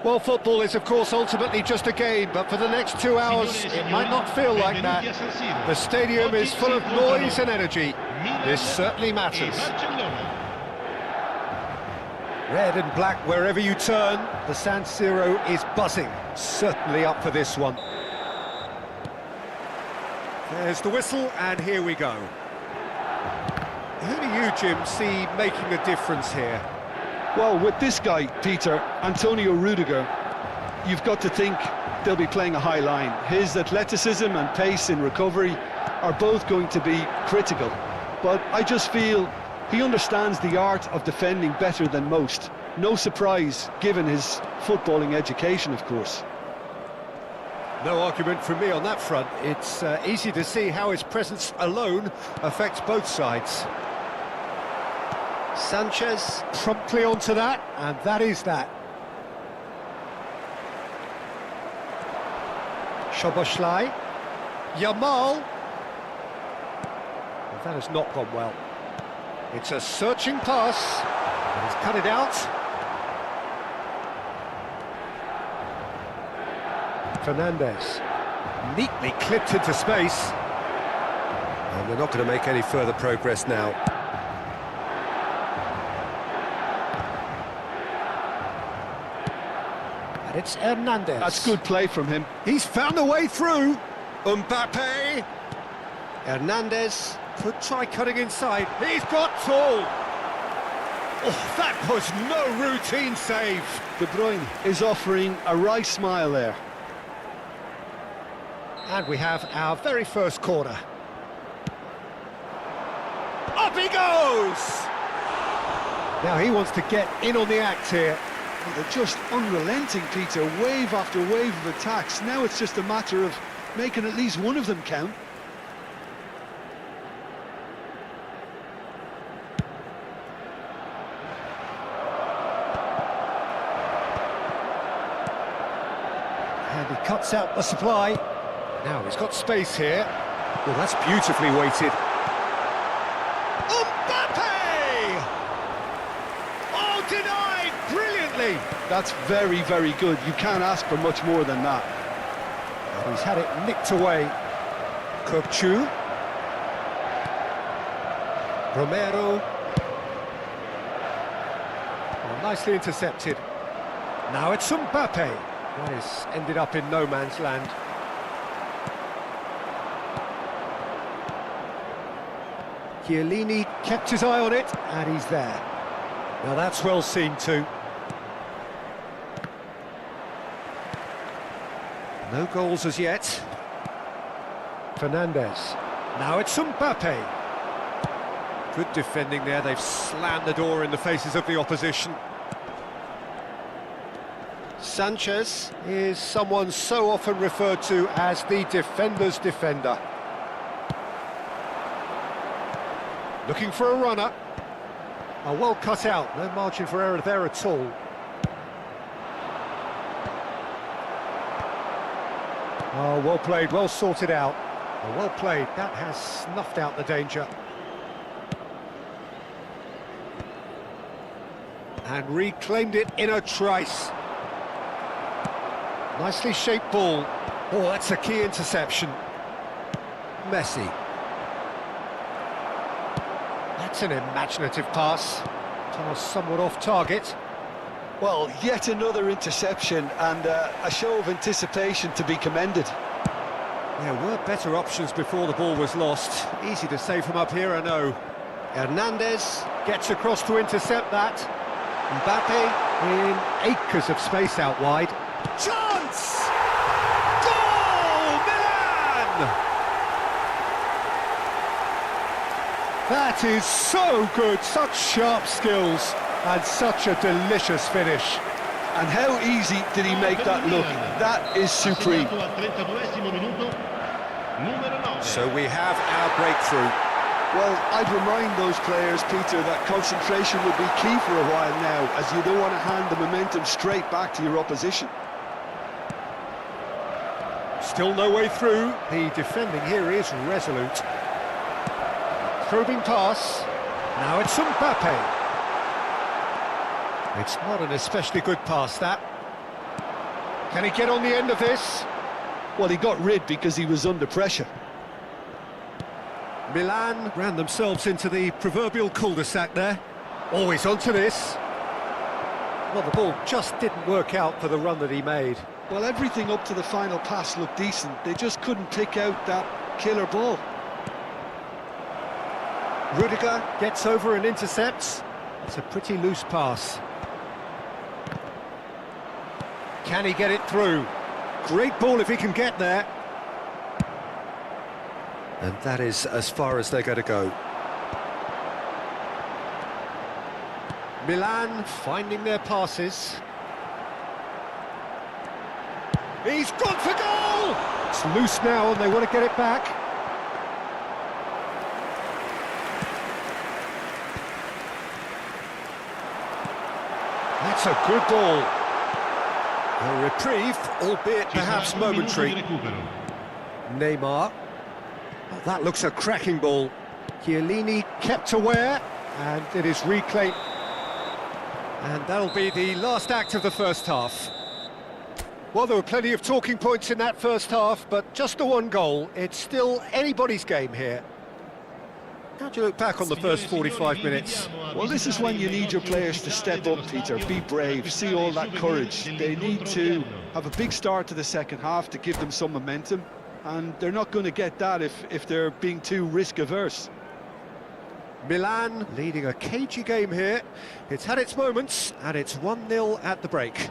Well, football is, of course, ultimately just a game, but for the next 2 hours, it might not feel like that. The stadium is full of noise and energy. This certainly matters. Red and black wherever you turn, the San Siro is buzzing. Certainly up for this one. There's the whistle, and here we go. Who do you, Jim, see making a difference here? Well, with this guy, Peter, Antonio Rudiger, you've got to think they'll be playing a high line. His athleticism and pace in recovery are both going to be critical. But I just feel he understands the art of defending better than most. No surprise, given his footballing education, of course. No argument from me on that front. It's easy to see how his presence alone affects both sides. Sanchez promptly onto that, and that is that. Szoboszlai. Yamal. Well, that has not gone well. It's a searching pass, and he's cut it out. Fernandez. Neatly clipped into space. And they're not going to make any further progress now. And it's Hernandez. That's good play from him. He's found a way through. Mbappe. Hernandez could try cutting inside. He's got tall. Oh, that was no routine save. De Bruyne is offering a wry smile there. And we have our very first corner. Up he goes! Now he wants to get in on the act here. Well, they're just unrelenting, Peter, wave after wave of attacks. Now it's just a matter of making at least one of them count. And he cuts out the supply. Now he's got space here. Well, that's beautifully weighted. Mbappe! Oh, denied brilliantly. That's very, very good. You can't ask for much more than that. And he's had it nicked away. Kökçü. Romero. Oh, nicely intercepted. Now it's Mbappe. That has ended up in no man's land. Chiellini kept his eye on it, and he's there. Now that's well seen too. No goals as yet. Fernandez. Now it's Mbappe. Good defending there, they've slammed the door in the faces of the opposition. Sanchez is someone so often referred to as the defender's defender. Looking for a runner. Oh, well cut out, no margin for error there at all. Oh, well played, well sorted out. Oh, well played, that has snuffed out the danger. And reclaimed it in a trice. Nicely shaped ball. Oh, that's a key interception. Messi. That's an imaginative pass. Somewhat off target. Well, yet another interception and a show of anticipation to be commended. There were better options before the ball was lost. Easy to save from up here, I know. Hernandez gets across to intercept that. Mbappe in acres of space out wide. Chance! Goal! Milan! That is so good, such sharp skills, and such a delicious finish. And how easy did he make that look? That is supreme. So we have our breakthrough. Well, I'd remind those players, Peter, that concentration would be key for a while now, as you don't want to hand the momentum straight back to your opposition. Still no way through. The defending here is resolute. Probing pass. Now it's Mbappe. It's not an especially good pass, that. Can he get on the end of this? Well, he got rid because he was under pressure. Milan ran themselves into the proverbial cul-de-sac there. Always onto this. Well, the ball just didn't work out for the run that he made. Well, everything up to the final pass looked decent. They just couldn't pick out that killer ball. Rudiger gets over and intercepts. It's a pretty loose pass. Can he get it through? Great ball if he can get there. And that is as far as they're going to go. Milan finding their passes. He's gone for goal! It's loose now and they want to get it back. That's a good ball. A reprieve, albeit perhaps momentary. Neymar. Oh, that looks a cracking ball. Chiellini kept aware, and it is reclaimed. And that'll be the last act of the first half. Well, there were plenty of talking points in that first half, but just the one goal. It's still anybody's game here. How do you look back on the first 45 minutes? Well, this is when you need your players to step up, Peter, be brave, see all that courage. They need to have a big start to the second half to give them some momentum, and they're not going to get that if they're being too risk-averse. Milan leading a cagey game here. It's had its moments, and it's 1-0 at the break.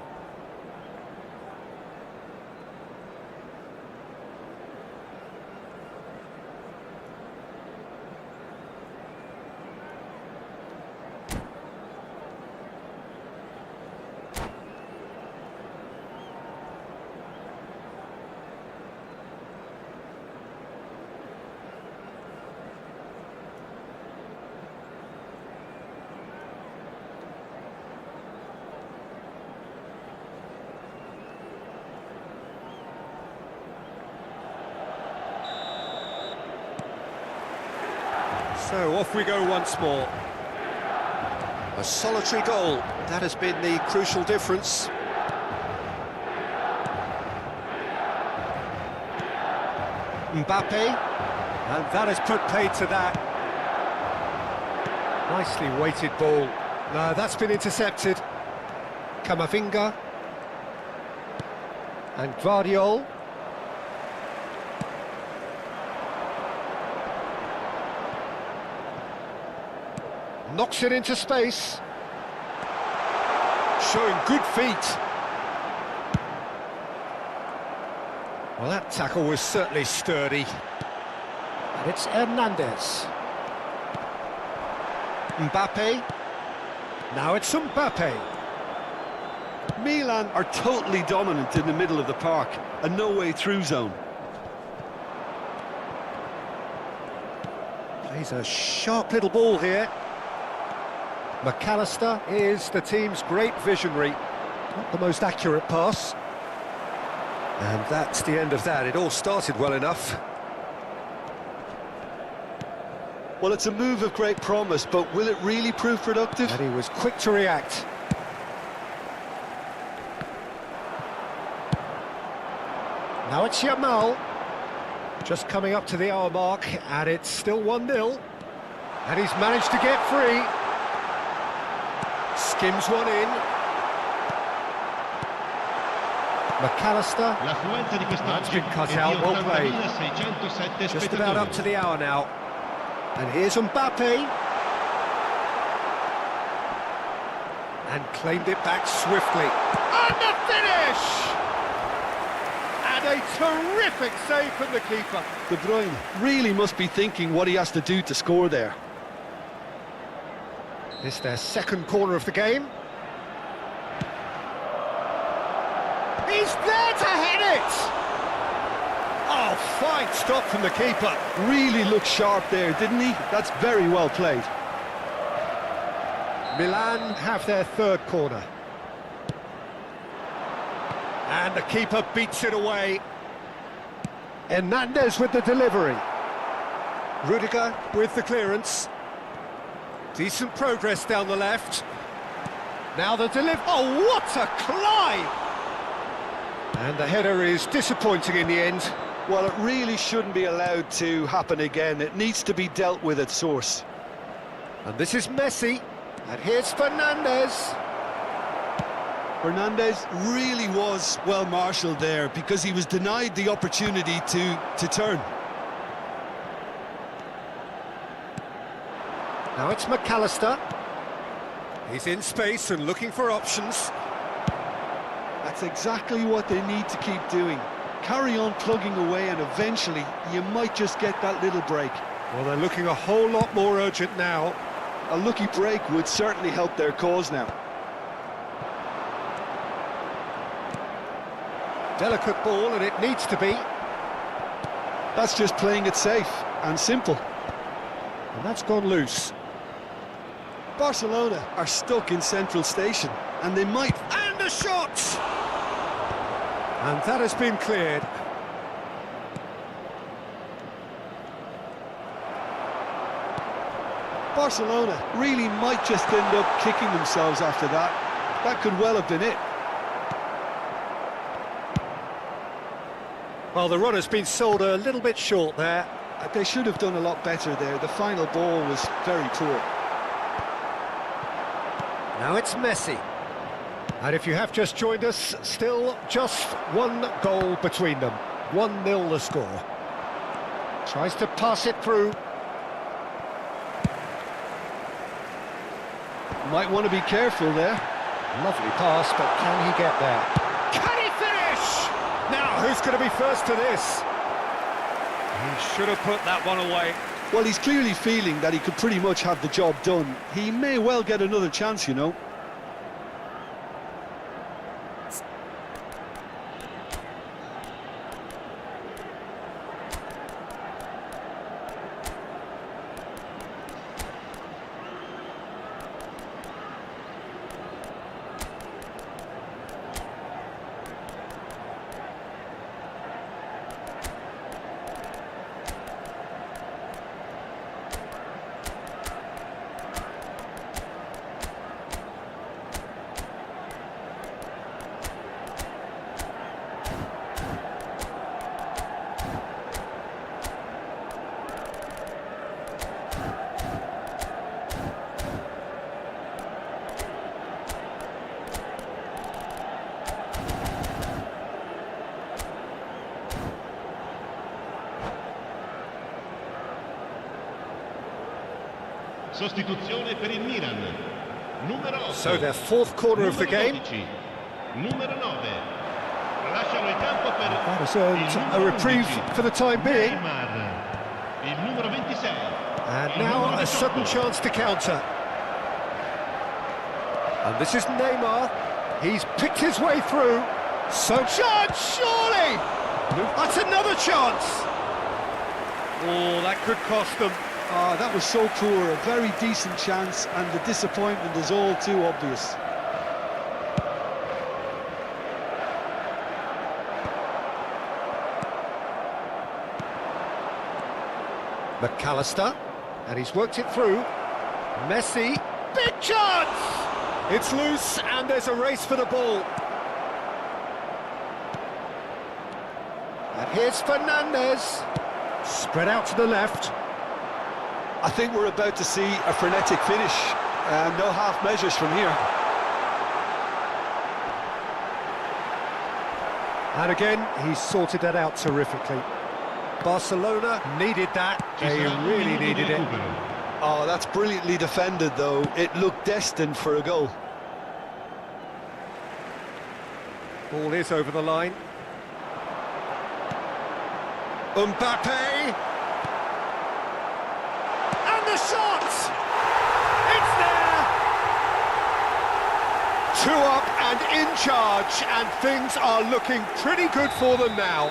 So off we go once more. A solitary goal, that has been the crucial difference. Mbappe, and that has put paid to that. Nicely weighted ball. No, that's been intercepted. Camavinga. And Guardiol. Knocks it into space. Showing good feet. Well, that tackle was certainly sturdy. And it's Hernandez. Mbappe. Now it's Mbappe. Milan are totally dominant in the middle of the park, a no-way-through zone. Plays a sharp little ball here. McAllister is the team's great visionary. Not the most accurate pass. And that's the end of that. It all started well enough. Well, it's a move of great promise, but will it really prove productive? And he was quick to react. Now it's Yamal. Just coming up to the hour mark, and it's still 1-0. And he's managed to get free. Skims one in. McAllister. That's been cut out, well played. Just about up to the hour now. And here's Mbappe. And claimed it back swiftly. And the finish! And a terrific save from the keeper. De Bruyne really must be thinking what he has to do to score there. It's their second corner of the game. He's there to hit it! Oh, fine stop from the keeper. Really looked sharp there, didn't he? That's very well played. Milan have their third corner. And the keeper beats it away. Hernandez with the delivery. Rudiger with the clearance. Decent progress down the left. Now the delivery. Oh, what a climb! And the header is disappointing in the end. Well, it really shouldn't be allowed to happen again. It needs to be dealt with at source. And this is Messi. And here's Fernandes. Fernandes really was well marshalled there because he was denied the opportunity to turn. Now it's McAllister. He's in space and looking for options. That's exactly what they need to keep doing. Carry on plugging away and eventually you might just get that little break. Well, they're looking a whole lot more urgent now. A lucky break would certainly help their cause now. Delicate ball, and it needs to be. That's just playing it safe and simple. And that's gone loose. Barcelona are stuck in central station, and they might... And a shot! And that has been cleared. Barcelona really might just end up kicking themselves after that. That could well have been it. Well, the run has been sold a little bit short there. They should have done a lot better there. The final ball was very poor. Now it's Messi. And if you have just joined us, still just one goal between them. 1-0 the score. Tries to pass it through. Might want to be careful there. Lovely pass, but can he get there? Can he finish? Now, who's going to be first to this? He should have put that one away. Well, he's clearly feeling that he could pretty much have the job done. He may well get another chance, you know. Sostituzione per il Milan. Numero 8. So their fourth corner of the game. 12. Numero 9. Lasciano il campo per That has earned a reprieve for the time being. Neymar. Il numero 26. And now a sudden chance to counter. And this is Neymar. He's picked his way through. So chance, surely! That's another chance! Oh, that could cost them. That was so poor, a very decent chance, and the disappointment is all too obvious. McAllister, and he's worked it through. Messi, big chance! It's loose, and there's a race for the ball. And here's Fernandes. Spread out to the left. I think we're about to see a frenetic finish. No half measures from here. And again, he's sorted that out terrifically. Barcelona needed that. They really needed it. Oh, that's brilliantly defended, though. It looked destined for a goal. Ball is over the line. Mbappe! And the shot! It's there! 2 up and in charge, and things are looking pretty good for them now.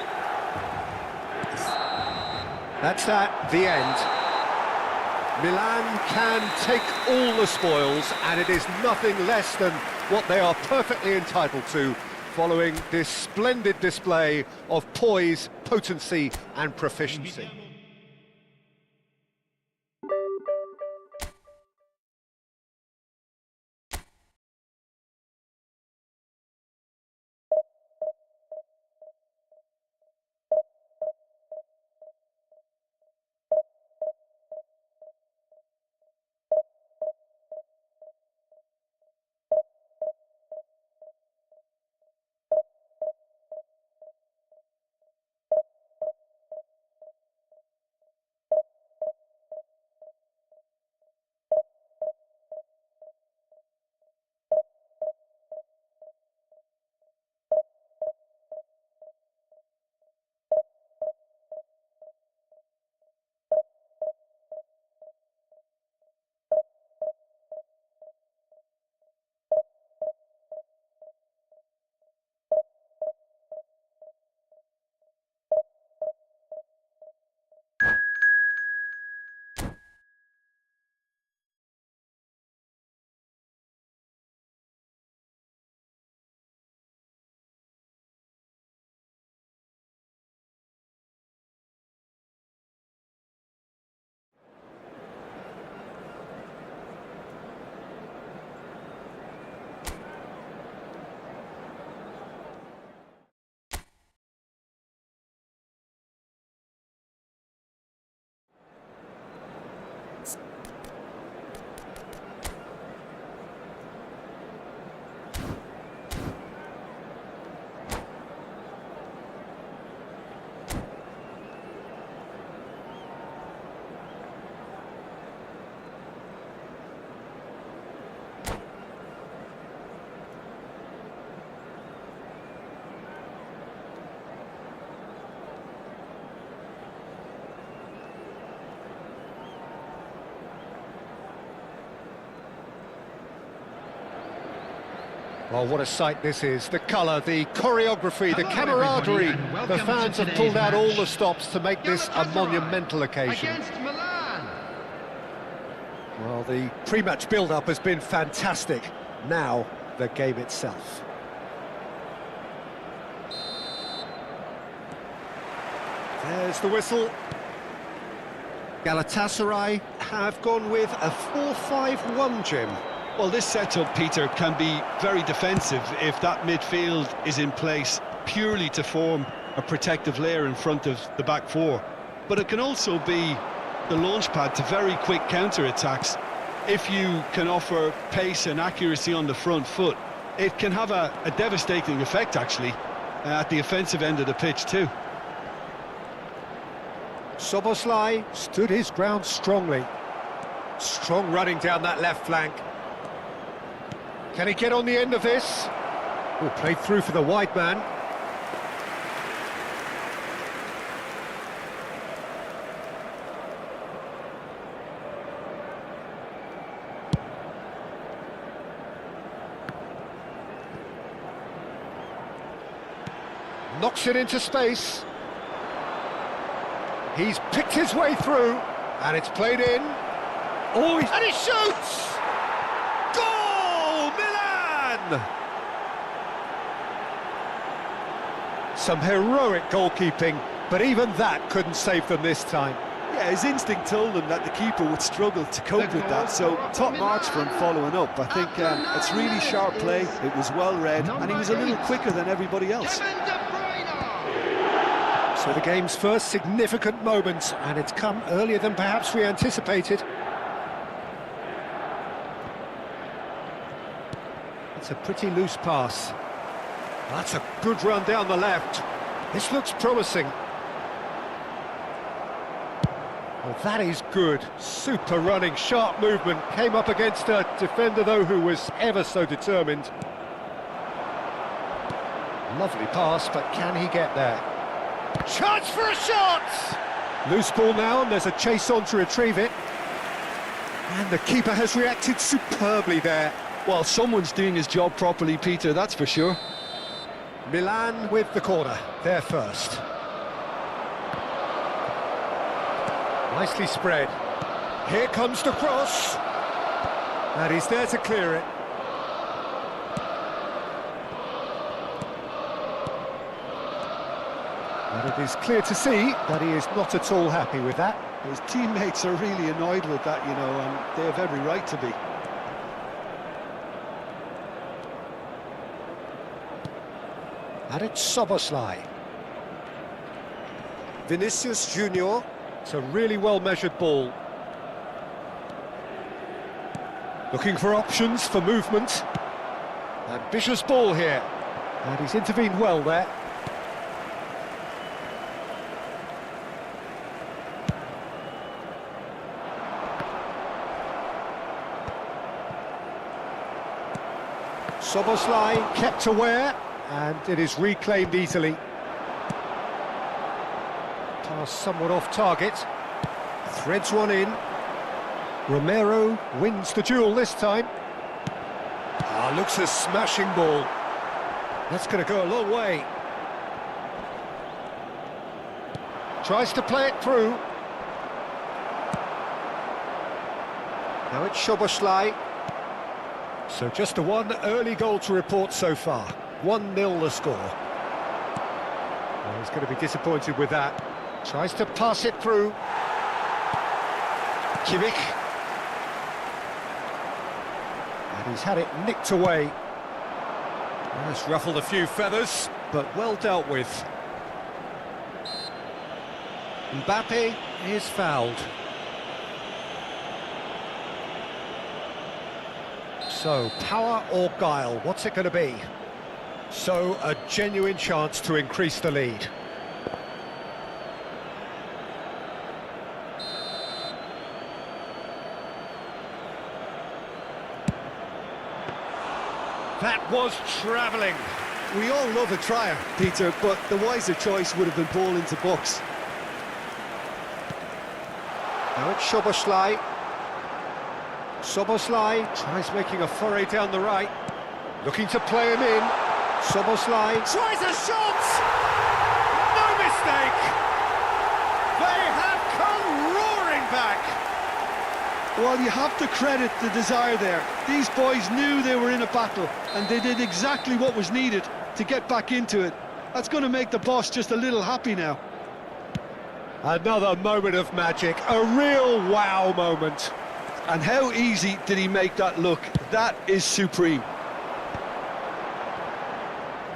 That's that, the end. Milan can take all the spoils, and it is nothing less than what they are perfectly entitled to, following this splendid display of poise, potency and proficiency. Well, what a sight this is. The colour, the choreography, the camaraderie. The fans have pulled out all the stops to make this a monumental occasion. Against Milan. Well, the pre-match build-up has been fantastic. Now, the game itself. There's the whistle. Galatasaray have gone with a 4-5-1, Jim. Well, this setup, Peter, can be very defensive if that midfield is in place purely to form a protective layer in front of the back four. But it can also be the launchpad to very quick counter-attacks. If you can offer pace and accuracy on the front foot, it can have a devastating effect, actually, at the offensive end of the pitch too. Szoboszlai stood his ground strongly. Strong running down that left flank. Can he get on the end of this? Oh, played through for the wide man. Knocks it into space. He's picked his way through, and it's played in. Oh, and he shoots! Goal, Milan! Some heroic goalkeeping, but even that couldn't save them this time. Yeah, his instinct told him that the keeper would struggle to cope with that, so top marks for him following up. I think it's really sharp play, it was well read, and he was a little quicker than everybody else. So the game's first significant moment, and it's come earlier than perhaps we anticipated. It's a pretty loose pass. That's a good run down the left. This looks promising. Well, that is good. Super running, sharp movement. Came up against a defender, though, who was ever so determined. Lovely pass, but can he get there? Chance for a shot! Loose ball now, and there's a chase on to retrieve it. And the keeper has reacted superbly there. Well, someone's doing his job properly, Peter, that's for sure. Milan with the corner, there first. Nicely spread. Here comes the cross. And he's there to clear it. And it is clear to see that he is not at all happy with that. His teammates are really annoyed with that, you know, and they have every right to be. And it's Szoboszlai. Vinicius Junior. It's a really well-measured ball. Looking for options for movement. Ambitious ball here. And he's intervened well there. Szoboszlai kept aware, and it is reclaimed easily. Pass somewhat off target. Threads one in. Romero wins the duel this time. Ah, looks a smashing ball. That's going to go a long way. Tries to play it through. Now it's Szoboszlai. So just the one early goal to report so far. 1-0 the score. Well, he's going to be disappointed with that. Tries to pass it through. Kimmich. And he's had it nicked away. Well, it's ruffled a few feathers, but well dealt with. Mbappe is fouled. So, power or guile, what's it going to be? So, a genuine chance to increase the lead. That was travelling. We all love a trier, Peter, but the wiser choice would have been ball into box. Now it's Szoboszlai. Szoboszlai tries making a foray down the right. Looking to play him in. Soboslai tries a shot! No mistake! They have come roaring back! Well, you have to credit the desire there. These boys knew they were in a battle, and they did exactly what was needed to get back into it. That's going to make the boss just a little happy now. Another moment of magic, a real wow moment. And how easy did he make that look? That is supreme.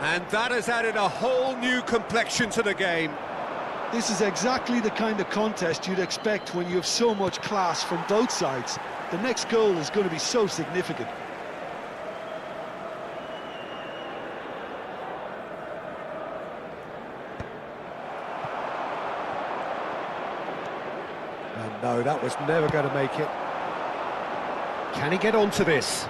And that has added a whole new complexion to the game. This is exactly the kind of contest you'd expect when you have so much class from both sides. The next goal is going to be so significant. And no, that was never going to make it. Can he get onto this?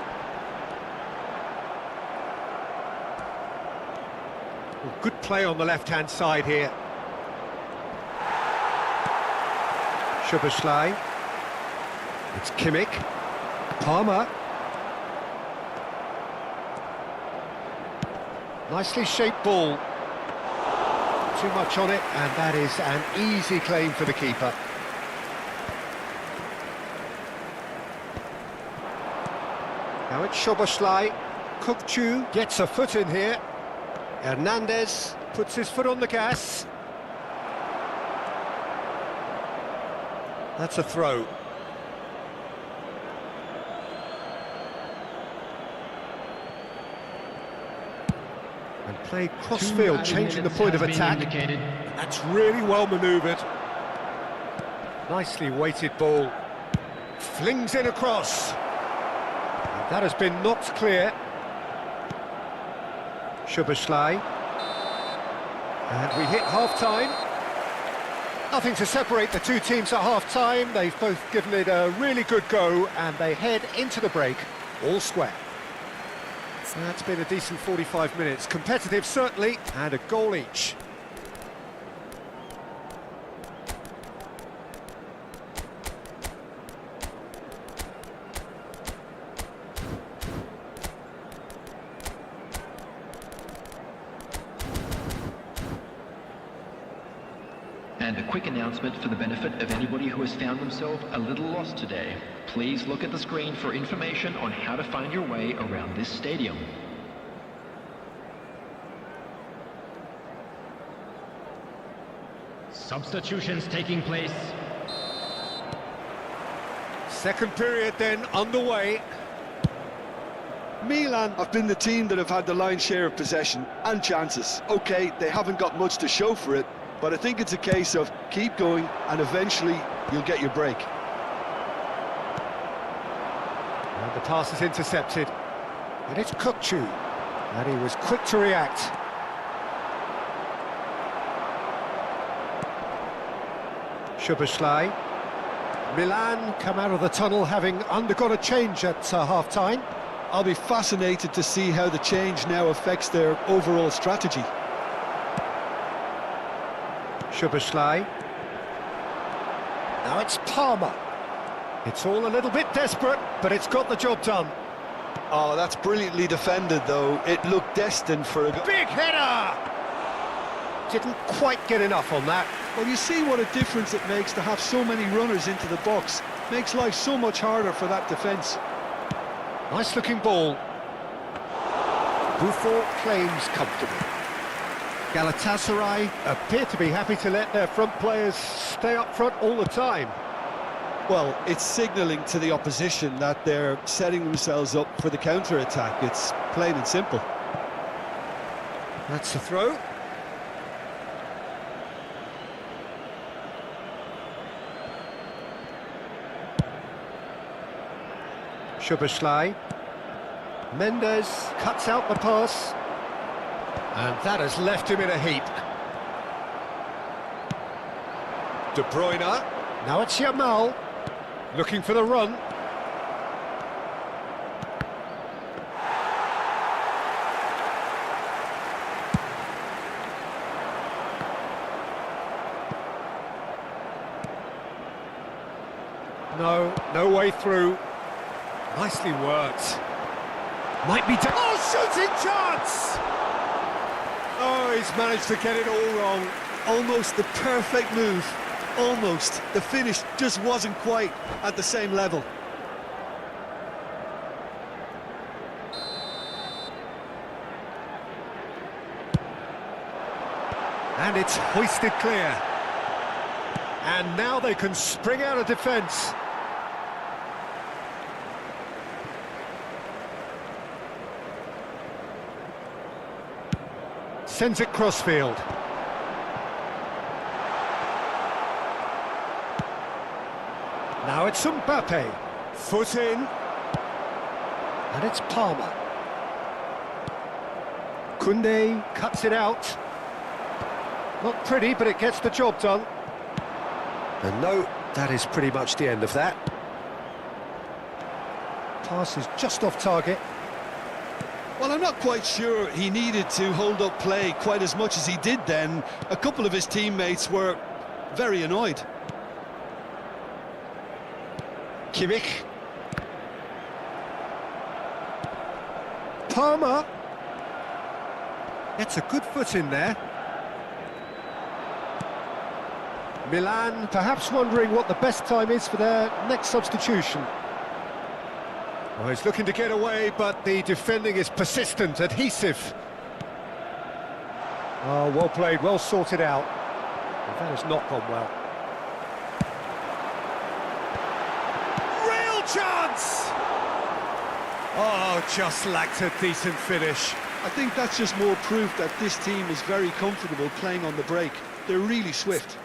Oh, good play on the left-hand side here. Szoboszlai. It's Kimmich. Palmer. Nicely shaped ball. Too much on it, and that is an easy claim for the keeper. Now it's Szoboszlai. Kukçu gets a foot in here. Hernandez puts his foot on the gas. That's a throw. And played cross-field, changing the point of attack. That's really well manoeuvred. Nicely weighted ball. Flings in across. And that has been knocked clear. Szoboszlai. And we hit half-time. Nothing to separate the two teams at half-time. They've both given it a really good go, and they head into the break all square. That's been a decent 45 minutes. Competitive, certainly, and a goal each. And a quick announcement for the benefit of anybody who has found themselves a little lost today. Please look at the screen for information on how to find your way around this stadium. Substitutions taking place. Second period then underway. Milan have been the team that have had the lion's share of possession and chances. Okay, they haven't got much to show for it, but I think it's a case of keep going and eventually you'll get your break. And the pass is intercepted. And it's Kukçu. And he was quick to react. Szoboszlai. Milan come out of the tunnel having undergone a change at half-time. I'll be fascinated to see how the change now affects their overall strategy. Szoboszlai. Now it's Palmer. It's all a little bit desperate, but it's got the job done. Oh, that's brilliantly defended, though. It looked destined for a Big header! Didn't quite get enough on that. Well, you see what a difference it makes to have so many runners into the box. Makes life so much harder for that defence. Nice looking ball. Buffon claims comfortably. Galatasaray appear to be happy to let their front players stay up front all the time. Well, it's signalling to the opposition that they're setting themselves up for the counter-attack. It's plain and simple. That's a throw. Szoboszlai. Mendes cuts out the pass. And that has left him in a heap. De Bruyne. Now it's Yamal. Looking for the run. No way through. Nicely worked. Might be... Oh, Shooting chance! Oh, he's managed to get it all wrong. Almost the perfect move. Almost. The finish just wasn't quite at the same level. And it's hoisted clear. And now they can spring out of defence. Sends it crossfield. Now it's Mbappe. Foot in. And it's Palmer. Koundé cuts it out. Not pretty, but it gets the job done. And no, that is pretty much the end of that. Pass is just off target. Well, I'm not quite sure he needed to hold up play quite as much as he did then. A couple of his teammates were very annoyed. Kimmich. Palmer. Gets a good foot in there. Milan perhaps wondering what the best time is for their next substitution. Well, he's looking to get away, but the defending is persistent, adhesive. Oh, well played, well sorted out. But that has not gone well. Real chance! Oh, just lacked a decent finish. I think that's just more proof that this team is very comfortable playing on the break. They're really swift.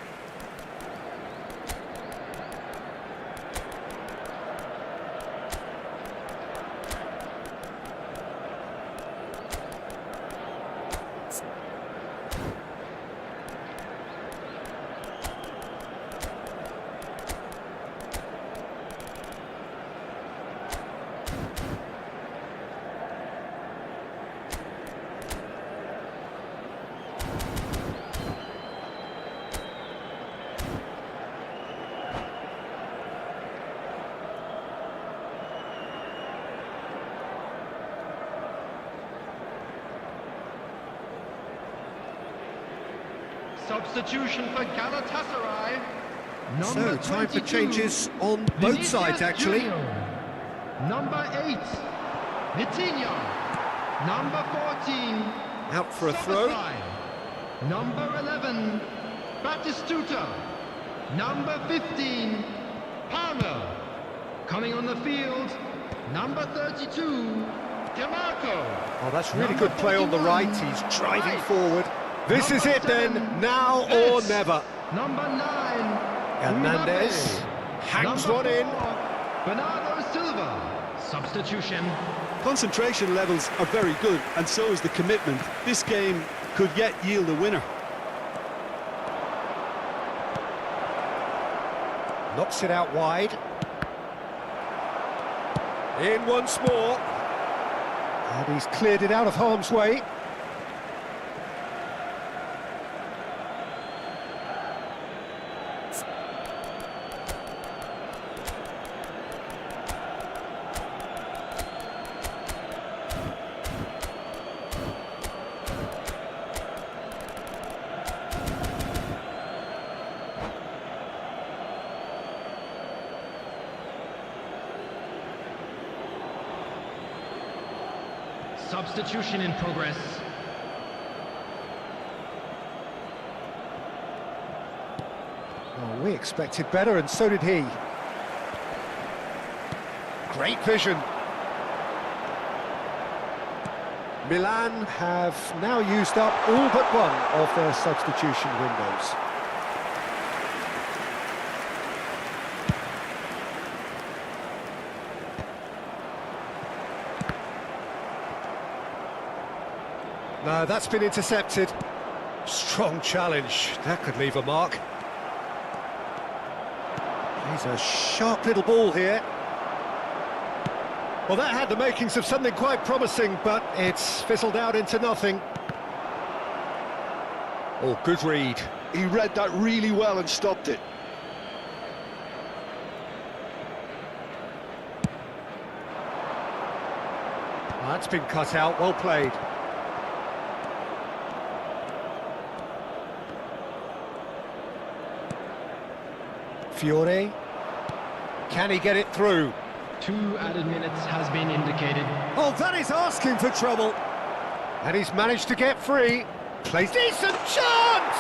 Substitution for Galatasaray. So, time for changes on both sides, actually. Number 8, Vitinha. Number 14, Out for a throw. Sabasai. Number 11, Batistuta. Number 15, Palmer. Coming on the field, number 32, DeMarco. Oh, that's really good play on the right. He's driving forward. This is it then, now or never. Number 9, Hernandez hangs one in. Bernardo Silva. Substitution. Concentration levels are very good, and so is the commitment. This game could yet yield a winner. Knocks it out wide. In once more. And he's cleared it out of harm's way. Substitution in progress. Oh, we expected better, and so did he. Great vision. Milan have now used up all but one of their substitution windows. No, that's been intercepted. Strong challenge. That could leave a mark. He's a sharp little ball here. Well, that had the makings of something quite promising, but it's fizzled out into nothing. Oh, good read. He read that really well and stopped it. That's been cut out, well played. Fiore. Can he get it through? 2 added minutes has been indicated. Oh, that is asking for trouble. And he's managed to get free. Plays decent chance!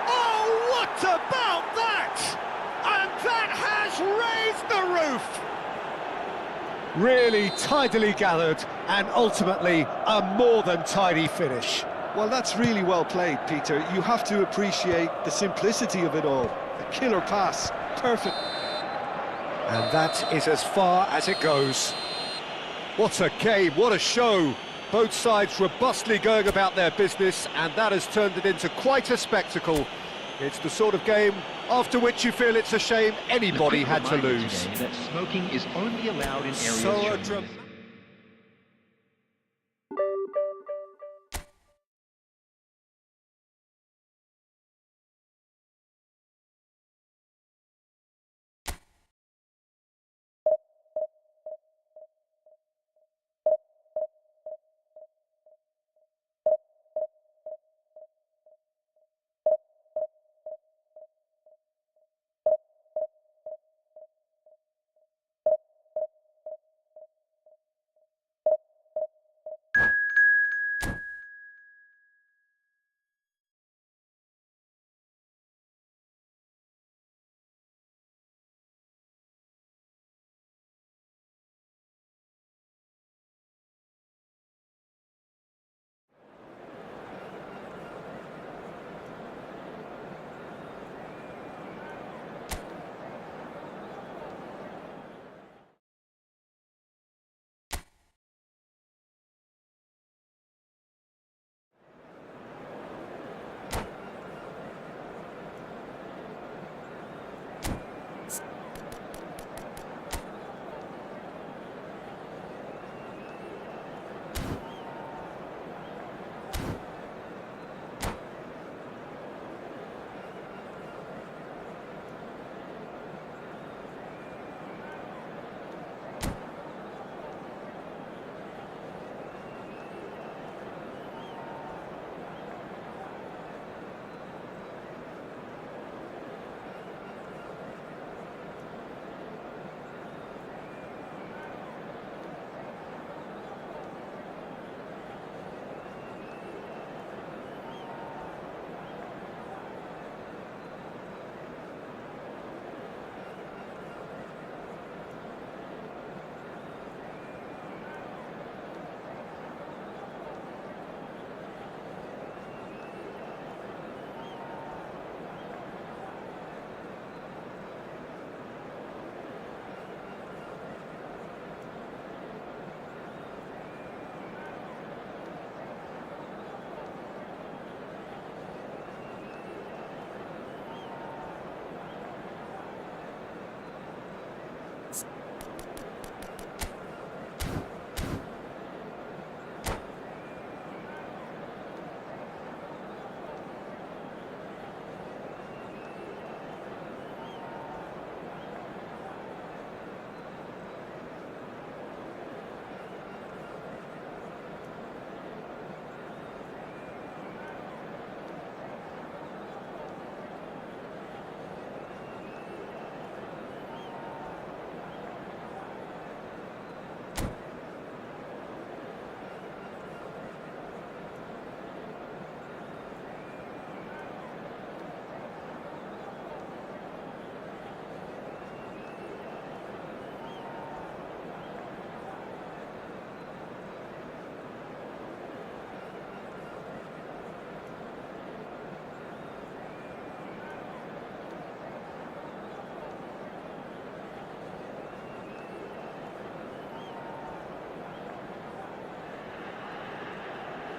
Oh, what about that? And that has raised the roof! Really tidily gathered, and ultimately a more than tidy finish. Well, that's really well played, Peter. You have to appreciate the simplicity of it all. A killer pass, perfect. And that is as far as it goes. What a game, what a show. Both sides robustly going about their business, and that has turned it into quite a spectacle. It's the sort of game after which you feel it's a shame anybody had to lose. Today that smoking is only allowed in areas So showing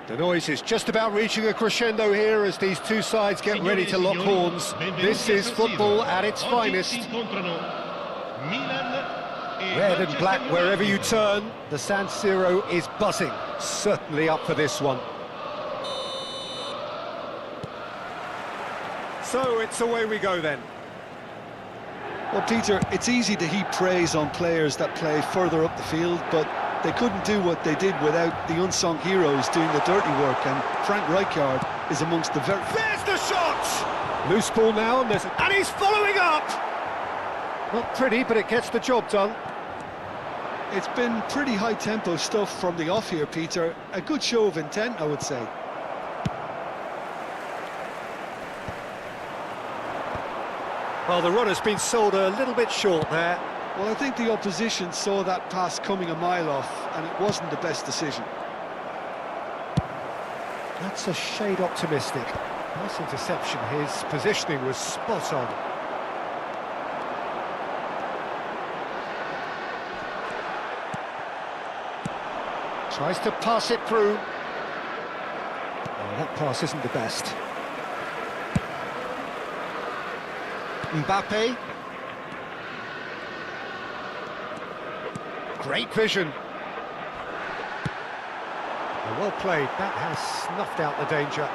The noise is just about reaching a crescendo here as these two sides get ready to lock horns. This is football at its finest. Red and black wherever you turn. The San Siro is buzzing. Certainly up for this one. So it's away we go then. Well, Peter, it's easy to heap praise on players that play further up the field, but They couldn't do what they did without the unsung heroes doing the dirty work, and Frank Rijkaard is amongst the very... There's the shot! Loose ball now, and he's following up! Not pretty, but it gets the job done. It's been pretty high-tempo stuff from the off here, Peter. A good show of intent, I would say. Well, the run has been sold a little bit short there. Well, I think the opposition saw that pass coming a mile off, and it wasn't the best decision. That's a shade optimistic. Nice interception. His positioning was spot on. Tries to pass it through. Oh, that pass isn't the best. Mbappe. Great vision. Well played. That has snuffed out the danger.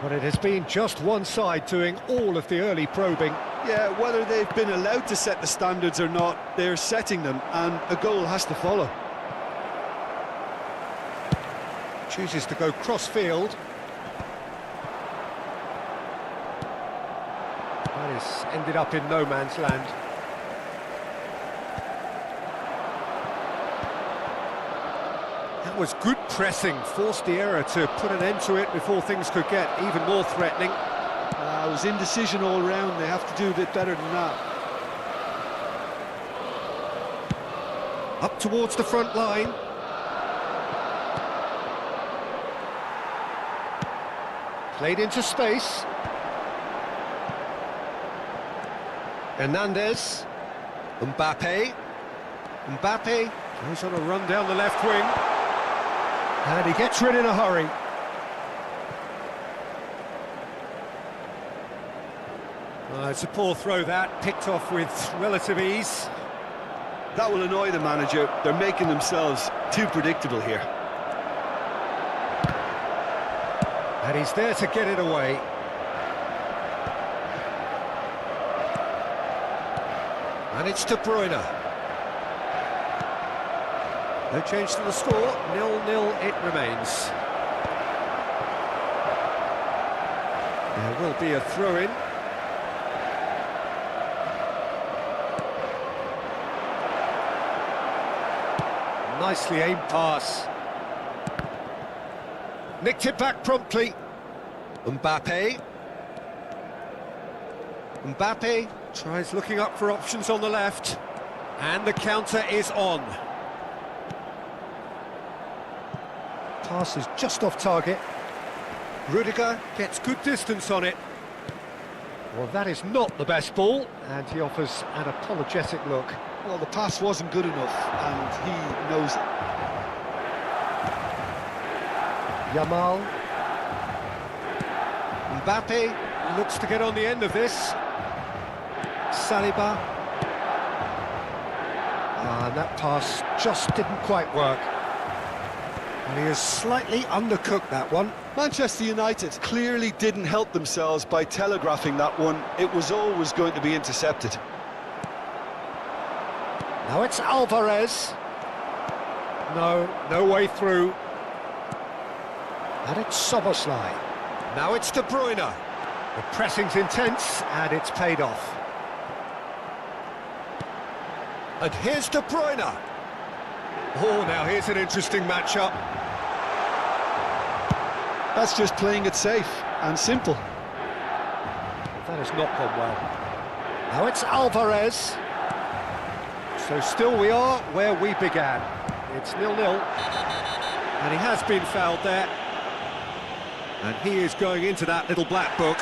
But it has been just one side doing all of the early probing. Yeah, whether they've been allowed to set the standards or not, they're setting them, and a goal has to follow. Chooses to go cross-field. That has ended up in no man's land. That was good pressing, forced the error to put an end to it before things could get even more threatening. It was indecision all round. They have to do a bit better than that. Up towards the front line. Played into space. Hernandez. Mbappe. Mbappe goes on a run down the left wing. And he gets rid in a hurry. It's a poor throw that, picked off with relative ease. That will annoy the manager. They're making themselves too predictable here. And he's there to get it away. And it's De Bruyne. No change to the score, 0-0 it remains. There will be a throw-in. Nicely aimed pass. Nicked it back promptly. Mbappe. Mbappe tries looking up for options on the left. And the counter is on. Pass is just off target. Rudiger gets good distance on it. Well, that is not the best ball, and he offers an apologetic look. Well, the pass wasn't good enough, and he knows it. Yamal. Mbappe looks to get on the end of this. Saliba. And that pass just didn't quite work. And he has slightly undercooked that one. Manchester United clearly didn't help themselves by telegraphing that one. It was always going to be intercepted. Now it's Alvarez. No way through. And it's Szoboszlai. Now it's De Bruyne. The pressing's intense, and it's paid off. And here's De Bruyne. Oh, now here's an interesting matchup. That's just playing it safe and simple. That has not gone well. Now it's Alvarez. So still we are where we began. It's 0-0. And he has been fouled there. And he is going into that little black book.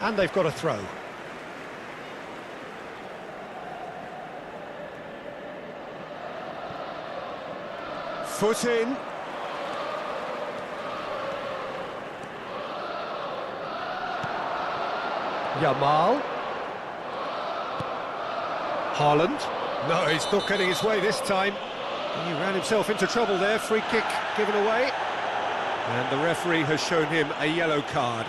And they've got a throw. Foot in. Yamal. Haaland. No, he's not getting his way this time. He ran himself into trouble there. Free kick given away. And the referee has shown him a yellow card.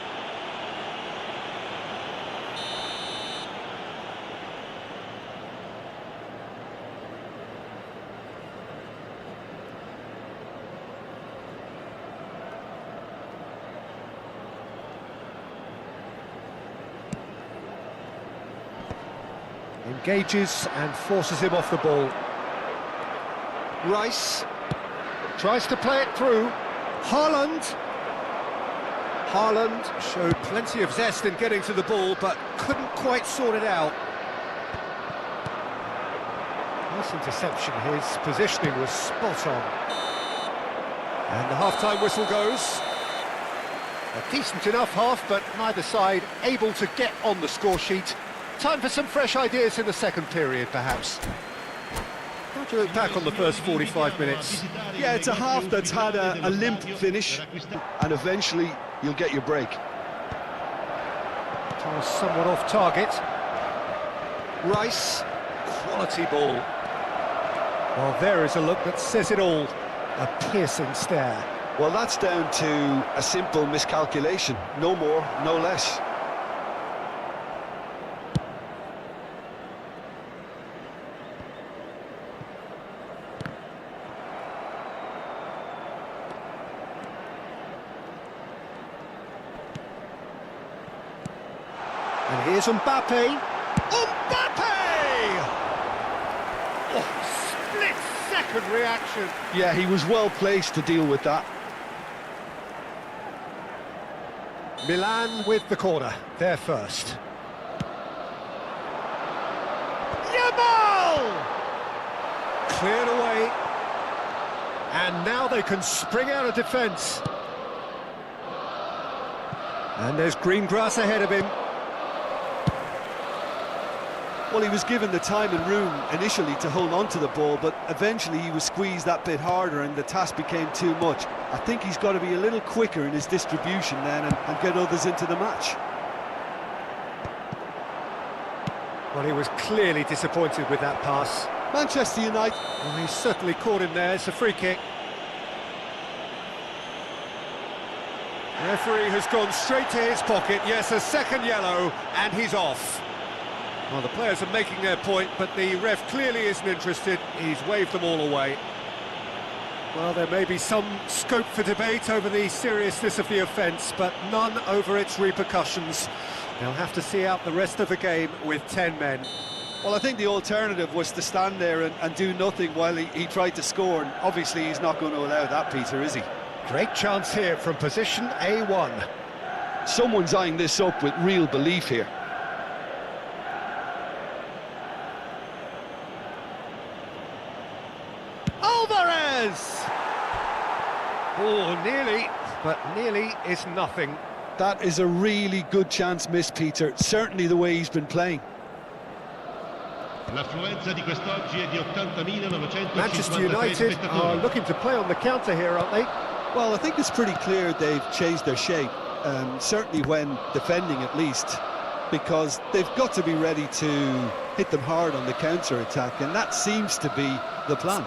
Engages and forces him off the ball. Rice tries to play it through. Haaland showed plenty of zest in getting to the ball, but couldn't quite sort it out. Nice interception, his positioning was spot on. And the half-time whistle goes. A decent enough half, but neither side able to get on the score sheet. Time for some fresh ideas in the second period, perhaps. How do you look back on the first 45 minutes? Yeah, it's a half that's had a limp finish, and eventually you'll get your break. Toss somewhat off target. Rice, quality ball. Well, there is a look that says it all. A piercing stare. Well, that's down to a simple miscalculation. No more, no less. And here's Mbappe. Mbappe! Oh, split-second reaction. Yeah, he was well placed to deal with that. Milan with the corner. They're first. Yamal! Cleared away. And now they can spring out of defence. And there's green grass ahead of him. Well, he was given the time and room initially to hold on to the ball, but eventually he was squeezed that bit harder and the task became too much. I think he's got to be a little quicker in his distribution then and get others into the match. Well, he was clearly disappointed with that pass. Manchester United. Well, he certainly caught him there. It's a free kick. The referee has gone straight to his pocket. Yes, a second yellow, and he's off. Well, the players are making their point, but the ref clearly isn't interested. He's waved them all away. Well, there may be some scope for debate over the seriousness of the offence, but none over its repercussions. They'll have to see out the rest of the game with 10 men. Well, I think the alternative was to stand there and do nothing while he tried to score, and obviously he's not going to allow that, Peter, is he? Great chance here from position A1. Someone's eyeing this up with real belief here. Alvarez! Oh, nearly, but nearly is nothing. That is a really good chance missed, Peter, certainly the way he's been playing. L'affluenza di quest'oggi è di 80.953 Manchester United are looking to play on the counter here, aren't they? Well, I think it's pretty clear they've changed their shape, certainly when defending at least, because they've got to be ready to hit them hard on the counter-attack, and that seems to be the plan.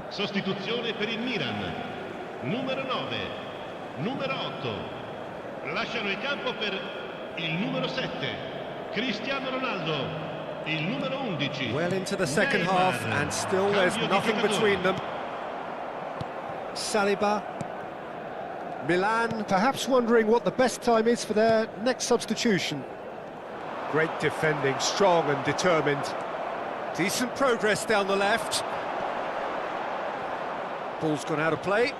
Sostituzione per il Milan. Numero 9, numero 8. Lasciano il campo per il numero 7, Cristiano Ronaldo. Il numero 11. Well into the second half, and still there's nothing between them. Saliba. Milan perhaps wondering what the best time is for their next substitution. Great defending, strong and determined. Decent progress down the left. Ball's gone out of play.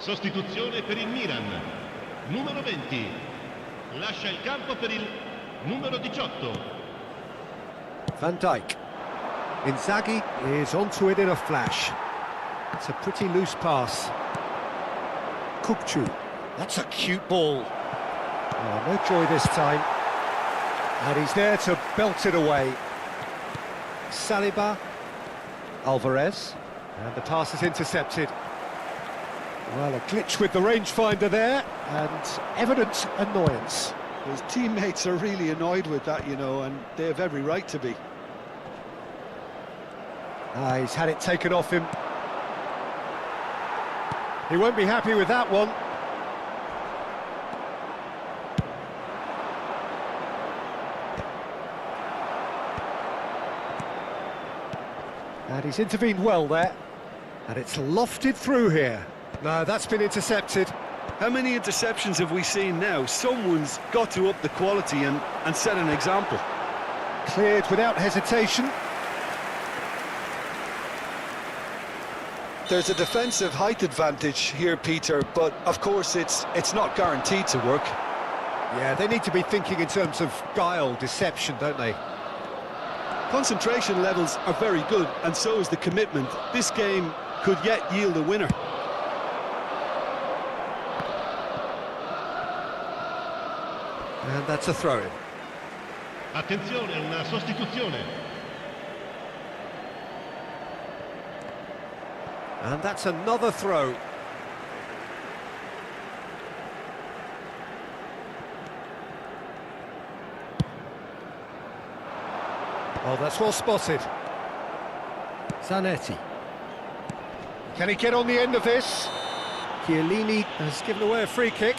Sostituzione per il Milan. Numero 20. Lascia il campo per il numero 18. Van Dijk. Inzaghi is onto it in a flash. It's a pretty loose pass. Kukçu. That's a cute ball. Oh, no joy this time. And he's there to belt it away. Saliba. Alvarez. And the pass is intercepted. Well, a glitch with the rangefinder there, and evident annoyance. His teammates are really annoyed with that, you know, and they have every right to be. He's had it taken off him. He won't be happy with that one. And he's intervened well there. And it's lofted through here. No, that's been intercepted. How many interceptions have we seen now? Someone's got to up the quality and set an example. Cleared without hesitation. There's a defensive height advantage here, Peter, but of course it's not guaranteed to work. Yeah, they need to be thinking in terms of guile, deception, don't they? Concentration levels are very good, and so is the commitment. This game could yet yield a winner. And that's a throw-in. Attenzione, una sostituzione. And that's another throw. Oh, that's well spotted. Zanetti. Can he get on the end of this? Chiellini has given away a free kick.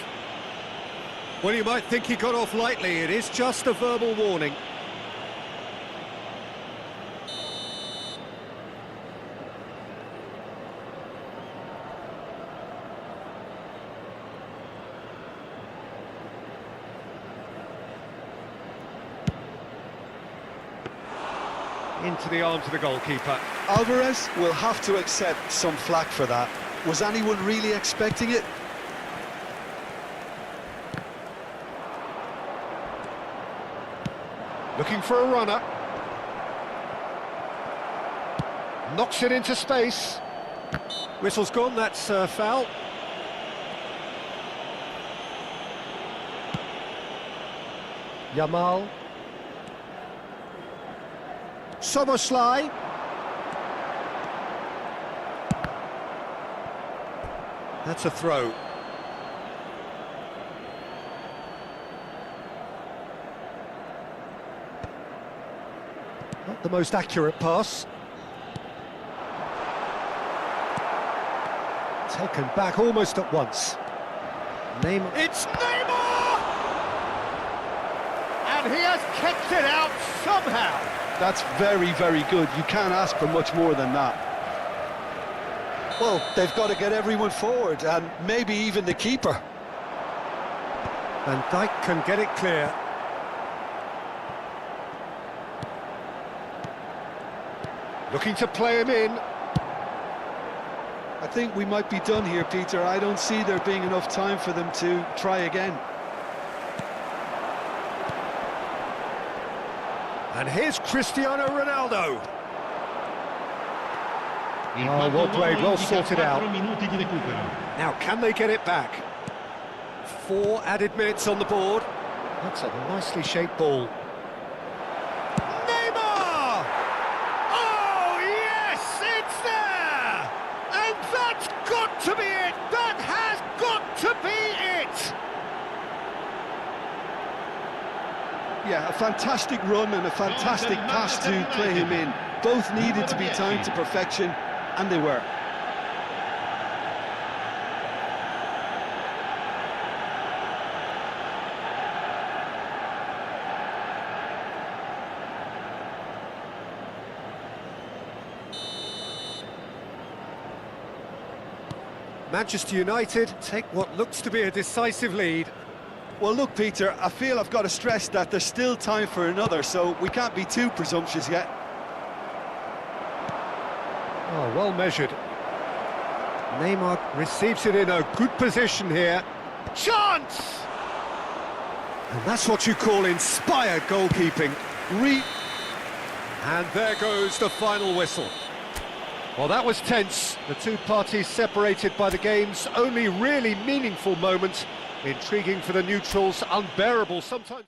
Well, you might think he got off lightly. It is just a verbal warning. Into the arms of the goalkeeper. Alvarez will have to accept some flack for that. Was anyone really expecting it? Looking for a runner. Knocks it into space. Whistle's gone, that's foul. Yamal. Soboslai. That's a throw. Not the most accurate pass. Taken back almost at once. Neymar. It's Neymar! And he has kicked it out somehow. That's very, very good. You can't ask for much more than that. Well, they've got to get everyone forward, and maybe even the keeper. Van Dijk can get it clear. Looking to play him in. I think we might be done here, Peter. I don't see there being enough time for them to try again. And here's Cristiano Ronaldo. Oh, well played, well sorted out. Now, can they get it back? 4 added minutes on the board. That's a nicely shaped ball. Neymar! Oh, yes, it's there! And that's got to be it! That has got to be it! Yeah, a fantastic run and a fantastic pass to play him in. Both needed to be timed to perfection, and they were. Manchester United take what looks to be a decisive lead. Well, look, Peter, I feel I've got to stress that there's still time for another, so we can't be too presumptuous yet. Oh, well measured. Neymar receives it in a good position here. Chance! And that's what you call inspired goalkeeping. And there goes the final whistle. Well, that was tense. The two parties separated by the game's only really meaningful moment. Intriguing for the neutrals, unbearable sometimes.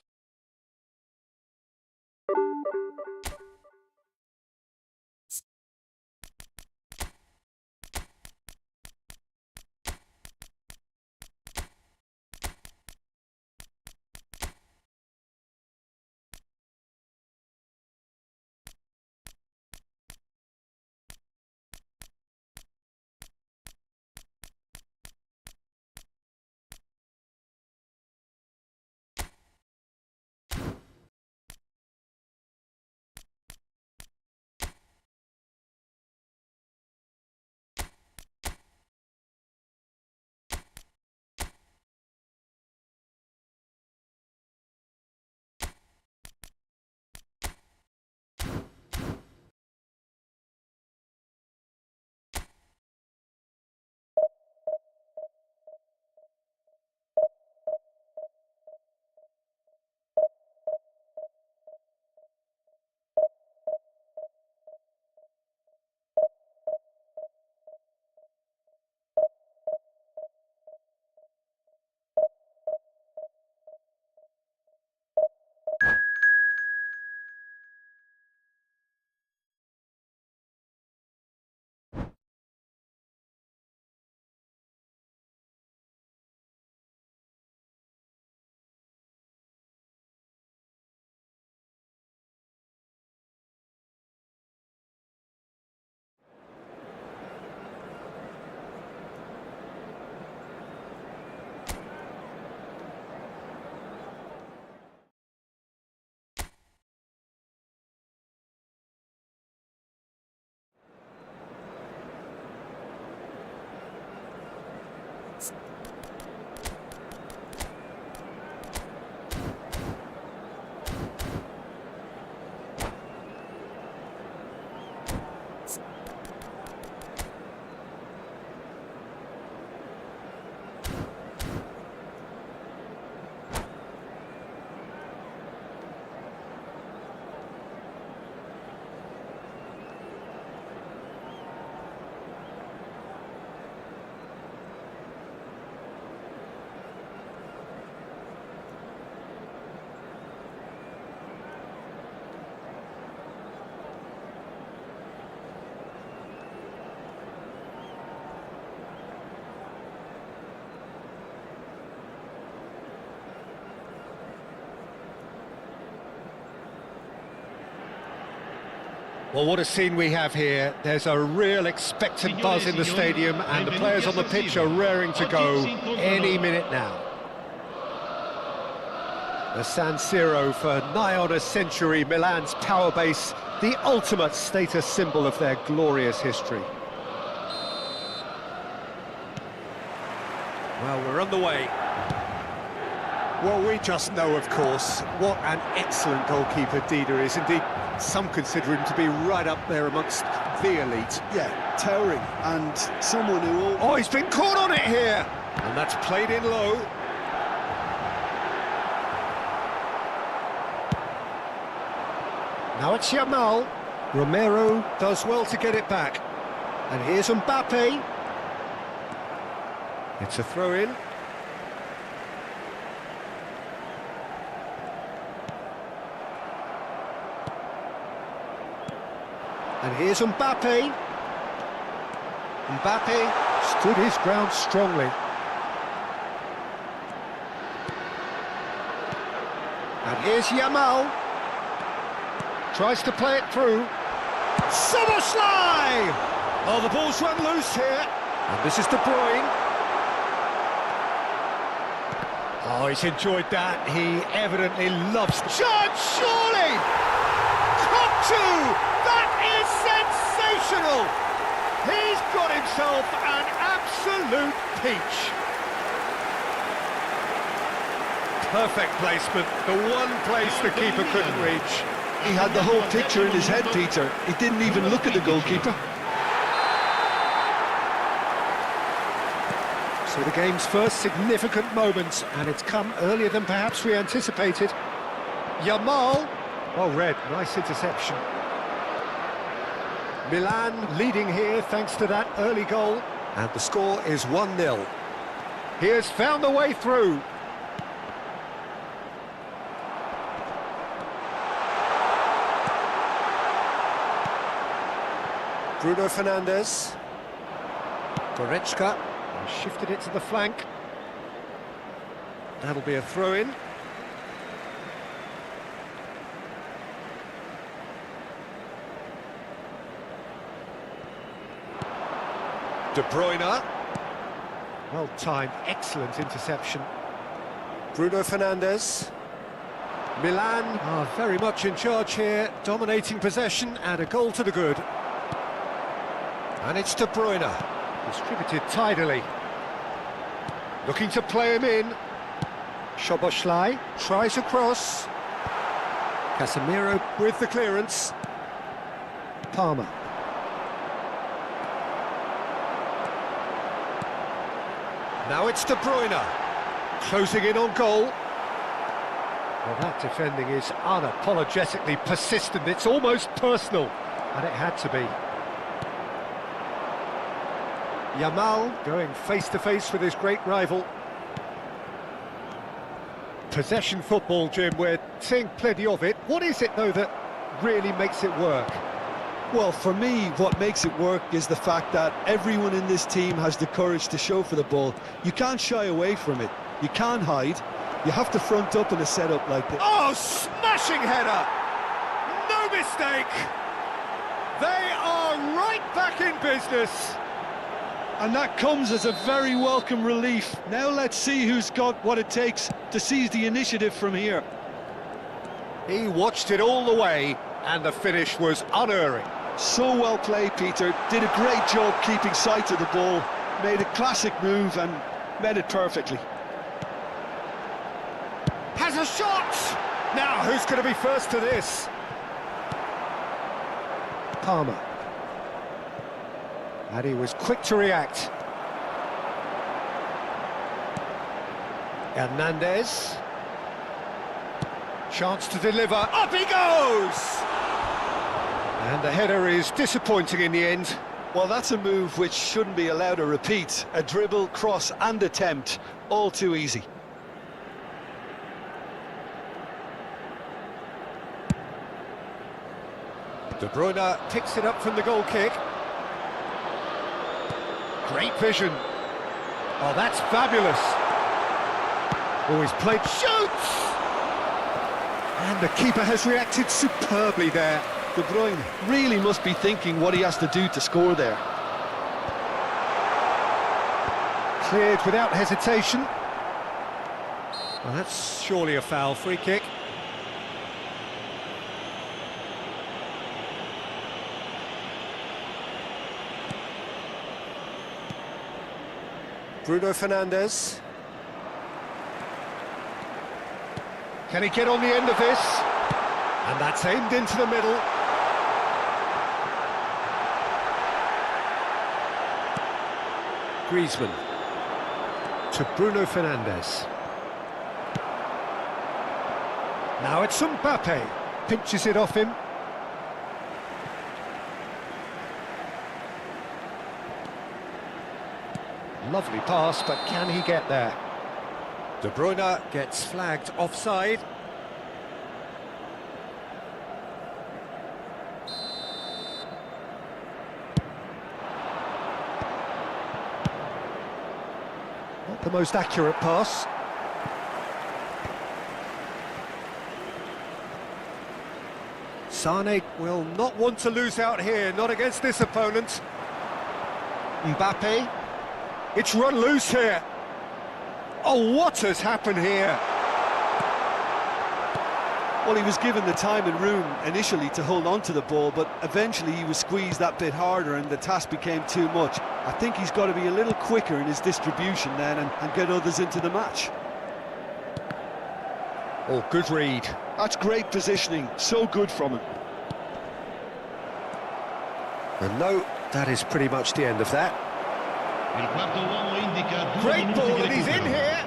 Well, what a scene we have here. There's a real expectant buzz in the stadium, and the players on the pitch are raring to go any minute now. The San Siro, for nigh on a century, Milan's power base, the ultimate status symbol of their glorious history. Well, we're on the way. Well, we just know, of course, what an excellent goalkeeper Dida is. Indeed, some consider him to be right up there amongst the elite. Yeah, towering, and someone who... Oh, he's been caught on it here! And that's played in low. Now it's Yamal. Romero does well to get it back. And here's Mbappe. It's a throw-in. And here's Mbappe. Mbappe stood his ground strongly. And here's Yamal. Tries to play it through. Soboslai! Oh, the ball's run loose here. And this is De Bruyne. Oh, he's enjoyed that. He evidently loves... Shot, surely! Kokchu! That is sensational! He's got himself an absolute peach. Perfect placement, the one place the keeper couldn't reach. He had the whole picture in his head, Peter. He didn't even look at the goalkeeper. So the game's first significant moment, and it's come earlier than perhaps we anticipated. Yamal, well read, nice interception. Milan leading here thanks to that early goal, and the score is 1-0. He has found the way through. Bruno Fernandes. Goretzka. Shifted it to the flank. That'll be a throw-in. De Bruyne. Well timed, excellent interception. Bruno Fernandes. Milan are very much in charge here, dominating possession and a goal to the good. And it's De Bruyne. Distributed tidily. Looking to play him in. Szoboszlai tries across. Casemiro with the clearance. Palmer. Now it's De Bruyne. Closing in on goal. Well, that defending is unapologetically persistent. It's almost personal. And it had to be. Yamal going face-to-face with his great rival. Possession football, Jim, we're seeing plenty of it. What is it, though, that really makes it work? Well, for me, what makes it work is the fact that everyone in this team has the courage to show for the ball. You can't shy away from it. You can't hide. You have to front up in a setup like this. Oh, smashing header! No mistake! They are right back in business. And that comes as a very welcome relief. Now let's see who's got what it takes to seize the initiative from here. He watched it all the way, and the finish was unerring. So well played, Peter. Did a great job keeping sight of the ball. Made a classic move and met it perfectly. Has a shot! Now, who's going to be first to this? Palmer. And he was quick to react. Hernandez. Chance to deliver. Up he goes! And the header is disappointing in the end. Well, that's a move which shouldn't be allowed to repeat. A dribble, cross and attempt. All too easy. De Bruyne picks it up from the goal kick. Great vision. Oh, that's fabulous. Oh, he's played... Shoots! And the keeper has reacted superbly there. De Bruyne really must be thinking what he has to do to score there. Cleared without hesitation. Well, that's surely a foul. Free kick. Bruno Fernandes. Can he get on the end of this? And that's aimed into the middle. Griezmann. To Bruno Fernandes. Now it's Mbappe. Pinches it off him. Lovely pass, but can he get there? De Bruyne gets flagged offside. the most accurate pass. Sane will not want to lose out here, not against this opponent. Mbappe, it's run loose here. Oh, what has happened here? Well, he was given the time and room initially to hold on to the ball, but eventually he was squeezed that bit harder and the task became too much. I think he's got to be a little quicker in his distribution then and get others into the match. Oh, good read. That's great positioning, so good from him. And no, that is pretty much the end of that. Il quarto uomo indica 2 Great minuti ball, di and he's in recupero. here.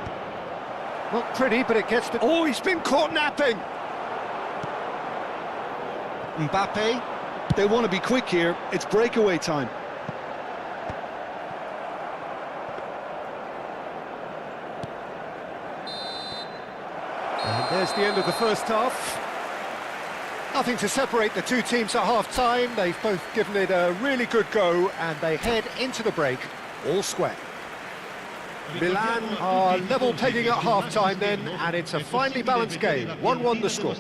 Not pretty, but it gets the... Oh, he's been caught napping. Mbappe. They want to be quick here, it's breakaway time. And there's the end of the first half. Nothing to separate the two teams at half-time. They've both given it a really good go, and they head into the break all square. Milan are level pegging at half-time then, and it's a finely balanced game. 1-1 the score.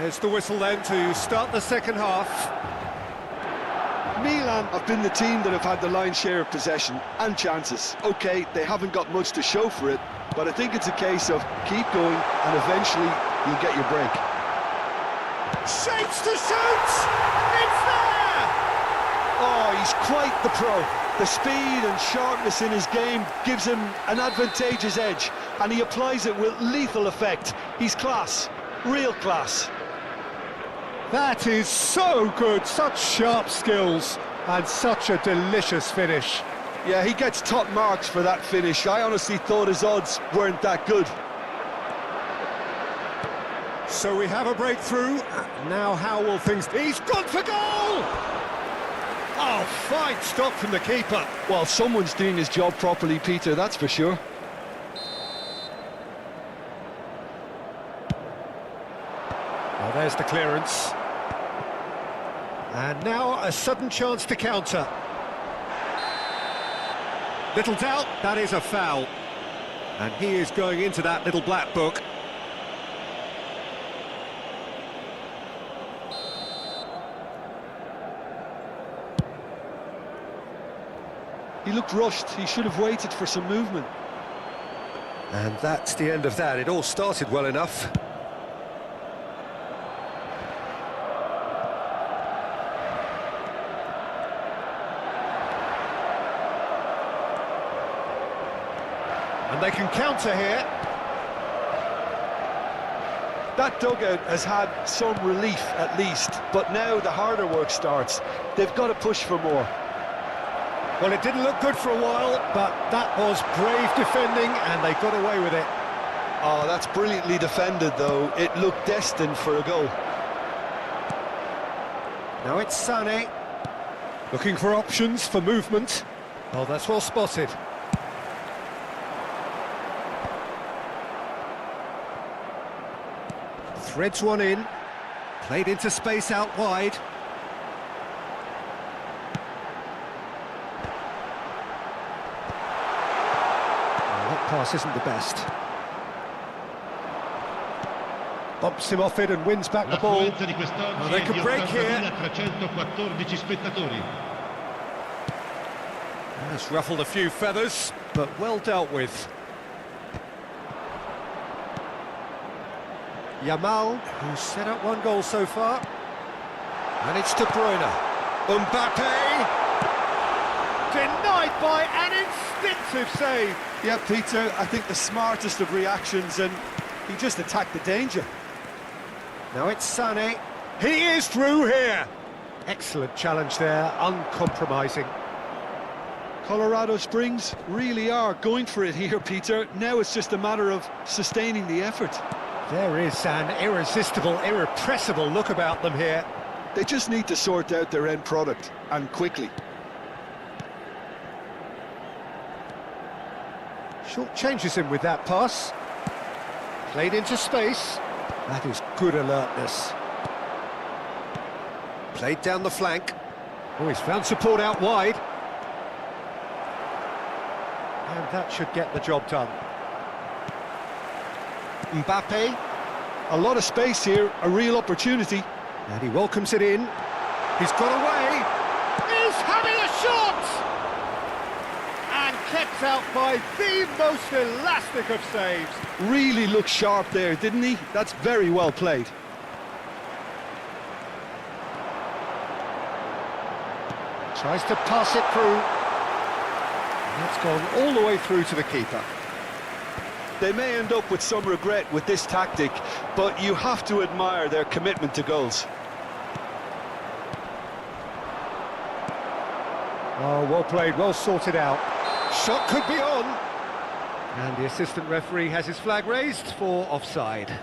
There's the whistle then to start the second half. Milan have been the team that have had the lion's share of possession and chances. OK, they haven't got much to show for it, but I think it's a case of keep going and eventually you'll get your break. Shapes to shoot! It's there! Oh, he's quite the pro. The speed and sharpness in his game gives him an advantageous edge, and he applies it with lethal effect. He's class, real class. That is so good, such sharp skills, and such a delicious finish. Yeah, he gets top marks for that finish. I honestly thought his odds weren't that good. So we have a breakthrough. Now how will things... He's gone for goal! Oh, fine stop from the keeper. Well, someone's doing his job properly, Peter, that's for sure. Oh, there's the clearance. And now a sudden chance to counter. Little doubt, that is a foul. And he is going into that little black book. He looked rushed, he should have waited for some movement. And that's the end of that. It all started well enough. And they can counter here. That dugout has had some relief at least, but now the harder work starts. They've got to push for more. Well, it didn't look good for a while, but that was brave defending, and they got away with it. Oh, that's brilliantly defended, though. It looked destined for a goal. Now it's Sane, looking for options for movement. Oh, that's well spotted. Threads one in, played into space out wide. That pass isn't the best. Bumps him off it and wins back the ball. Oh, they could break here. 314 spettatori. That's ruffled a few feathers, but well dealt with. Yamal, who's set up one goal so far. And it's De Bruyne. Mbappe! Denied by an instinctive save. Yeah, Peter, I think the smartest of reactions, and he just attacked the danger. Now it's Sane. He is through here. Excellent challenge there, uncompromising. Colorado Springs really are going for it here, Peter. Now it's just a matter of sustaining the effort. There is an irresistible, irrepressible look about them here. They just need to sort out their end product, and quickly. Short changes him with that pass. Played into space. That is good alertness. Played down the flank. Oh, he's found support out wide. And that should get the job done. Mbappe. A lot of space here, a real opportunity. And he welcomes it in. He's got away. He's having a shot! And kept out by the most elastic of saves. Really looked sharp there, didn't he? That's very well played. Tries to pass it through. That's gone all the way through to the keeper. They may end up with some regret with this tactic, but you have to admire their commitment to goals. Oh, well played, well sorted out. Shot could be on. And the assistant referee has his flag raised for offside.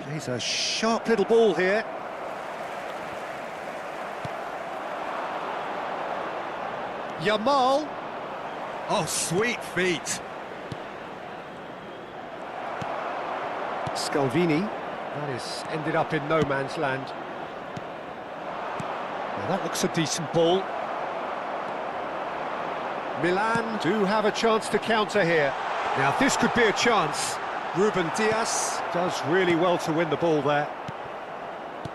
Plays a sharp little ball here. Yamal. Oh, sweet feet. Scalvini. That is ended up in no man's land. Now that looks a decent ball. Milan do have a chance to counter here. Now this could be a chance. Ruben Dias does really well to win the ball there.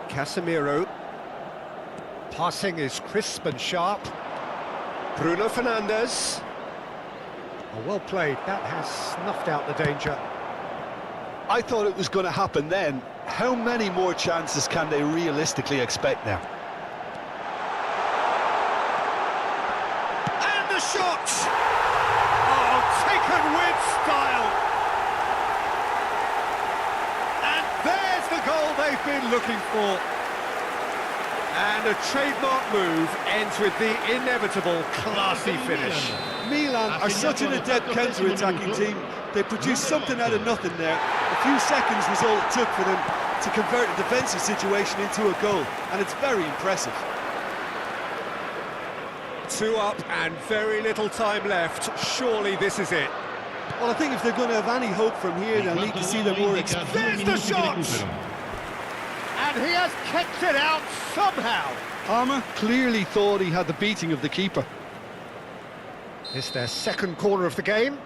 Casemiro. Passing is crisp and sharp. Bruno Fernandes. Oh, well played. That has snuffed out the danger. I thought it was going to happen then. How many more chances can they realistically expect now? And the shot! Oh, taken with style! And there's the goal they've been looking for. And a trademark move ends with the inevitable classy finish. Milan are such an adept counter-attacking team. They produced something out of nothing there. A few seconds was all it took for them to convert a defensive situation into a goal, and it's very impressive. 2 up and very little time left. Surely this is it. Well, I think if they're going to have any hope from here, they'll need to see them more There's the shot! And he has kept it out somehow. Parma clearly thought he had the beating of the keeper. It's their second corner of the game.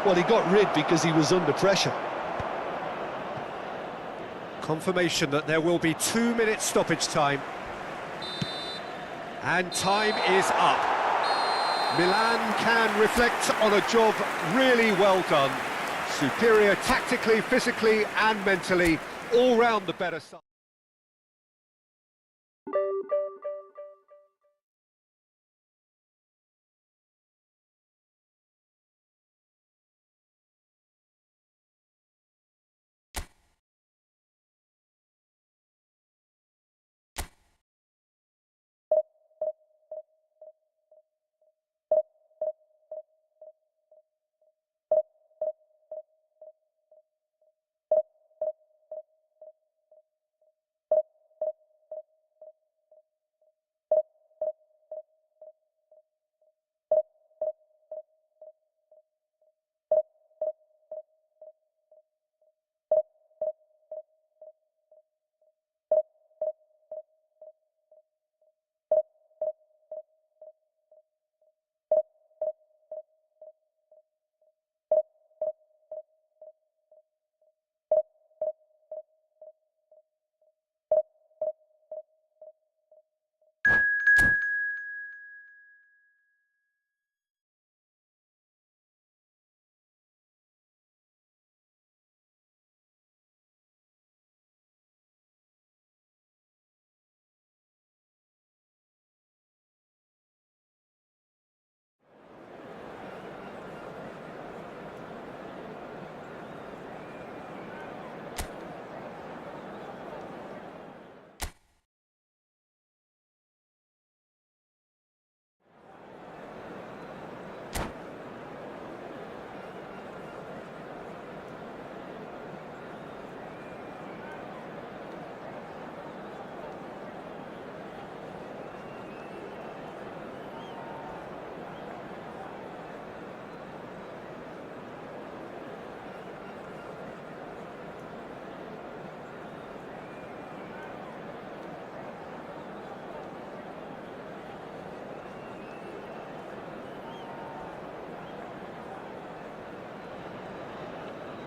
Well, he got rid because he was under pressure. Confirmation that there will be 2 minutes stoppage time. And time is up. Milan can reflect on a job really well done. Superior tactically, physically and mentally, all round the better side.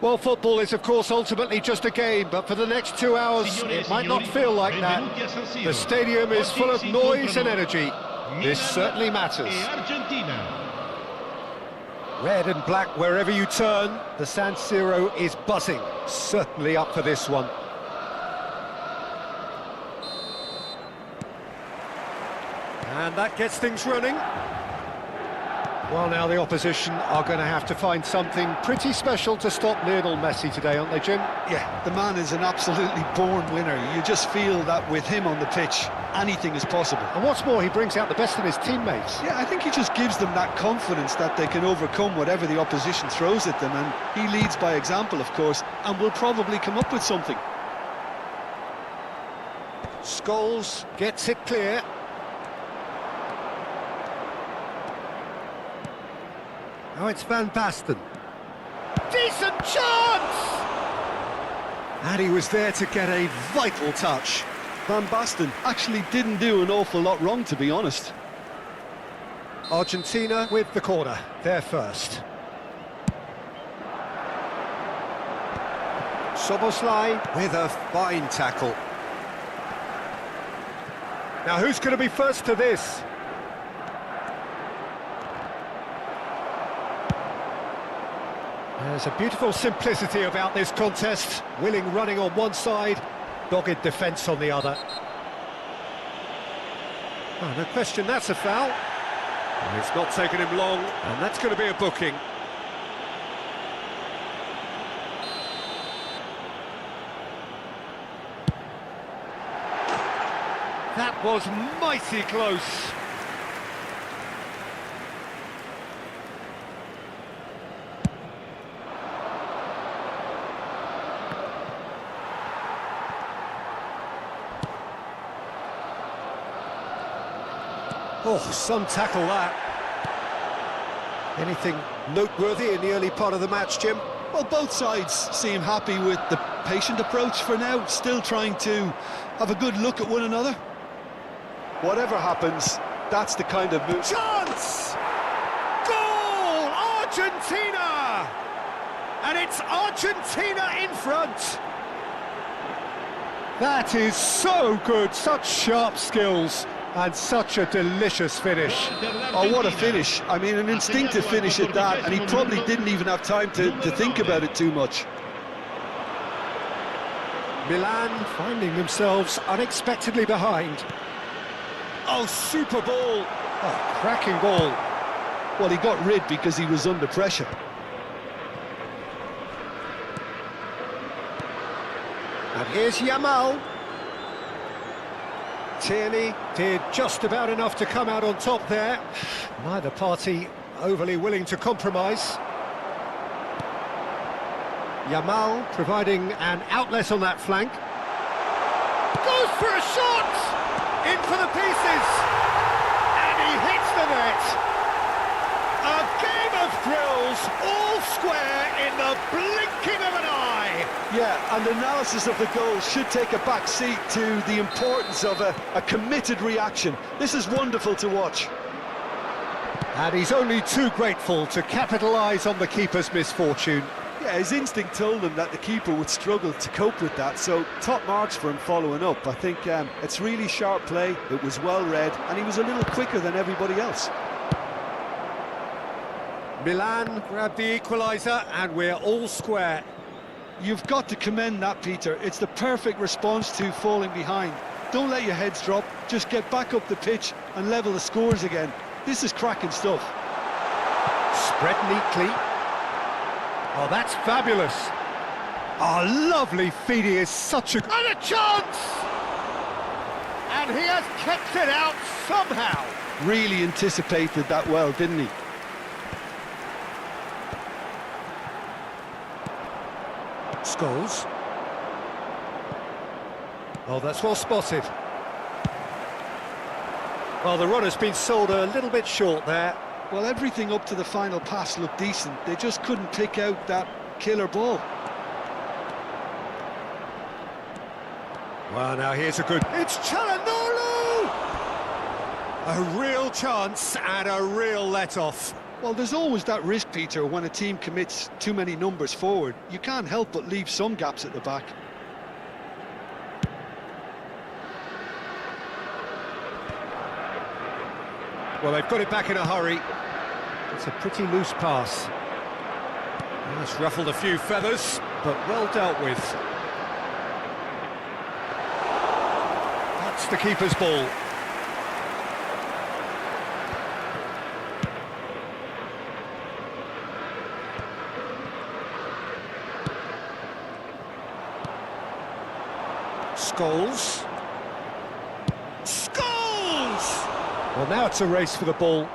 Well, football is, of course, ultimately just a game, but for the next 2 hours, it might not feel like that. The stadium is full of noise and energy. This certainly matters. Red and black wherever you turn, the San Siro is buzzing. Certainly up for this one. And that gets things running. Well, now the opposition are going to have to find something pretty special to stop Lionel Messi today, aren't they, Jim? Yeah, the man is an absolutely born winner. You just feel that with him on the pitch, anything is possible. And what's more, he brings out the best in his teammates. Yeah, I think he just gives them that confidence that they can overcome whatever the opposition throws at them, and he leads by example, of course, and will probably come up with something. Scholes gets it clear. Now it's Van Basten. Decent chance! And he was there to get a vital touch. Van Basten actually didn't do an awful lot wrong, to be honest. Argentina with the corner, they're first. Soboslai with a fine tackle. Now who's going to be first to this? There's a beautiful simplicity about this contest. Willing running on one side, dogged defence on the other. Oh, no question, that's a foul. And it's not taken him long, and that's going to be a booking. That was mighty close. Oh, some tackle that. Anything noteworthy in the early part of the match, Jim? Well, both sides seem happy with the patient approach for now, still trying to have a good look at one another. Whatever happens, that's the kind of move. Chance! Goal! Argentina! And it's Argentina in front. That is so good, such sharp skills. And such a delicious finish. Oh, what a finish. I mean, an instinctive finish at that, and he probably didn't even have time to think about it too much. Milan finding themselves unexpectedly behind. Oh, super ball. Oh, cracking ball. Well, he got rid because he was under pressure. And here's Yamal. Tierney did just about enough to come out on top there. Neither party overly willing to compromise. Yamal providing an outlet on that flank. Goes for a shot! In for the pieces! And he hits the net! A game of thrills, all square in the blinking of an eye! Yeah, and analysis of the goal should take a back seat to the importance of a committed reaction. This is wonderful to watch. And he's only too grateful to capitalise on the keeper's misfortune. Yeah, his instinct told him that the keeper would struggle to cope with that, so top marks for him following up. I think it's really sharp play, it was well read, and he was a little quicker than everybody else. Milan grabbed the equaliser, and we're all square. You've got to commend that, Peter. It's the perfect response to falling behind. Don't let your heads drop, just get back up the pitch and level the scores again. This is cracking stuff. Spread neatly. Oh, that's fabulous. Oh, lovely feed. He is such a... And a chance! And he has kept it out somehow. Really anticipated that well, didn't he? Scholes. Oh, that's well spotted. Well, the run has been sold a little bit short there. Well, everything up to the final pass looked decent. They just couldn't pick out that killer ball. Well, now here's a good... It's Çalhanoğlu! A real chance and a real let-off. Well, there's always that risk, Peter, when a team commits too many numbers forward. You can't help but leave some gaps at the back. Well, they've got it back in a hurry. It's a pretty loose pass. Well, it's ruffled a few feathers, but well dealt with. That's the keeper's ball. Scholes. Scholes! Well, now it's a race for the ball.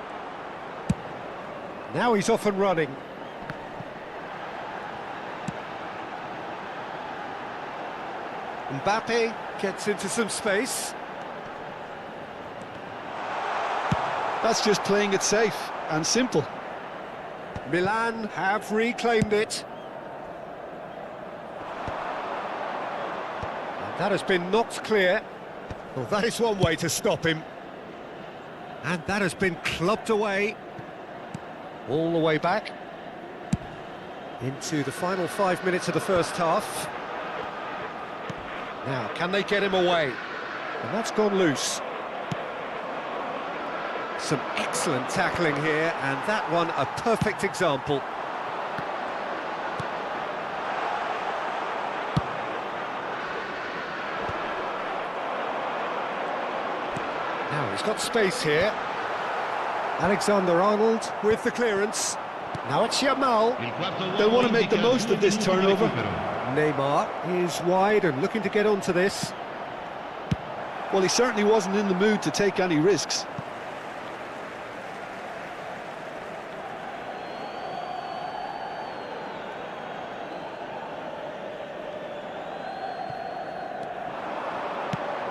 Now he's off and running. Mbappe gets into some space. That's just playing it safe and simple. Milan have reclaimed it. And that has been knocked clear. Well, that is one way to stop him. And that has been clubbed away. All the way back into the final 5 minutes of the first half. Now, can they get him away? And that's gone loose. Some excellent tackling here, and that one a perfect example. Now, he's got space here. Alexander-Arnold with the clearance. Now it's Yamal. They'll want to make the most of this turnover. Neymar is wide and looking to get onto this. Well, he certainly wasn't in the mood to take any risks.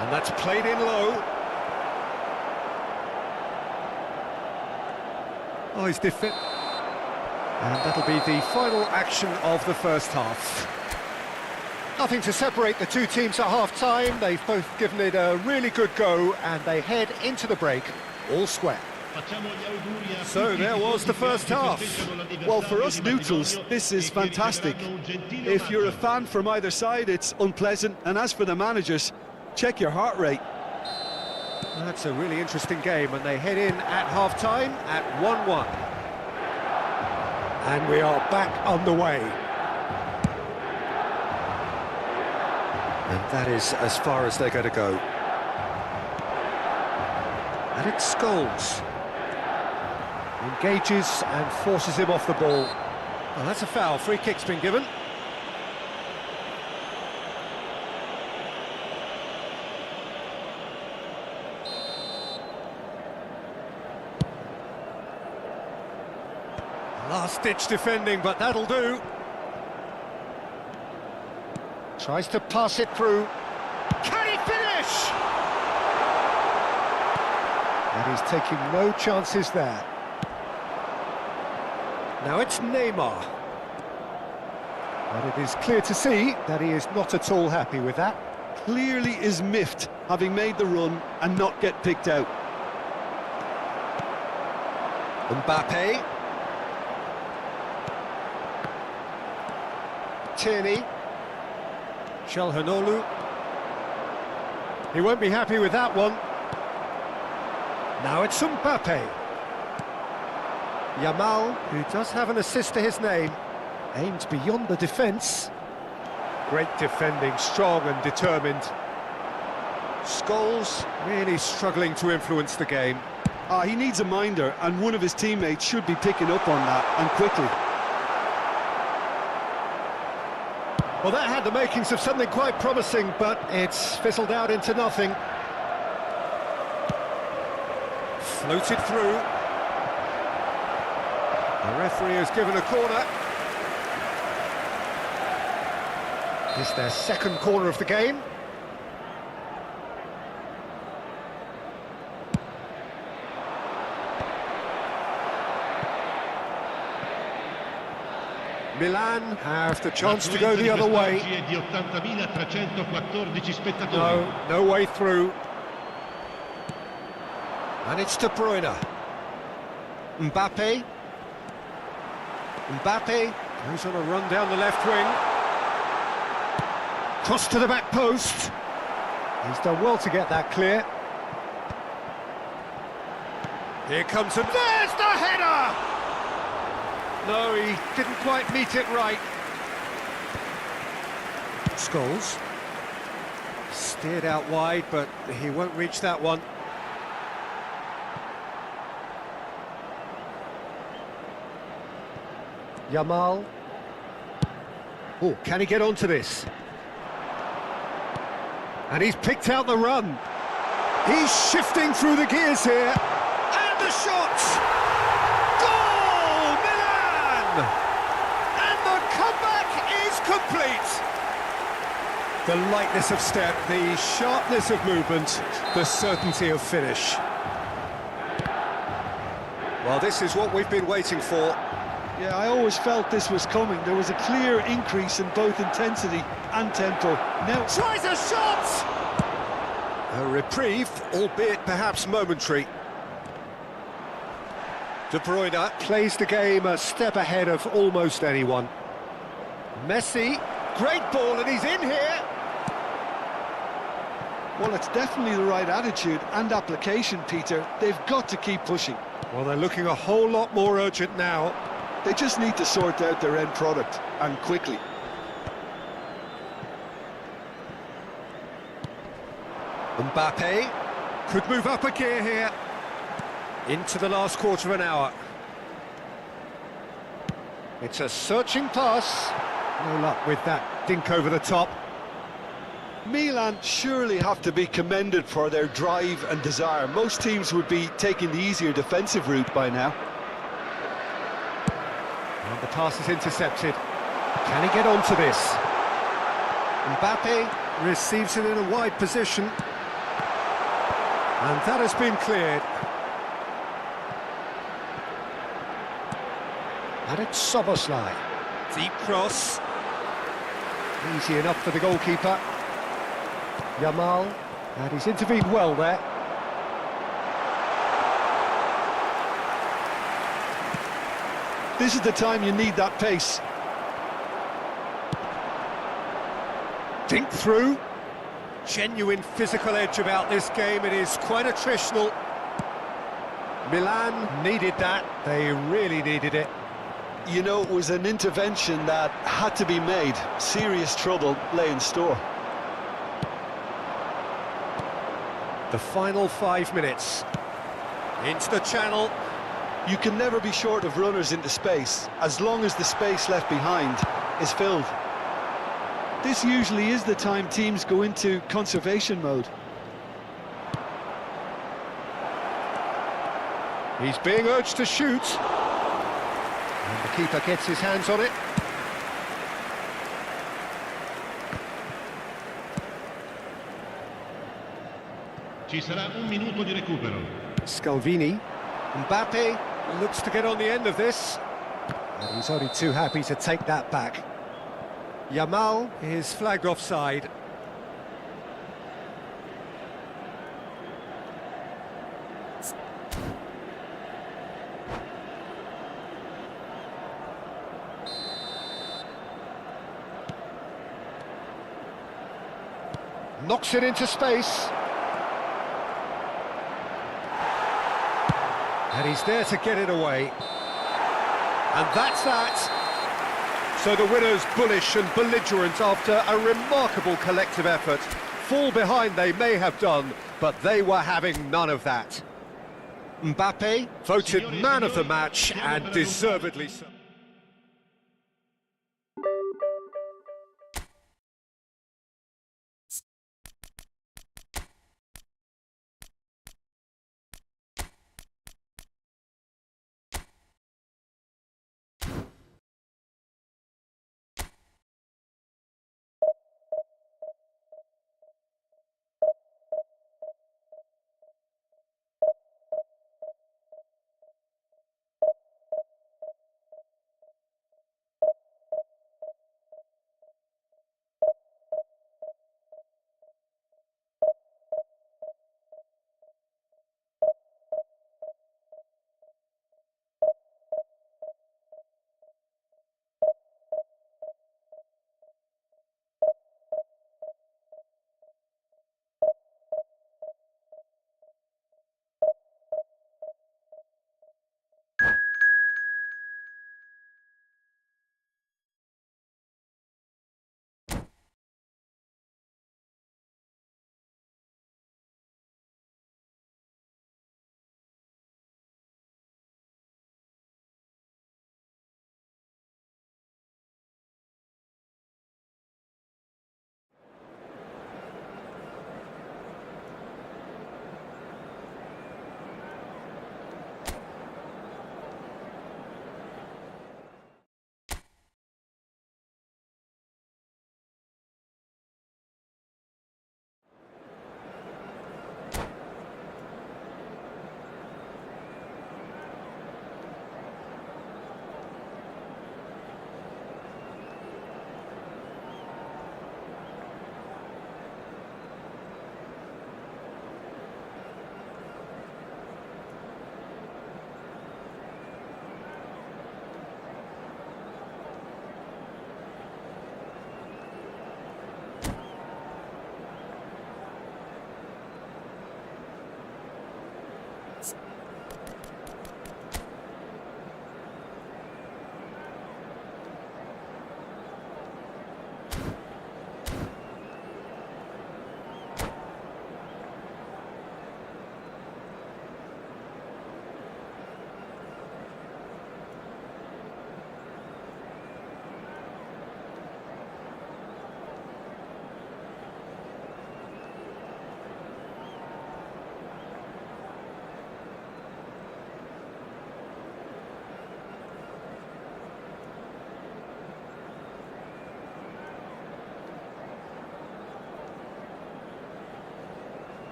And that's played in low. Oh, he's defend. And that'll be the final action of the first half. Nothing to separate the two teams at half-time. They've both given it a really good go, and they head into the break all square. So there was the first half. Well, for us neutrals, this is fantastic. If you're a fan from either side, it's unpleasant. And as for the managers, check your heart rate. That's a really interesting game, and they head in at half-time at 1-1. And we are back on the way. And that is as far as they're going to go. And it's Scholes. Engages and forces him off the ball. Well, that's a foul. Free kick's been given. Last-ditch defending, but that'll do. Tries to pass it through. Can he finish? And he's taking no chances there. Now it's Neymar. And it is clear to see that he is not at all happy with that. Clearly is miffed, having made the run and not get picked out. Mbappe. Tierney. Çalhanoğlu. He won't be happy with that one. Now it's Mbappe. Yamal, who does have an assist to his name, aims beyond the defence. Great defending, strong and determined. Scholes really struggling to influence the game. He needs a minder, and one of his teammates should be picking up on that, and quickly. Well, that had the makings of something quite promising, but it's fizzled out into nothing. Floated through. The referee has given a corner. It's their second corner of the game. Milan have the chance to go the other way. No way through. And it's De Bruyne. Mbappe. Mbappe goes on a run down the left wing. Cross to the back post. He's done well to get that clear. Here comes and there's the header! No, he didn't quite meet it right. Scholes. Steered out wide, but he won't reach that one. Yamal. Oh, can he get onto this? And he's picked out the run. He's shifting through the gears here. And the shot! Goal! Milan! And the comeback is complete. The lightness of step, the sharpness of movement, the certainty of finish. Well, this is what we've been waiting for. Yeah, I always felt this was coming. There was a clear increase in both intensity and tempo. Now Tries a shot! A reprieve, albeit perhaps momentary. De Bruyne plays the game a step ahead of almost anyone. Messi, great ball and he's in here! well, it's definitely the right attitude and application, Peter. They've got to keep pushing. Well, they're looking a whole lot more urgent now. They just need to sort out their end product, and quickly. Mbappe could move up a gear here. Into the last quarter of an hour. It's a searching pass. No luck with that dink over the top. Milan surely have to be commended for their drive and desire. Most teams would be taking the easier defensive route by now. And the pass is intercepted. Can he get onto this? Mbappe receives it in a wide position. And that has been cleared. And it's Szoboszlai. Deep cross. Easy enough for the goalkeeper. Yamal. And he's intervened well there. This is the time you need that pace. Dink through. Genuine physical edge about this game. It is quite attritional. Milan needed that. They really needed it. You know, it was an intervention that had to be made. Serious trouble lay in store. The final 5 minutes. Into the channel. You can never be short of runners into space, as long as the space left behind is filled. This usually is the time teams go into conservation mode. He's being urged to shoot. And the keeper gets his hands on it. Ci sarà un minuto di recupero. Scalvini. Mbappe looks to get on the end of this. And he's only too happy to take that back. Yamal is flagged offside. Knocks it into space. And he's there to get it away. And that's that. So the winners bullish and belligerent after a remarkable collective effort. Fall behind they may have done, but they were having none of that. Mbappe voted man of the match and deservedly so.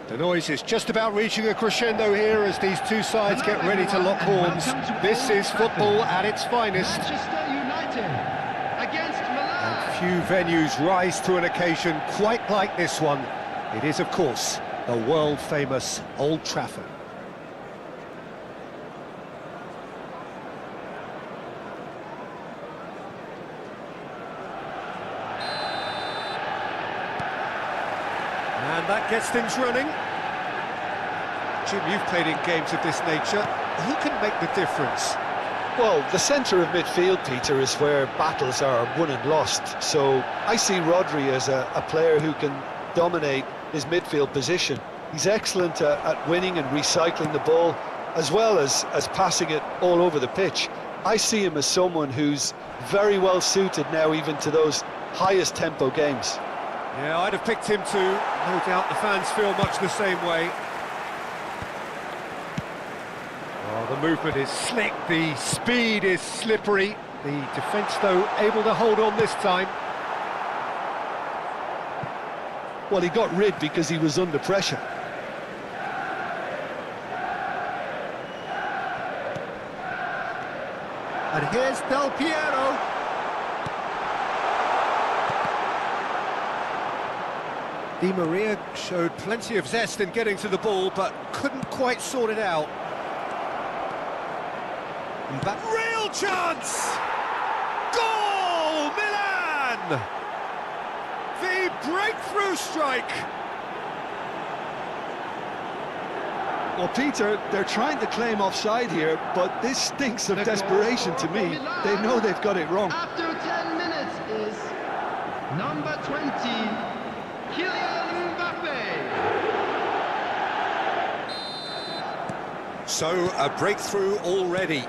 The noise is just about reaching a crescendo here as these two sides get ready to lock horns. This is football at its finest. Manchester United against Milan. Few venues rise to an occasion quite like this one. It is, of course, the world-famous Old Trafford. And that gets things running. Jim, you've played in games of this nature. Who can make the difference? Well, the centre of midfield, Peter, is where battles are won and lost. So I see Rodri as a player who can dominate his midfield position. He's excellent at winning and recycling the ball, as well as passing it all over the pitch. I see him as someone who's very well suited now even to those highest tempo games. Yeah, I'd have picked him too. No doubt the fans feel much the same way. Oh, the movement is slick, the speed is slippery. The defence, though, able to hold on this time. Well, he got rid because he was under pressure. And here's Del Piero. Di Maria showed plenty of zest in getting to the ball, but couldn't quite sort it out. But real chance! Goal, Milan! The breakthrough strike! Well, Peter, they're trying to claim offside here, but this stinks of desperation to me. They know they've got it wrong. After 10 minutes is number 20, Kylian Mbappe. So, a breakthrough already.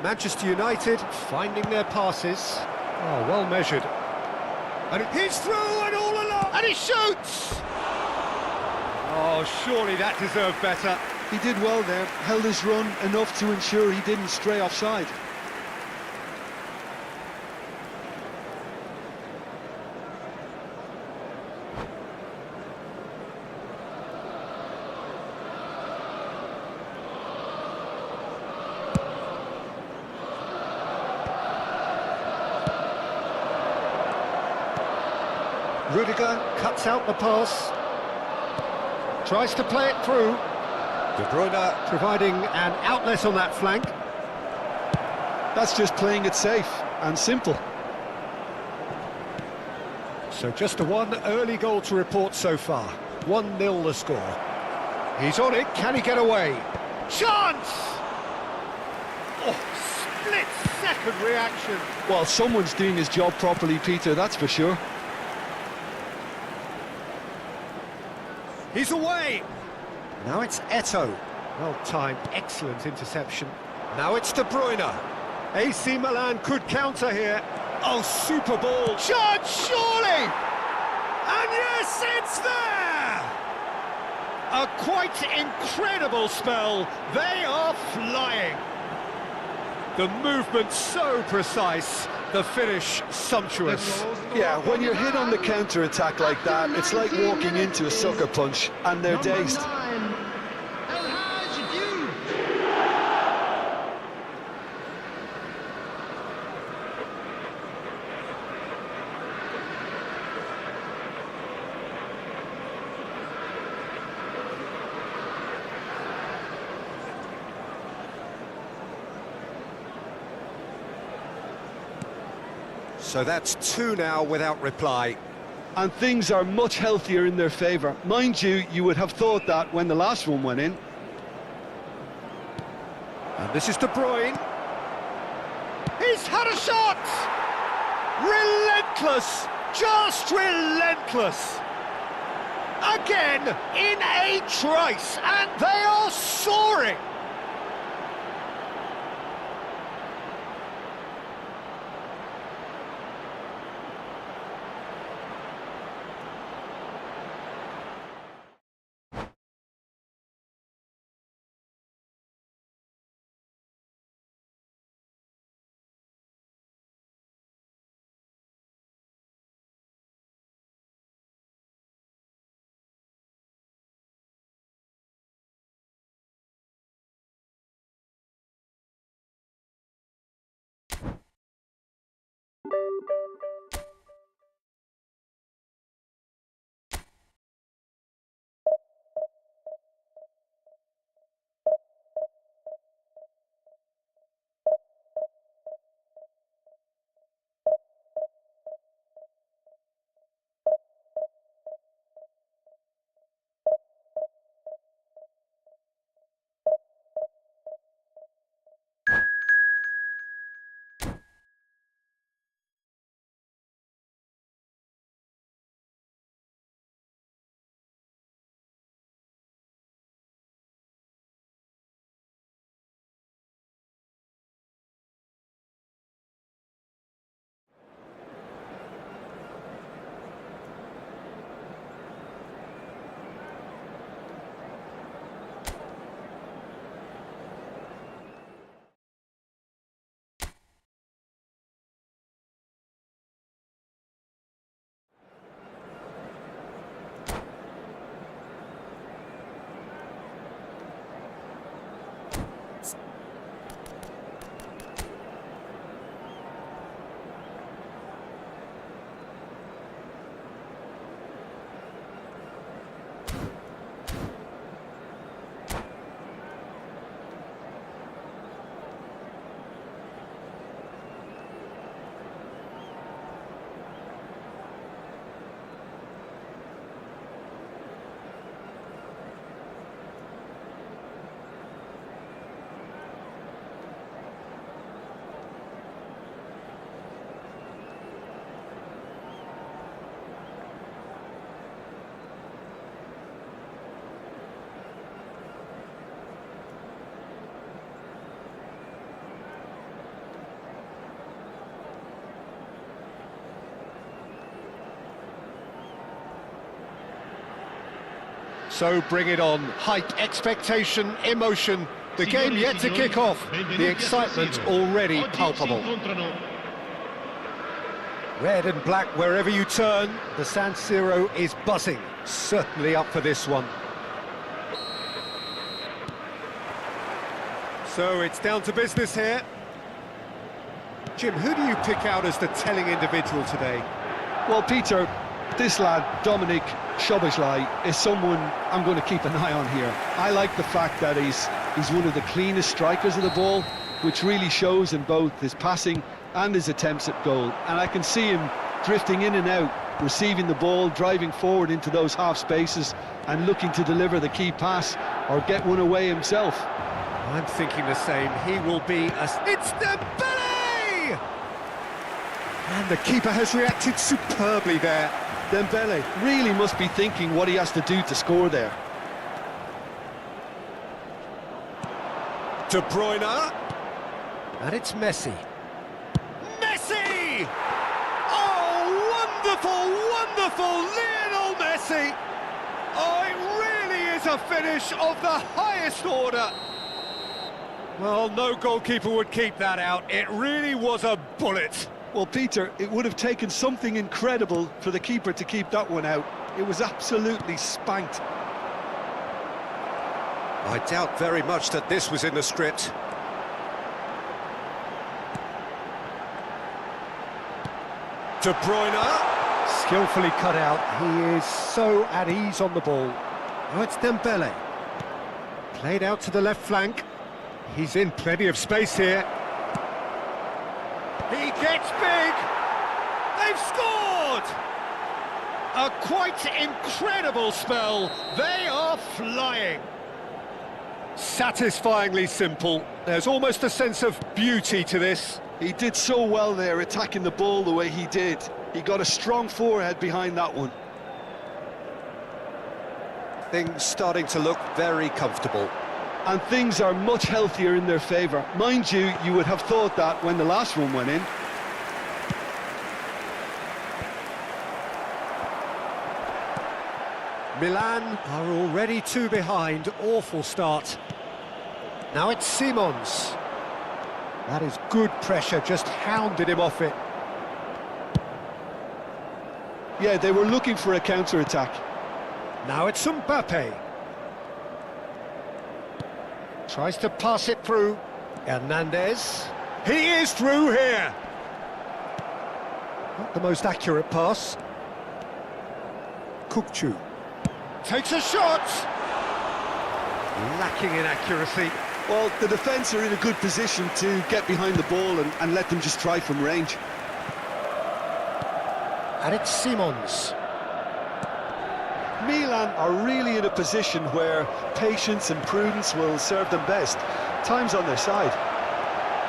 Manchester United finding their passes. Oh, well measured. And he's through and all along, and he shoots! Oh, surely that deserved better. He did well there, held his run enough to ensure he didn't stray offside. Rudiger cuts out the pass. Tries to play it through. De Bruyne providing an outlet on that flank. That's just playing it safe and simple. So just one early goal to report so far. 1-0 the score. He's on it, can he get away? Chance! Oh, split-second reaction. Well, someone's doing his job properly, Peter, that's for sure. He's away! Now it's Eto'o. Well-timed, excellent interception. Now it's De Bruyne. AC Milan could counter here. Oh, super ball. Chance, surely! And yes, it's there! A quite incredible spell. They are flying. The movement so precise, the finish sumptuous. Yeah, when you're hit on the counter-attack like that, it's like walking into a sucker punch, and they're dazed. So that's 2 now without reply. And things are much healthier in their favour. Mind you, you would have thought that when the last one went in. And this is De Bruyne. He's had a shot! Relentless! Just relentless! Again, in a trice, and they are soaring! So bring it on. Hype, expectation, emotion. The game yet to kick off. The excitement already palpable. Red and black wherever you turn. The San Siro is buzzing. Certainly up for this one. So it's down to business here. Jim, who do you pick out as the telling individual today? Well, Peter, this lad, Dominic Szoboszlai, is someone I'm going to keep an eye on here. I like the fact that he's one of the cleanest strikers of the ball, which really shows in both his passing and his attempts at goal. And I can see him drifting in and out, receiving the ball, driving forward into those half spaces and looking to deliver the key pass or get one away himself. I'm thinking the same. He will be It's Dembele! And the keeper has reacted superbly there. Dembele really must be thinking what he has to do to score there. De Bruyne. And it's Messi. Messi! Oh, wonderful, wonderful Lionel Messi! Oh, it really is a finish of the highest order. Well, no goalkeeper would keep that out. It really was a bullet. Well, Peter, it would have taken something incredible for the keeper to keep that one out. It was absolutely spanked. I doubt very much that this was in the script. De Bruyne, skillfully cut out. He is so at ease on the ball. Oh, it's Dembele. Played out to the left flank. He's in plenty of space here. He gets big. They've scored! A quite incredible spell. They are flying. Satisfyingly simple. There's almost a sense of beauty to this. He did so well there, attacking the ball the way he did. He got a strong forehead behind that one. Things starting to look very comfortable. And things are much healthier in their favour. Mind you, you would have thought that when the last one went in. Milan are already 2 behind. Awful start. Now it's Simons. That is good pressure, just hounded him off it. Yeah, they were looking for a counter-attack. Now it's Mbappe. Tries to pass it through. Hernandez. He is through here. Not the most accurate pass. Kukçu. Takes a shot. Lacking in accuracy. Well, the defence are in a good position to get behind the ball and let them just try from range. And it's Simons. Milan are really in a position where patience and prudence will serve them best. Time's on their side.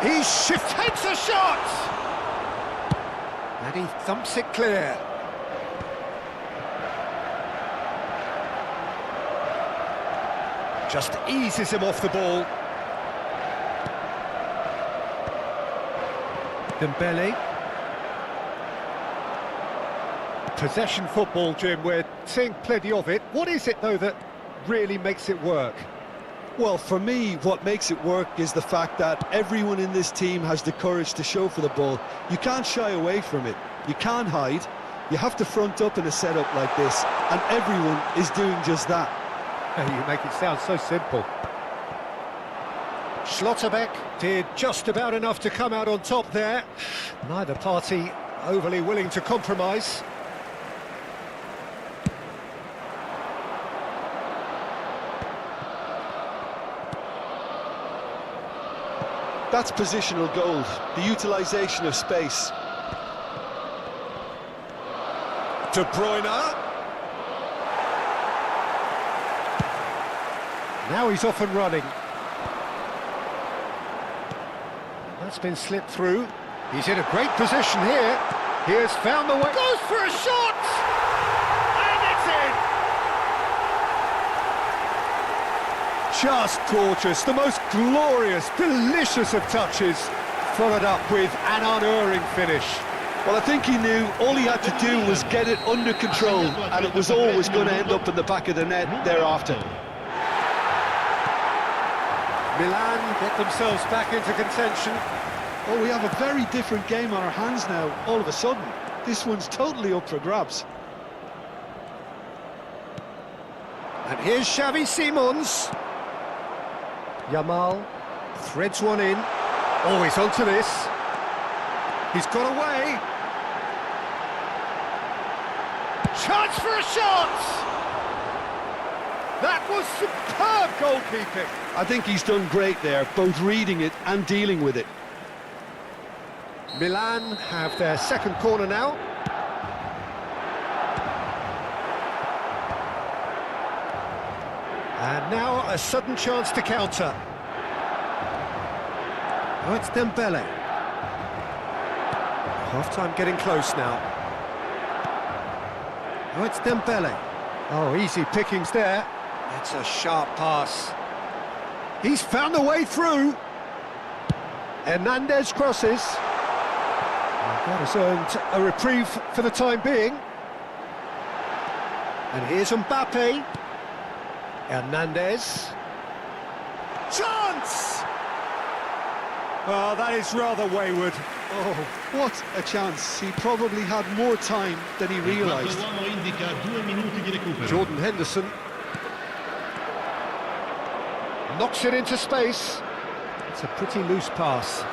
He takes a shot! And he thumps it clear. Just eases him off the ball. Dembele. Possession football, Jim, we're seeing plenty of it. What is it, though, that really makes it work? Well, for me, what makes it work is the fact that everyone in this team has the courage to show for the ball. You can't shy away from it. You can't hide. You have to front up in a setup like this, and everyone is doing just that. You make it sound so simple. Schlotterbeck did just about enough to come out on top there. Neither party overly willing to compromise. That's positional gold, the utilisation of space. De Bruyne. Now he's off and running. That's been slipped through. He's in a great position here. He has found the way. Goes for a shot! And it's in! Just gorgeous. The most glorious, delicious of touches. Followed up with an unerring finish. Well, I think he knew all he had to do was get it under control, and it was always going to end up in the back of the net thereafter. Milan get themselves back into contention. Oh, we have a very different game on our hands now, all of a sudden. This one's totally up for grabs. And here's Xavi Simons. Yamal threads one in. Oh, he's onto this. He's got away. Chance for a shot! That was superb goalkeeping. I think he's done great there, both reading it and dealing with it. Milan have their second corner now. And now a sudden chance to counter. Oh, it's Dembele. Half-time getting close now. Oh, it's Dembele. Oh, easy pickings there. It's a sharp pass. He's found a way through. Hernandez crosses. That has earned a reprieve for the time being. And here's Mbappe. Hernandez. Chance! Oh, that is rather wayward. Oh, what a chance. He probably had more time than he realised. Jordan Henderson knocks it into space. It's a pretty loose pass.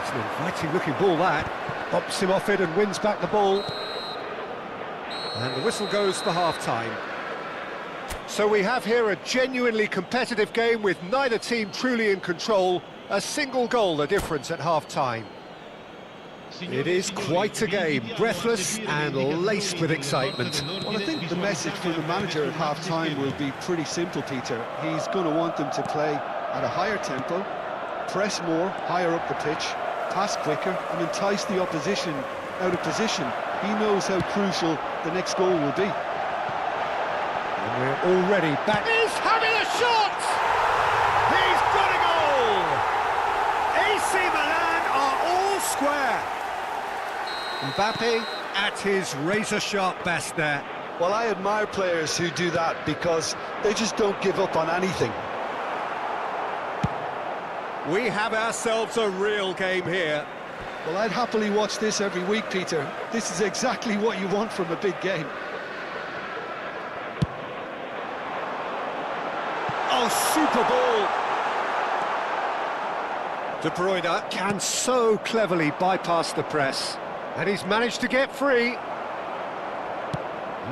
It's an inviting looking ball, that. Bops him off it and wins back the ball. And the whistle goes for half-time. So we have here a genuinely competitive game with neither team truly in control. A single goal the difference at half-time. It is quite a game, breathless and laced with excitement. Well, I think the message from the manager at half-time will be pretty simple, Peter. He's going to want them to play at a higher tempo, press more, higher up the pitch, pass quicker and entice the opposition out of position. He knows how crucial the next goal will be. And we're already back. He's having a shot! He's got a goal! AC Milan are all square. Mbappe at his razor-sharp best there. Well, I admire players who do that because they just don't give up on anything. We have ourselves a real game here. Well, I'd happily watch this every week, Peter. This is exactly what you want from a big game. Oh, super ball! De Bruyne can so cleverly bypass the press. And he's managed to get free.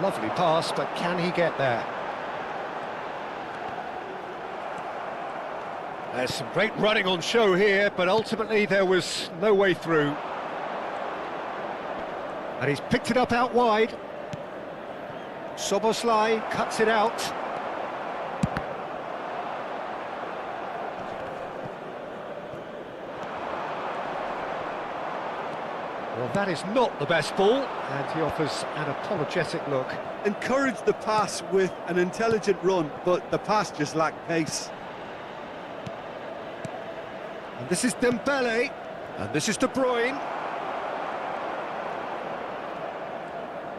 Lovely pass, but can he get there? There's some great running on show here, but ultimately there was no way through. And he's picked it up out wide. Szoboszlai cuts it out. Well, that is not the best ball, and he offers an apologetic look. Encouraged the pass with an intelligent run, but the pass just lacked pace. And this is Dembele, and this is De Bruyne.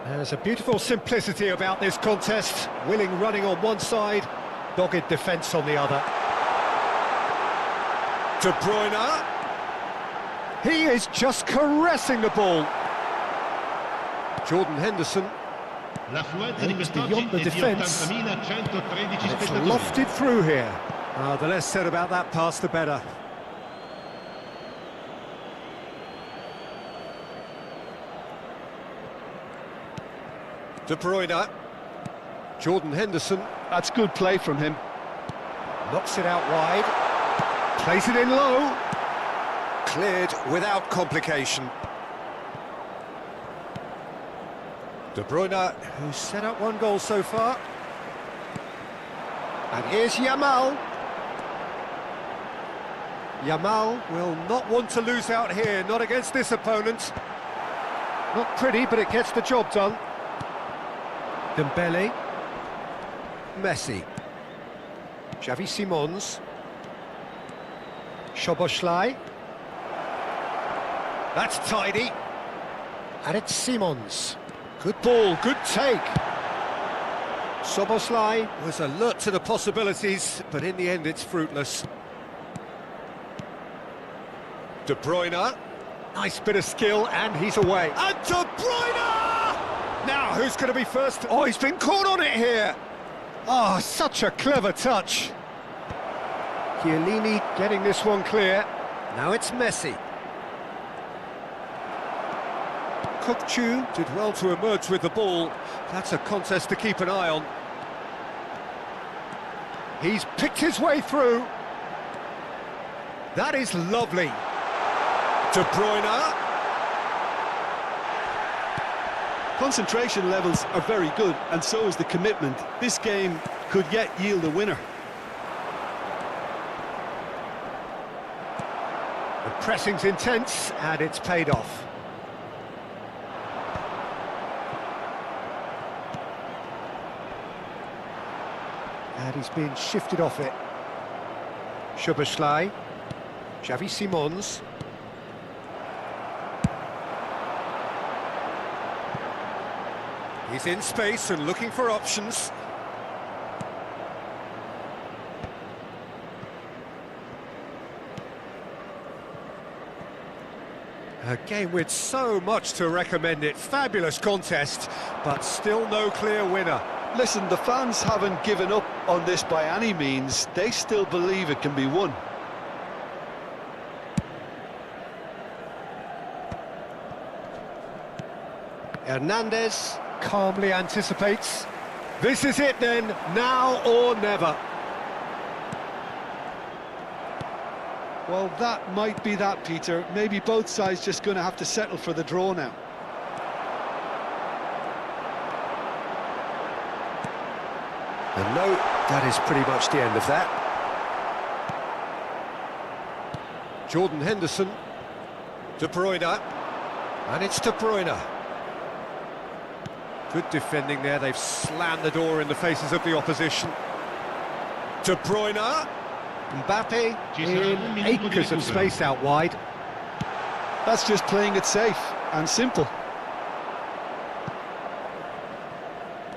There's a beautiful simplicity about this contest. Willing running on one side, dogged defence on the other. De Bruyne. He is just caressing the ball. Jordan Henderson. He's beyond the defence. It's lofted through here. The less said about that pass, the better. De Bruyne. Jordan Henderson. That's good play from him. Knocks it out wide. Plays it in low. Cleared without complication. De Bruyne, who's set up one goal so far. And here's Yamal. Yamal will not want to lose out here, not against this opponent. Not pretty, but it gets the job done. Dembele. Messi. Xavi Simons. Szoboszlai. That's tidy. And it's Simons. Good ball, good take. Soboslai was alert to the possibilities, but in the end it's fruitless. De Bruyne. Nice bit of skill, and he's away. And De Bruyne! Now, who's going to be first? Oh, he's been caught on it here. Oh, such a clever touch. Chiellini getting this one clear. Now it's Messi. Kukçu did well to emerge with the ball. That's a contest to keep an eye on. He's picked his way through. That is lovely. De Bruyne. Concentration levels are very good, and so is the commitment. This game could yet yield a winner. The pressing's intense, and it's paid off. And he's been shifted off it. Szoboszlai. Xavi Simons. He's in space and looking for options. A game with so much to recommend it. Fabulous contest, but still no clear winner. Listen, the fans haven't given up on this by any means. They still believe it can be won. Hernandez calmly anticipates. This is it then, now or never. Well, that might be that, Peter. Maybe both sides just going to have to settle for the draw now. And no, that is pretty much the end of that. Jordan Henderson. De Bruyne. And it's De Bruyne. Good defending there, they've slammed the door in the faces of the opposition. De Bruyne. Mbappe in acres of space out wide. That's just playing it safe and simple.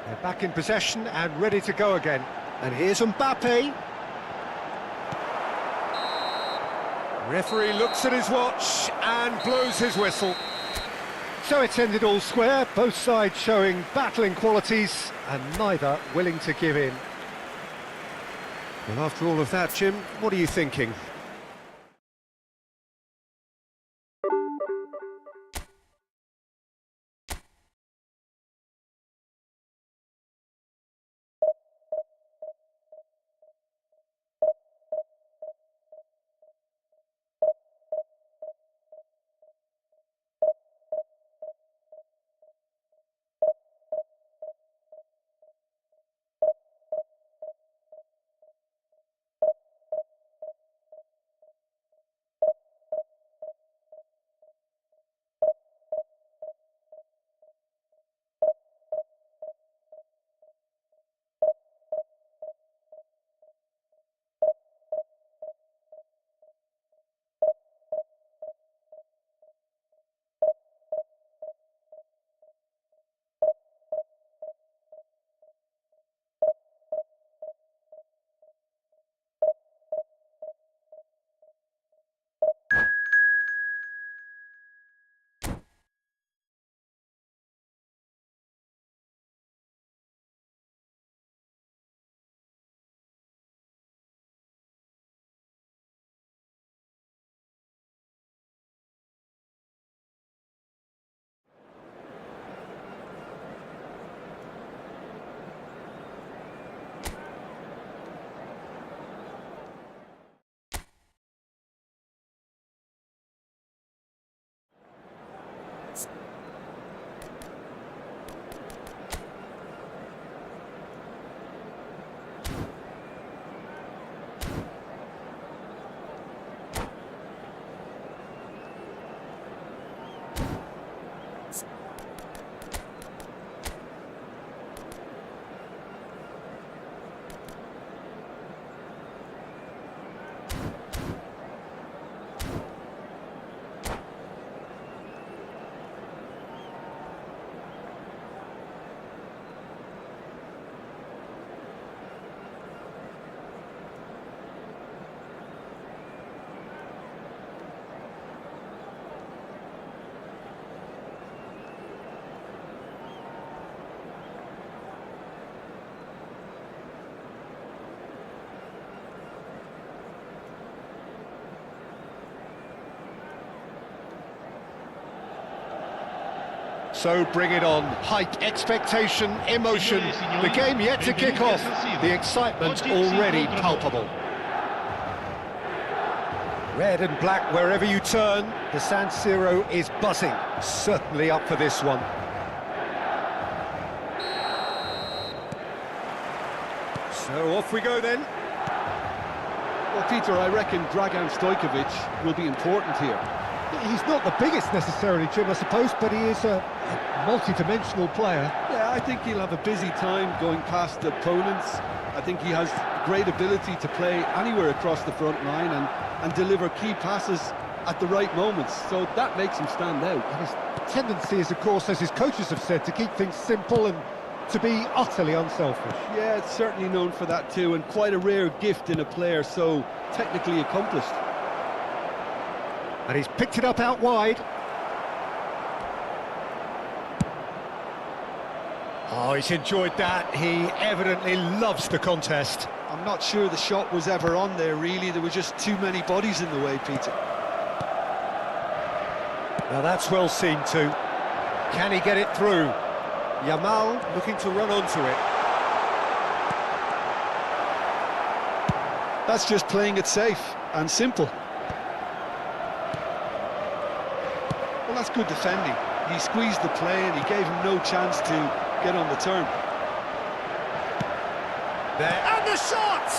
They're back in possession and ready to go again. And here's Mbappe. Referee looks at his watch and blows his whistle. So it's ended all square, both sides showing battling qualities and neither willing to give in. Well, after all of that, Jim, what are you thinking? So bring it on. Hype, expectation, emotion. The game yet to kick off. The excitement already palpable. Red and black wherever you turn. The San Siro is buzzing. Certainly up for this one. So off we go then. Well, Peter, I reckon Dragan Stojkovic will be important here. He's not the biggest necessarily, Jim, I suppose, but he is a multi-dimensional player. Yeah, I think he'll have a busy time going past opponents. I think he has great ability to play anywhere across the front line and deliver key passes at the right moments, so that makes him stand out. And his tendency is, of course, as his coaches have said, to keep things simple and to be utterly unselfish. Yeah, it's certainly known for that too, and quite a rare gift in a player so technically accomplished. And he's picked it up out wide. Oh, he's enjoyed that. He evidently loves the contest. I'm not sure the shot was ever on there, really. There were just too many bodies in the way, Peter. Now that's well seen too. Can he get it through? Yamal looking to run onto it. That's just playing it safe and simple. Well, that's good defending. He squeezed the play and he gave him no chance to get on the turn. There, and the shot!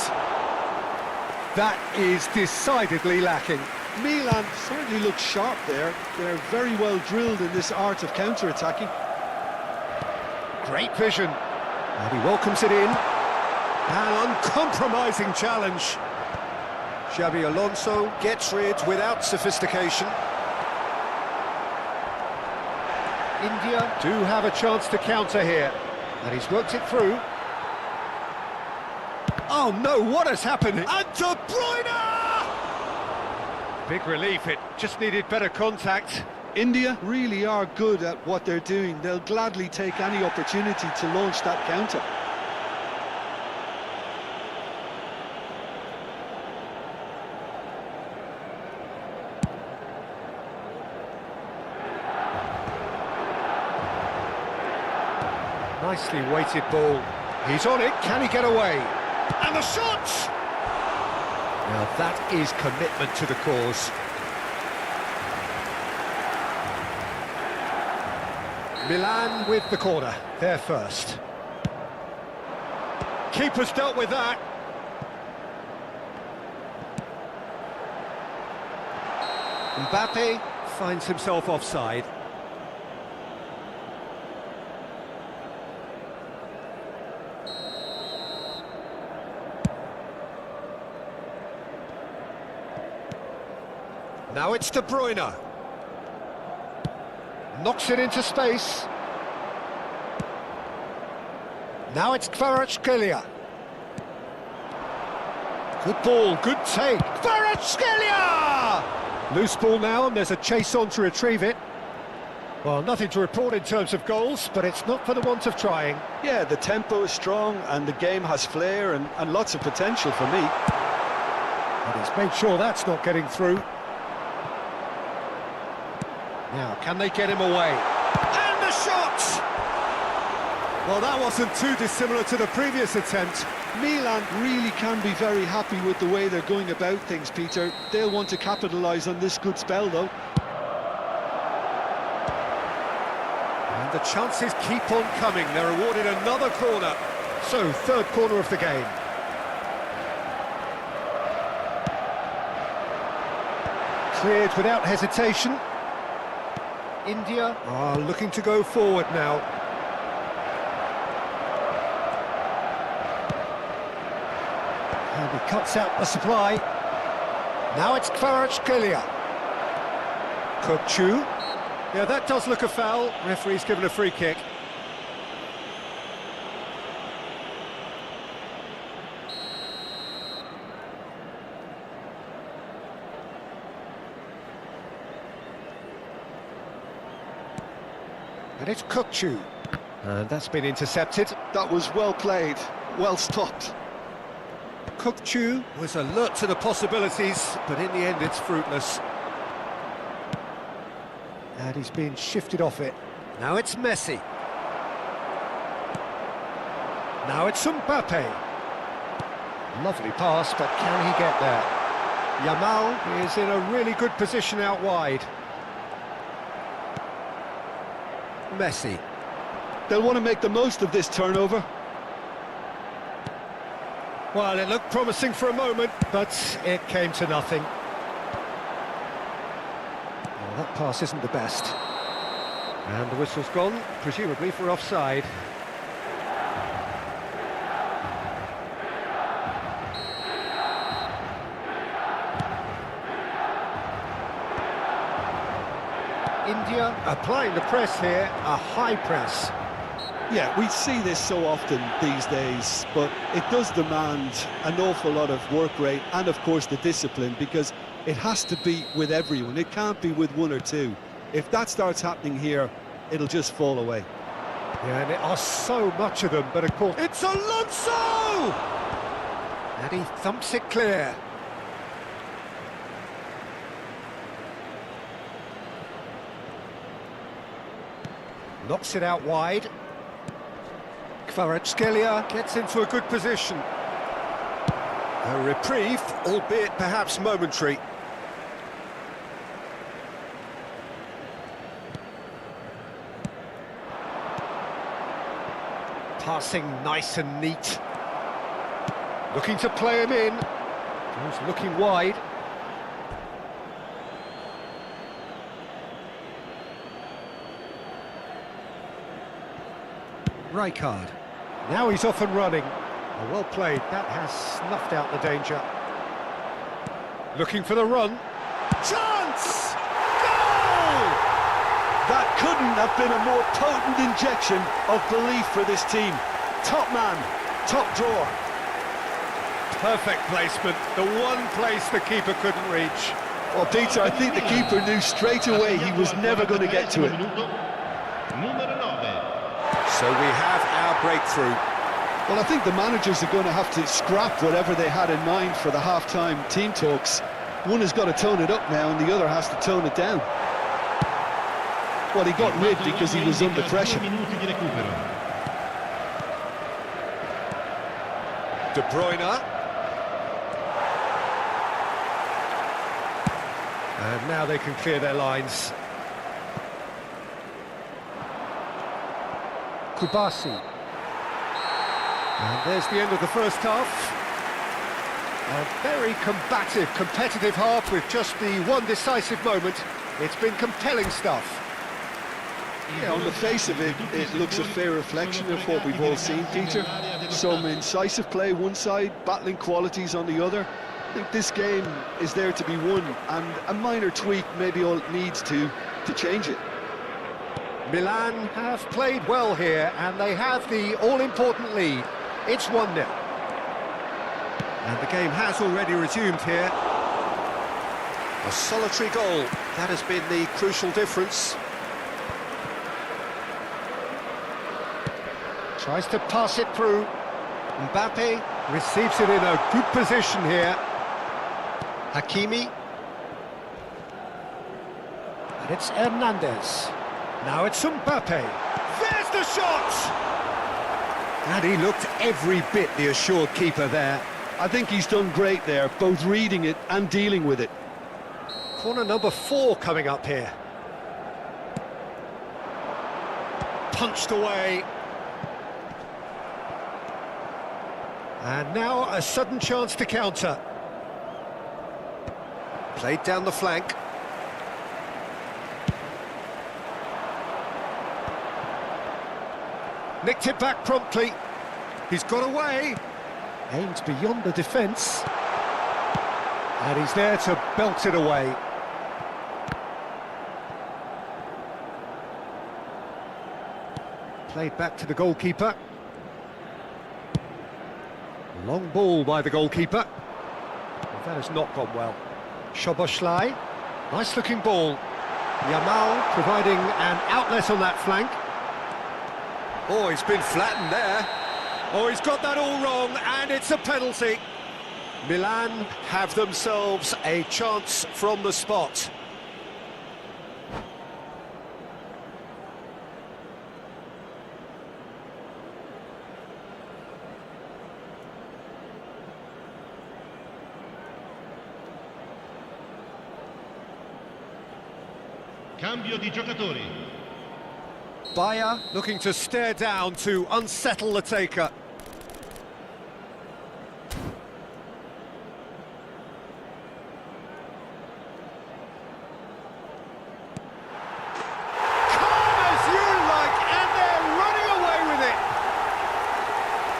That is decidedly lacking. Milan certainly looks sharp there. They're very well drilled in this art of counter-attacking. Great vision. And he welcomes it in. An uncompromising challenge. Xabi Alonso gets rid without sophistication. India do have a chance to counter here. And he's worked it through. Oh no, what has happened? And De Bruyne! Big relief, it just needed better contact. India really are good at what they're doing. They'll gladly take any opportunity to launch that counter. Nicely weighted ball. He's on it, can he get away? And the shot! Now that is commitment to the cause. Milan with the corner, they're first. Keeper's dealt with that. Mbappe finds himself offside. Now it's De Bruyne. Knocks it into space. Now it's Kvaratskhelia. Good ball, good take. Kvaratskhelia! Loose ball now, and there's a chase on to retrieve it. Well, nothing to report in terms of goals, but it's not for the want of trying. Yeah, the tempo is strong, and the game has flair and lots of potential for me. And he's made sure that's not getting through. Now, can they get him away? And the shot! Well, that wasn't too dissimilar to the previous attempt. Milan really can be very happy with the way they're going about things, Peter. They'll want to capitalise on this good spell, though. And the chances keep on coming. They're awarded another corner. So, third corner of the game. Cleared without hesitation. India are looking to go forward now. And he cuts out the supply. Now it's Kvaratskhelia. Kokchu. Yeah, that does look a foul. Referee's given a free kick. And it's Kokchu. And that's been intercepted. That was well played, well stopped. Kokchu was alert to the possibilities, but in the end it's fruitless. And he's been shifted off it. Now it's Messi. Now it's Mbappe. Lovely pass, but can he get there? Yamal is in a really good position out wide. Messi. They'll want to make the most of this turnover. Well, it looked promising for a moment, but it came to nothing. Well, that pass isn't the best. And the whistle's gone, presumably for offside. India applying the press here, a high press. Yeah, we see this so often these days, but it does demand an awful lot of work rate and, of course, the discipline, because it has to be with everyone. It can't be with one or two. If that starts happening here, it'll just fall away. Yeah, and there are so much of them, but of course... It's Alonso! And he thumps it clear. Knocks it out wide. Kvaratskhelia gets into a good position. A reprieve, albeit perhaps momentary. Passing nice and neat. Looking to play him in. He's looking wide. Rijkaard. Now he's off and running. Oh, well played. That has snuffed out the danger. Looking for the run. Chance! Goal! That couldn't have been a more potent injection of belief for this team. Top man, top drawer. Perfect placement. The one place the keeper couldn't reach. Well, Peter, I think the keeper knew straight away he was never going to get to it. Numero 9. So we have our breakthrough. Well, I think the managers are going to have to scrap whatever they had in mind for the half-time team talks. One has got to tone it up now and the other has to tone it down. Well, he got rid because he was under pressure. De Bruyne. And now they can clear their lines. Kubasi. And there's the end of the first half. A very combative, competitive half with just the one decisive moment. It's been compelling stuff. Yeah, on the face of it, it looks a fair reflection of what we've all seen, Peter. Some incisive play one side, battling qualities on the other. I think this game is there to be won, and a minor tweak maybe all it needs to change it. Milan have played well here, and they have the all-important lead. It's 1-0. And the game has already resumed here. A solitary goal, that has been the crucial difference. Tries to pass it through. Mbappe receives it in a good position here. Hakimi. And it's Hernandez. Now it's Mbappe. There's the shot! And he looked every bit the assured keeper there. I think he's done great there, both reading it and dealing with it. Corner number 4 coming up here. Punched away. And now a sudden chance to counter. Played down the flank. Nicked it back promptly. He's got away. Aimed beyond the defence. And he's there to belt it away. Played back to the goalkeeper. Long ball by the goalkeeper. Well, that has not gone well. Szoboszlai. Nice looking ball. Yamal providing an outlet on that flank. Oh, he's been flattened there. Oh, he's got that all wrong, and it's a penalty. Milan have themselves a chance from the spot. Cambio di giocatori. Bayer looking to stare down to unsettle the taker.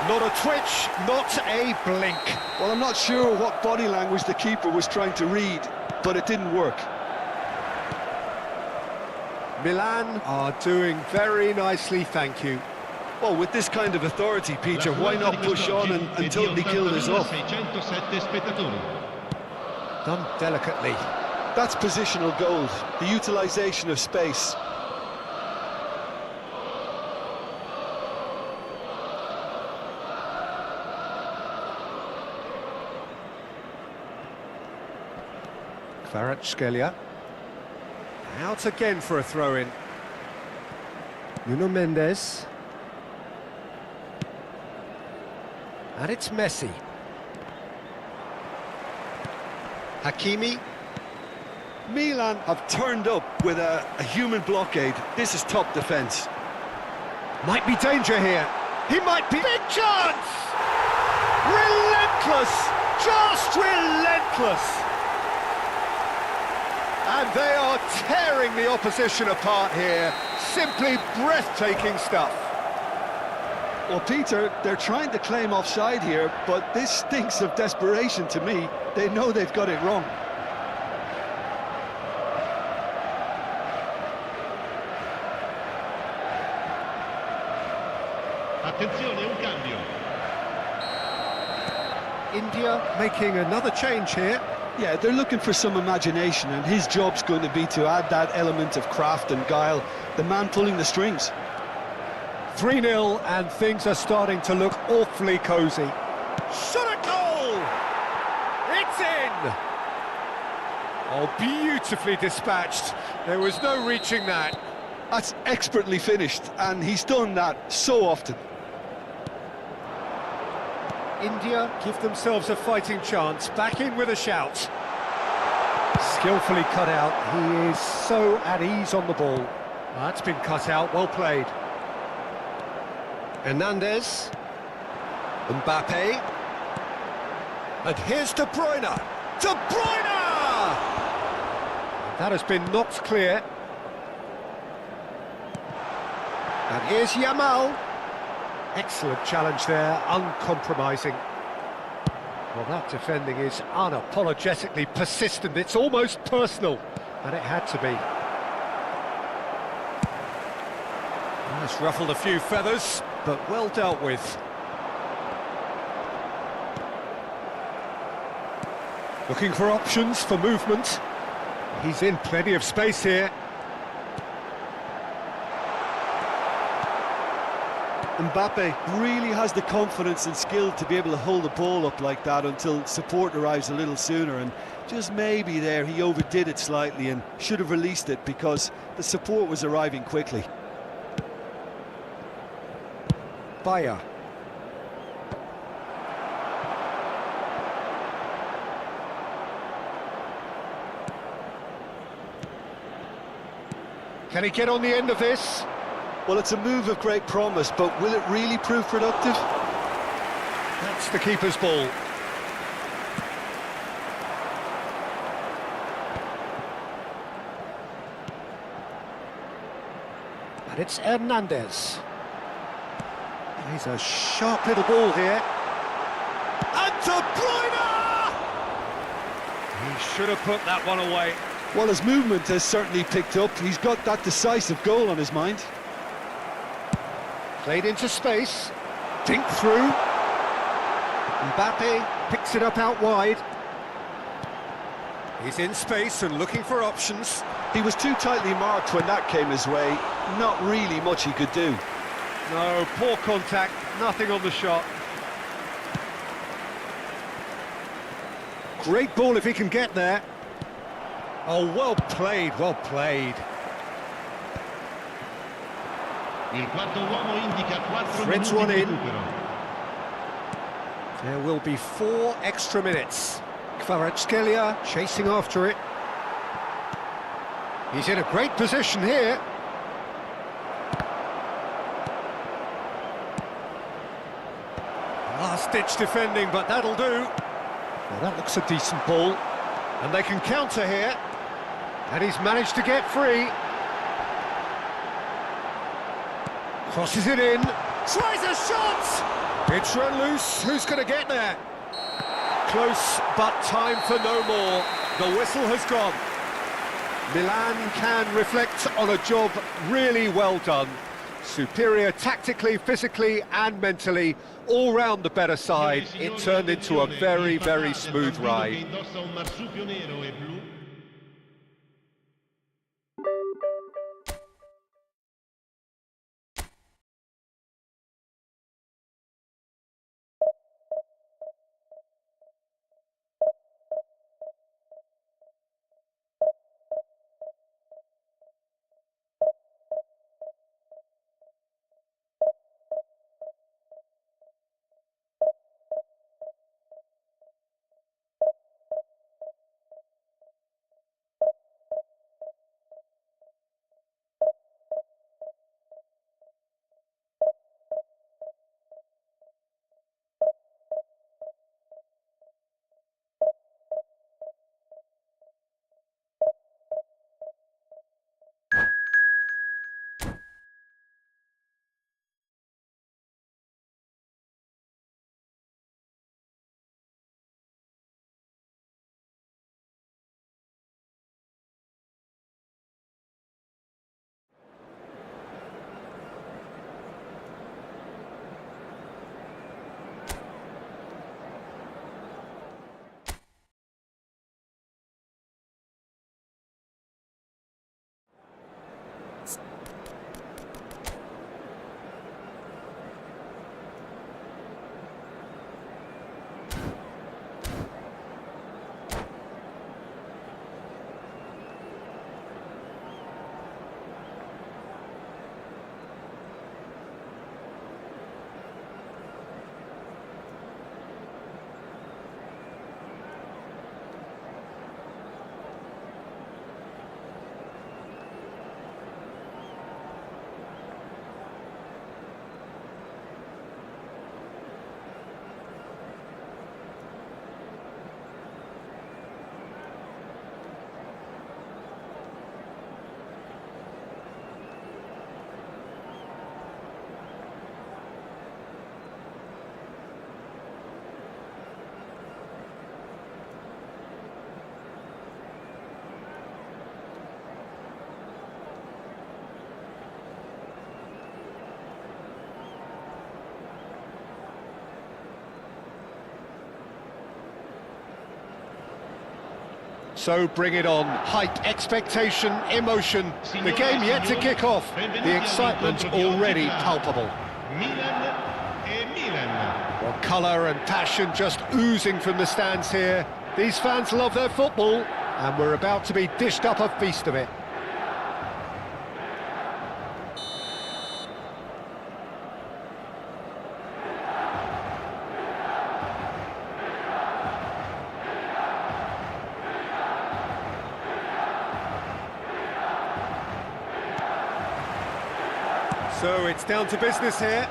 Not a twitch, not a blink. Well, I'm not sure what body language the keeper was trying to read, but it didn't work. Milan are doing very nicely, thank you. Well, with this kind of authority, Peter, why not push on and totally kill this off? 607 spettatori. Done delicately. That's positional gold, the utilisation of space. Kvaratskhelia. Out again for a throw-in. Nuno Mendes. And it's Messi. Hakimi. Milan have turned up with a human blockade. This is top defence. Might be danger here. He might be... Big chance! Relentless! Just relentless! And they are tearing the opposition apart here. Simply breathtaking stuff. Well, Peter, they're trying to claim offside here, but this stinks of desperation to me. They know they've got it wrong. Attenzione, un cambio. India making another change here. Yeah, they're looking for some imagination, and his job's going to be to add that element of craft and guile, the man pulling the strings. 3-0, and things are starting to look awfully cosy. Shot at goal! It's in! Oh, beautifully dispatched. There was no reaching that. That's expertly finished, and he's done that so often. India give themselves a fighting chance, back in with a shout. Skillfully cut out, he is so at ease on the ball. That's been cut out, well played. Hernandez. Mbappe. And here's De Bruyne. De Bruyne! That has been knocked clear. And here's Yamal. Excellent challenge there, uncompromising. Well, that defending is unapologetically persistent. It's almost personal, and it had to be. Well, it's ruffled a few feathers, but well dealt with. Looking for options for movement. He's in plenty of space here. Mbappe really has the confidence and skill to be able to hold the ball up like that until support arrives a little sooner, and just maybe there he overdid it slightly and should have released it because the support was arriving quickly. Bayer. Can he get on the end of this? Well, it's a move of great promise, but will it really prove productive? That's the keeper's ball. And it's Hernandez. He's a sharp little ball here. And De Bruyne! He should have put that one away. Well, his movement has certainly picked up. He's got that decisive goal on his mind. Played into space, dink through. Mbappe picks it up out wide. He's in space and looking for options. He was too tightly marked when that came his way. Not really much he could do. No, poor contact, nothing on the shot. Great ball if he can get there. Oh, well played, well played. Il quarto uomo indica 4 Threads minuti one di in. recupero. There will be 4 extra minutes. Kvaratskhelia chasing after it. He's in a great position here. Last-ditch defending, but that'll do. Well, that looks a decent ball. And they can counter here. And he's managed to get free. Crosses it in. Tries a shot! It's run loose. Who's going to get there? Close, but time for no more. The whistle has gone. Milan can reflect on a job really well done. Superior tactically, physically and mentally, all round the better side. It turned into a very, very smooth ride. So bring it on. Hype, expectation, emotion. The game yet to kick off. The excitement already palpable. Well, colour and passion just oozing from the stands here. These fans love their football, and we're about to be dished up a feast of it. So it's down to business here.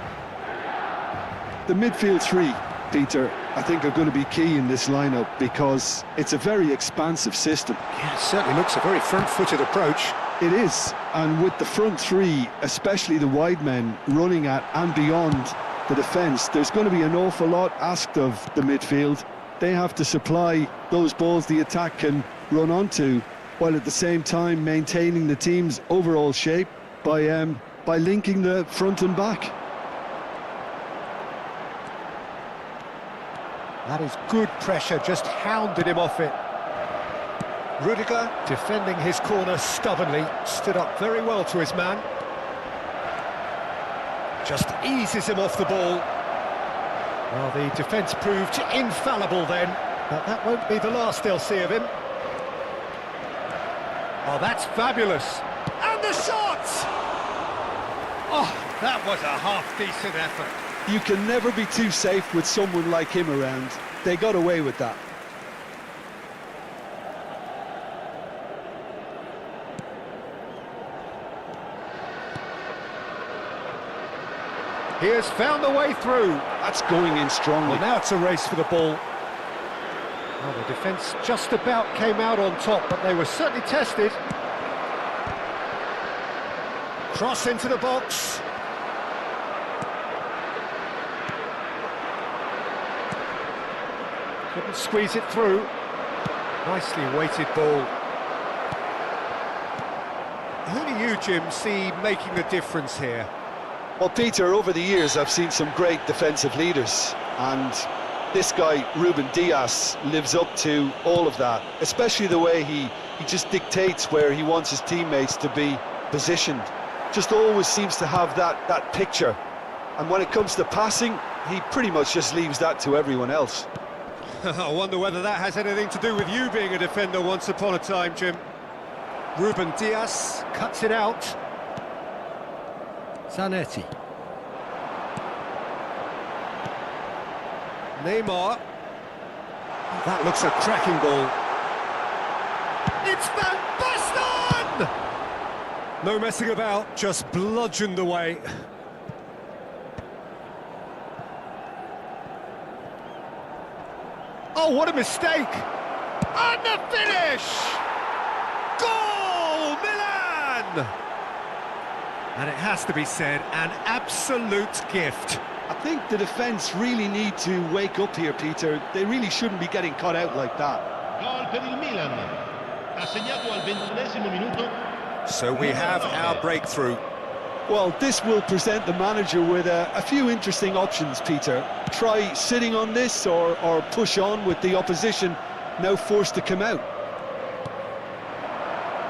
The midfield three, Peter, I think are going to be key in this lineup because it's a very expansive system. Yeah, it certainly looks a very front-footed approach. It is, and with the front three, especially the wide men, running at and beyond the defence, there's going to be an awful lot asked of the midfield. They have to supply those balls the attack can run onto, while at the same time maintaining the team's overall shape by linking the front and back. That is good pressure, just hounded him off it. Rudiger, defending his corner stubbornly, stood up very well to his man. Just eases him off the ball. Well, the defence proved infallible then, but that won't be the last they'll see of him. Oh, that's fabulous. And the shot! Oh, that was a half-decent effort. You can never be too safe with someone like him around. They got away with that. He has found a way through. That's going in strongly. Well, now it's a race for the ball. Well, the defence just about came out on top, but they were certainly tested. Cross into the box. Couldn't squeeze it through. Nicely weighted ball. Who do you, Jim, see making the difference here? Well, Peter, over the years I've seen some great defensive leaders, and this guy, Ruben Dias, lives up to all of that, especially the way he just dictates where he wants his teammates to be positioned. Just always seems to have that picture, and when it comes to passing, he pretty much just leaves that to everyone else. I wonder whether that has anything to do with you being a defender once upon a time, Jim. Ruben Dias cuts it out. Zanetti. Neymar. That looks a cracking ball. It's Van Basten! No messing about, just bludgeoned away. Oh, what a mistake! And the finish! Goal, Milan! And it has to be said, an absolute gift. I think the defence really need to wake up here, Peter. They really shouldn't be getting caught out like that. Gol per il Milan. Ha segnato al 21esimo minuto. So we have our breakthrough. Well, this will present the manager with a few interesting options, Peter. Try sitting on this or push on with the opposition now forced to come out.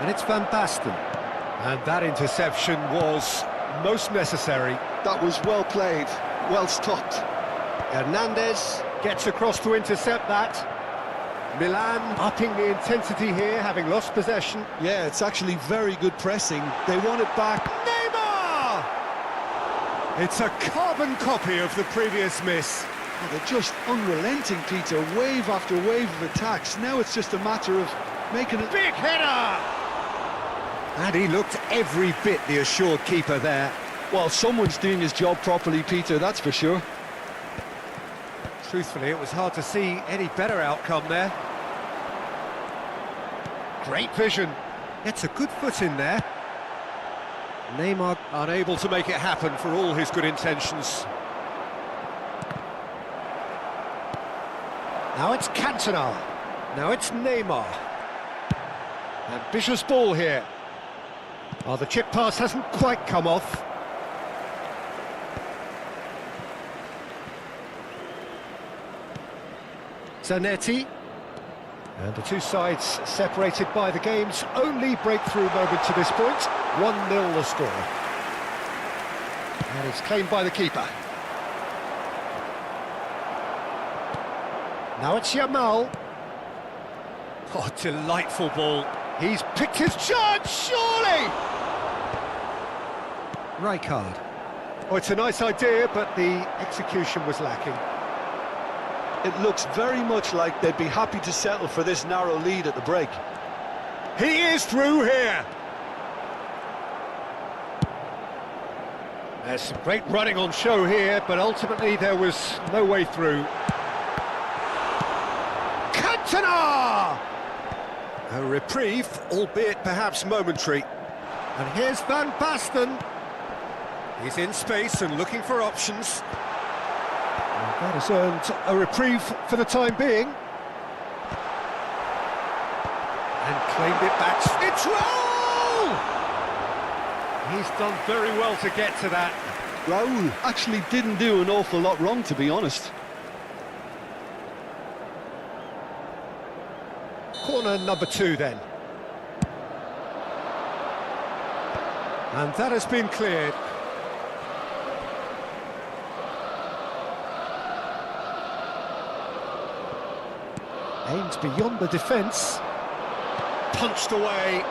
And it's Van Basten. And that interception was most necessary. That was well played, well stopped. Hernandez gets across to intercept that. Milan upping the intensity here, having lost possession. Yeah, it's actually very good pressing. They want it back. Neymar! It's a carbon copy of the previous miss. Oh, they're just unrelenting, Peter. Wave after wave of attacks. Now it's just a matter of making it... Big header! And he looked every bit the assured keeper there. Well, someone's doing his job properly, Peter, that's for sure. Truthfully, it was hard to see any better outcome there. Great vision. Gets a good foot in there. Neymar unable to make it happen for all his good intentions. Now it's Cantona. Now it's Neymar. Ambitious ball here. Oh, the chip pass hasn't quite come off. Zanetti. And the two sides separated by the game's only breakthrough moment to this point. 1-0 the score. And it's claimed by the keeper. Now it's Yamal. Oh, delightful ball. He's picked his chance, surely! Rijkaard. Oh, it's a nice idea, but the execution was lacking. It looks very much like they'd be happy to settle for this narrow lead at the break. He is through here! There's some great running on show here, but ultimately there was no way through. Cantona! A reprieve, albeit perhaps momentary. And here's Van Basten. He's in space and looking for options. And that has earned a reprieve for the time being. And claimed it back. It's Raul! He's done very well to get to that. Raul actually didn't do an awful lot wrong, to be honest. Corner number 2 then. And that has been cleared. Aims beyond the defence. Punched away.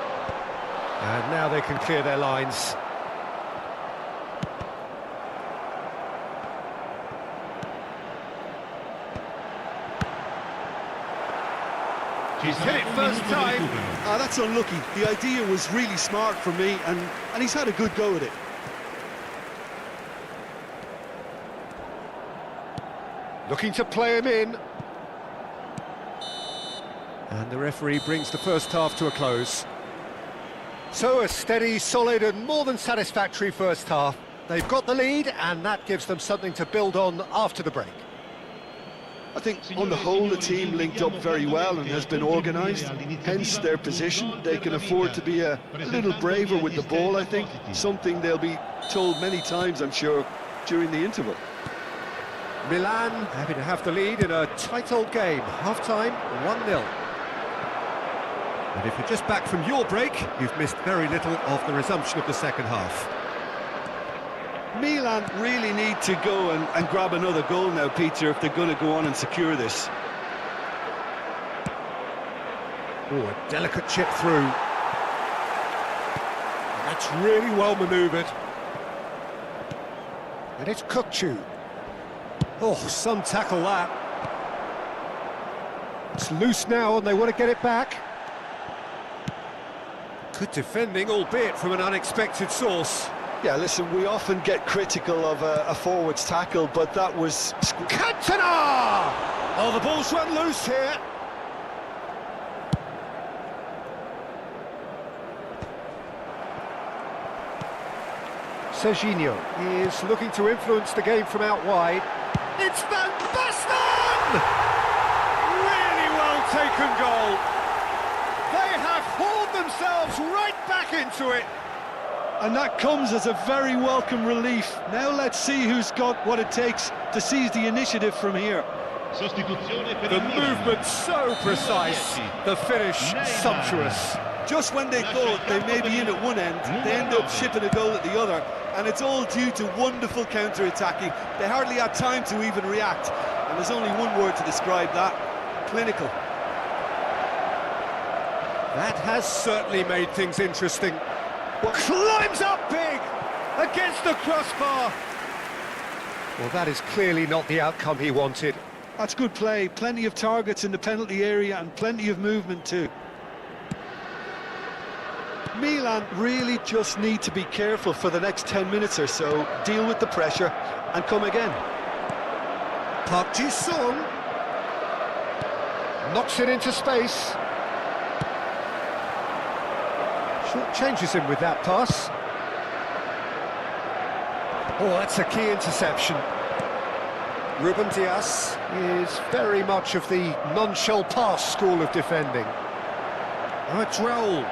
And now they can clear their lines. He's hit it first time. That's unlucky. The idea was really smart for me, and he's had a good go at it. Looking to play him in. And the referee brings the first half to a close. So a steady, solid and more than satisfactory first half. They've got the lead and that gives them something to build on after the break. I think on the whole the team linked up very well and has been organised, hence their position. They can afford to be a little braver with the ball, I think, something they'll be told many times, I'm sure, during the interval. Milan happy to have the lead in a tight old game. Half-time, 1-0. And if you're just back from your break, you've missed very little of the resumption of the second half. Milan really need to go and grab another goal now, Peter, if they're going to go on and secure this. Oh, a delicate chip through. That's really well manoeuvred. And it's Kukçu. Oh, some tackle that. It's loose now and they want to get it back. Good defending, albeit from an unexpected source. Yeah, listen, we often get critical of a forward's tackle, but that was... Cantona! Oh, the ball's run loose here. Serginho is looking to influence the game from out wide. It's Van Basten! Really well taken goal. They have hauled themselves right back into it. And that comes as a very welcome relief. Now let's see who's got what it takes to seize the initiative from here. The movement so precise, the finish sumptuous. Just when they thought they may be in at one end, they end up shipping a goal at the other, and it's all due to wonderful counter-attacking. They hardly had time to even react, and there's only one word to describe that: clinical. That has certainly made things interesting. Climbs up big against the crossbar. Well, that is clearly not the outcome he wanted. That's good play, plenty of targets in the penalty area and plenty of movement too. Milan really just need to be careful for the next 10 minutes or so, deal with the pressure and come again. Park Ji-sung knocks it into space. Short changes him with that pass. Oh, that's a key interception. Ruben Dias is very much of the non-shell pass school of defending. Oh, it's Raul.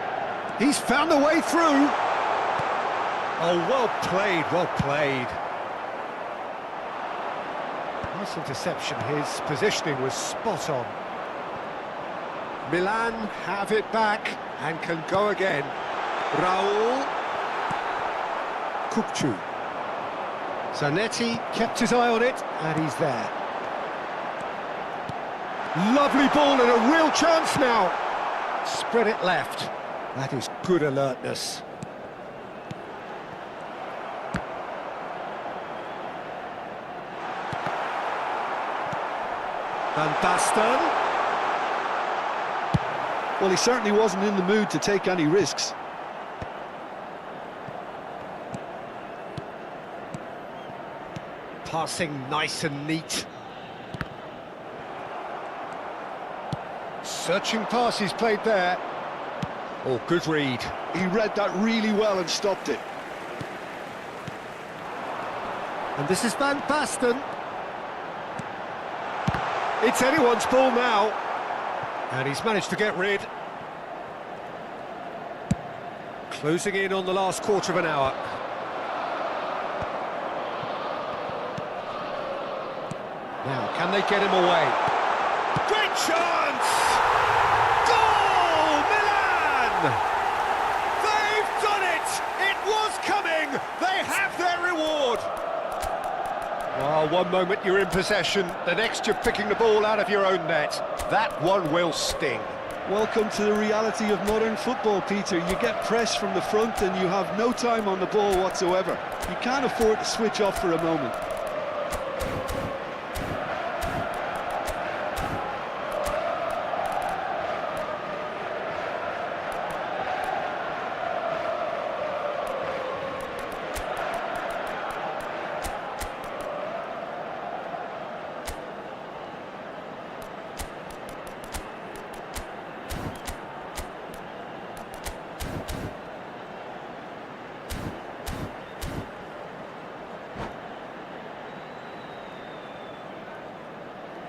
He's found a way through. Oh, well played, well played. Nice interception. His positioning was spot on. Milan have it back and can go again. Raul. Kukçu. Zanetti kept his eye on it, and he's there. Lovely ball and a real chance now. Spread it left. That is good alertness. Van Basten. Well, he certainly wasn't in the mood to take any risks. Passing nice and neat. Searching pass he's played there. Oh, good read. He read that really well and stopped it. And this is Van Basten. It's anyone's ball now. And he's managed to get rid. Closing in on the last quarter of an hour. Now, can they get him away? Great chance! Goal, Milan! They've done it! It was coming! They have their reward! Well, one moment you're in possession, the next you're picking the ball out of your own net. That one will sting. Welcome to the reality of modern football, Peter. You get pressed from the front and you have no time on the ball whatsoever. You can't afford to switch off for a moment.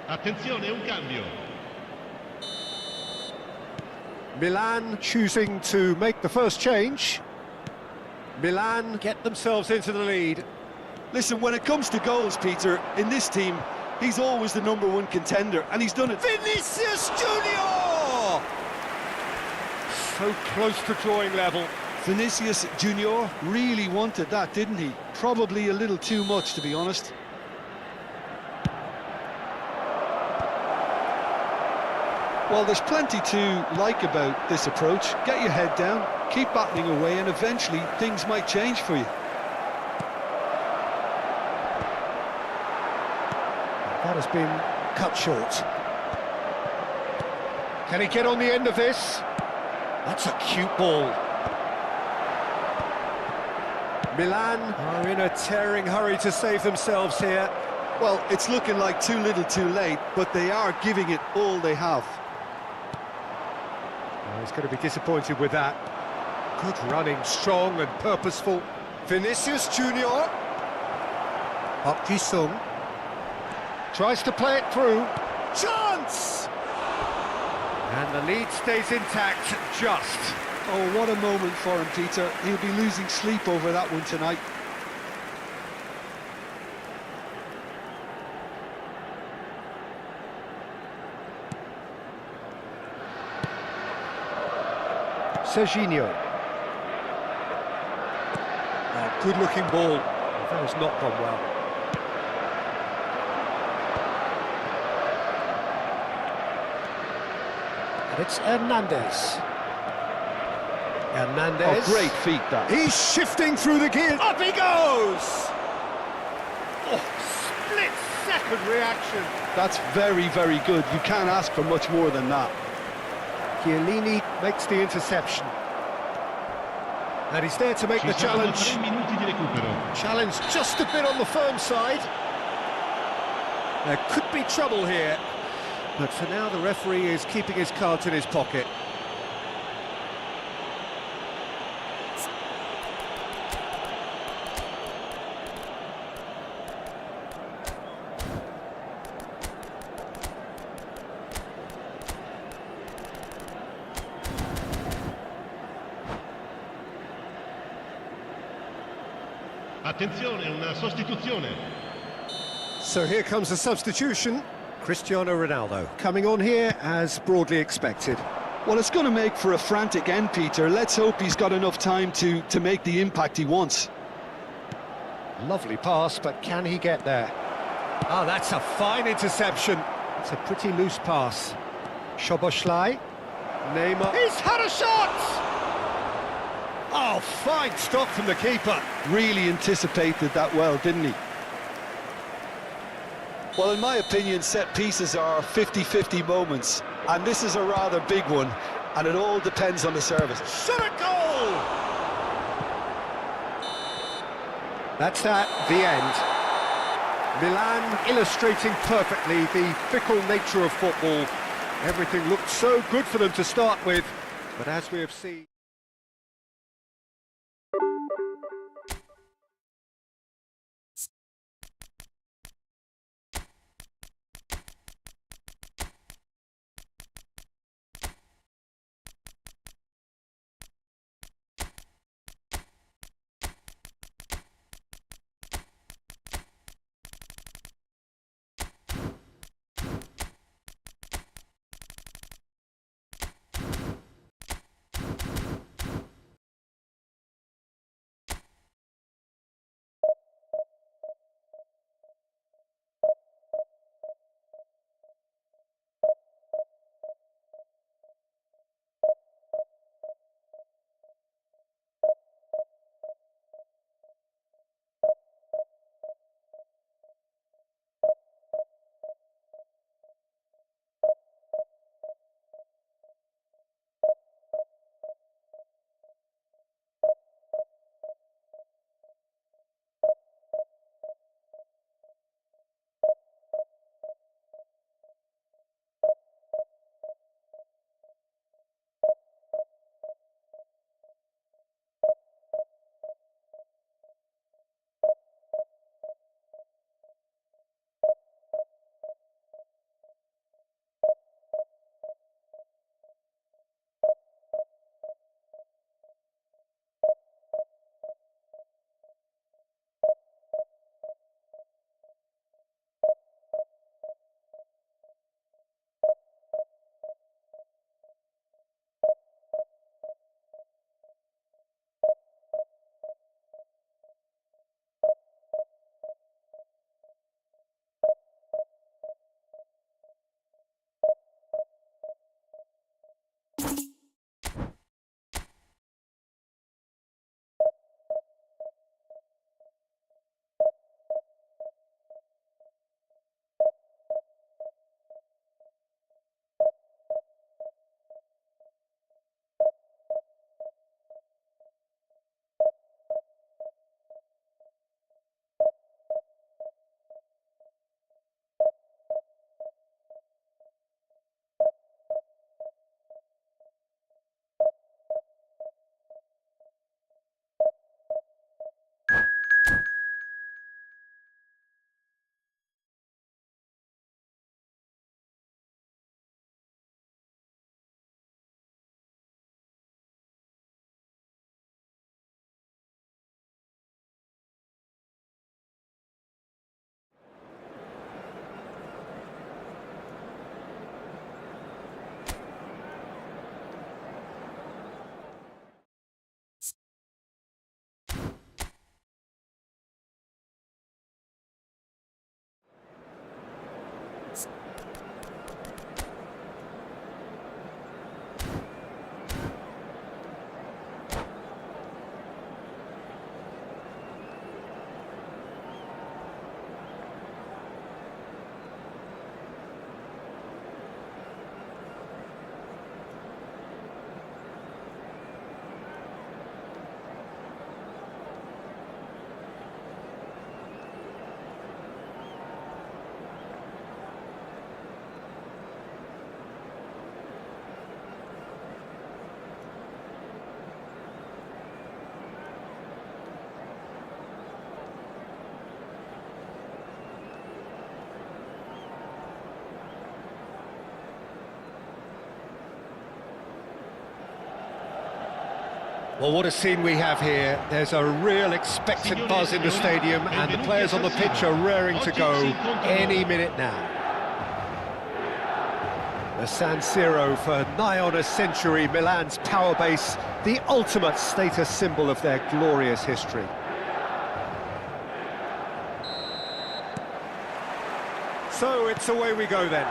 Attenzione, un cambio. Milan choosing to make the first change. Milan get themselves into the lead. Listen, when it comes to goals, Peter, in this team, he's always the #1 contender, and he's done it. Vinicius Junior! So close to drawing level. Vinicius Junior really wanted that, didn't he? Probably a little too much, to be honest. Well, there's plenty to like about this approach. Get your head down, keep battling away, and eventually things might change for you. That has been cut short. Can he get on the end of this? That's a cute ball. Milan are in a tearing hurry to save themselves here. Well, it's looking like too little too late, but they are giving it all they have. Oh, he's going to be disappointed with that. Good running, strong and purposeful. Vinicius Junior. Park Ji-sung. Tries to play it through. Chance! And the lead stays intact, just. Oh, what a moment for him, Peter. He'll be losing sleep over that one tonight. Serginho. Oh, good-looking ball. That has not gone well. And it's Hernandez. Hernandez. Oh, great feat, that. He's shifting through the gears. Up he goes! Oh, split-second reaction. That's very, very good. You can't ask for much more than that. Chiellini makes the interception. And he's there to make the challenge. 3 minuti di recupero. Challenge just a bit on the firm side. There could be trouble here. But for now, the referee is keeping his cards in his pocket. Attenzione, una sostituzione. So here comes a substitution. Cristiano Ronaldo coming on here as broadly expected. Well, it's going to make for a frantic end, Peter. Let's hope he's got enough time to make the impact he wants. Lovely pass, but can he get there? Oh, that's a fine interception. It's a pretty loose pass. Szoboszlai. Neymar. He's had a shot! Oh, fine stop from the keeper. Really anticipated that well, didn't he? Well, in my opinion, set pieces are 50-50 moments, and this is a rather big one, and it all depends on the service. Shot a goal! That's that, the end. Milan illustrating perfectly the fickle nature of football. Everything looked so good for them to start with, but as we have seen... Well, what a scene we have here. There's a real expectant buzz in the stadium, and the players on the pitch are raring to go any minute now. The San Siro for nigh on a century, Milan's power base, the ultimate status symbol of their glorious history. So it's away we go then.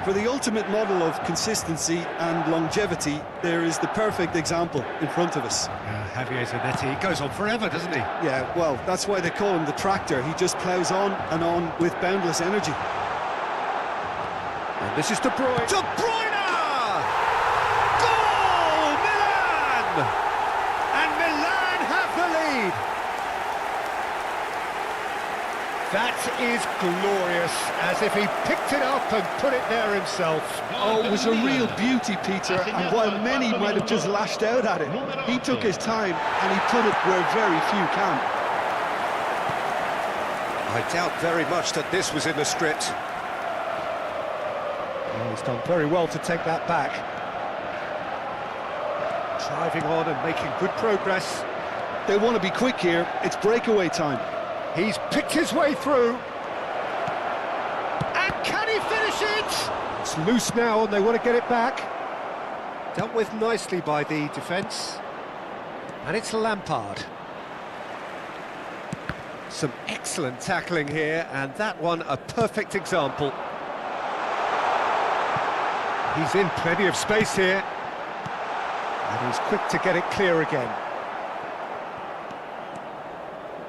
For the ultimate model of consistency and longevity, there is the perfect example in front of us. Javier Zanetti goes on forever, doesn't he? Yeah, well, that's why they call him the tractor. He just ploughs on and on with boundless energy. And this is De Bruyne. De Bruyne! Goal! Milan! And Milan have the lead. That is glorious, as if he picked it up and put it there himself. Oh, it was a real beauty, Peter, and while many might have just lashed out at it, he took his time and he put it where very few can. I doubt very much that this was in the script. Well, he's done very well to take that back. Driving on and making good progress. They want to be quick here, it's breakaway time. He's picked his way through. And can he finish it? It's loose now and they want to get it back. Dealt with nicely by the defence. And it's Lampard. Some excellent tackling here, and that one a perfect example. He's in plenty of space here. And he's quick to get it clear again.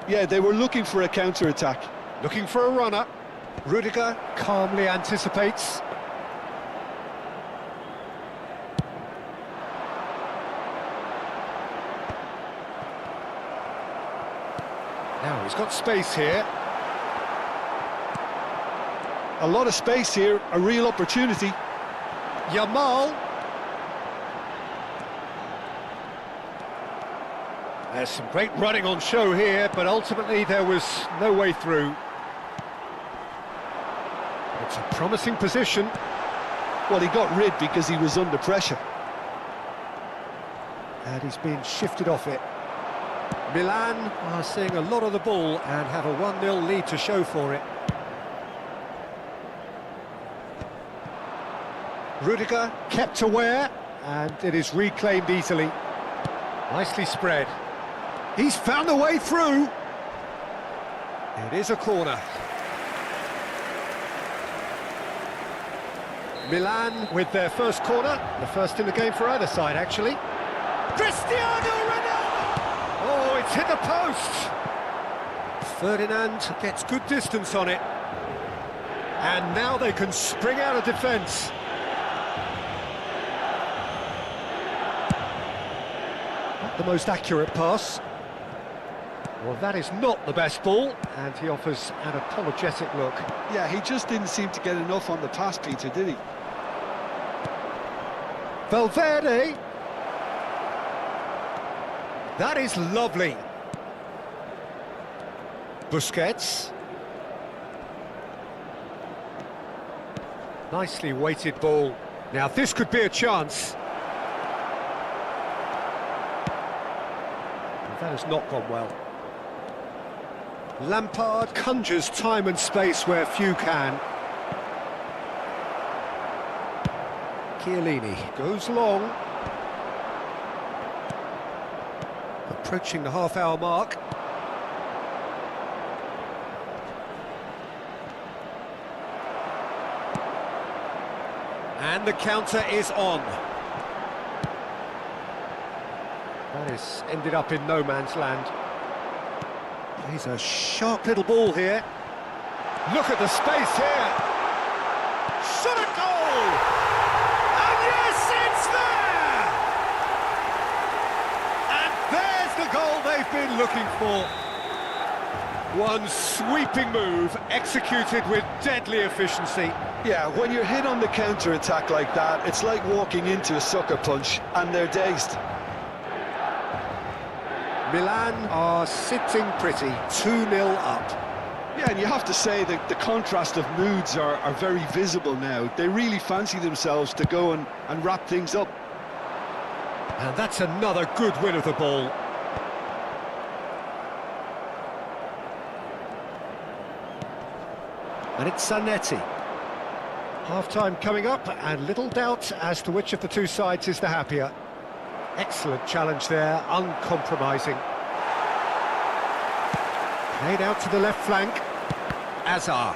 Yeah, they were looking for a counter-attack. Looking for a runner. Rudiger calmly anticipates. Now he's got space here. A lot of space here, a real opportunity. Yamal. There's some great running on show here, but ultimately there was no way through. It's a promising position. Well, he got rid because he was under pressure. And he's been shifted off it. Milan are seeing a lot of the ball and have a 1-0 lead to show for it. Rudiger kept aware, and it is reclaimed easily. Nicely spread. He's found a way through. It is a corner. Milan with their first corner, the first in the game for either side, actually. Cristiano Ronaldo! Oh, it's hit the post! Ferdinand gets good distance on it. And now they can spring out of defence. Not the most accurate pass. Well, that is not the best ball, and he offers an apologetic look. Yeah, he just didn't seem to get enough on the pass, Peter, did he? Valverde. That is lovely. Busquets. Nicely weighted ball. Now this could be a chance. That has not gone well. Lampard conjures time and space where few can. Chiellini goes long. Approaching the half-hour mark. And the counter is on. That has ended up in no man's land. He's a sharp little ball here. Look at the space here. Shot a goal! And yes, it's there! And there's the goal they've been looking for. One sweeping move, executed with deadly efficiency. Yeah, when you're hit on the counter-attack like that, it's like walking into a sucker punch, and they're dazed. Milan are sitting pretty, 2-0 up. Yeah, and you have to say that the contrast of moods are very visible now. They really fancy themselves to go and wrap things up. And that's another good win of the ball. And it's Zanetti. Half-time coming up, and little doubt as to which of the two sides is the happier. Excellent challenge there, uncompromising. Played out to the left flank. Azar.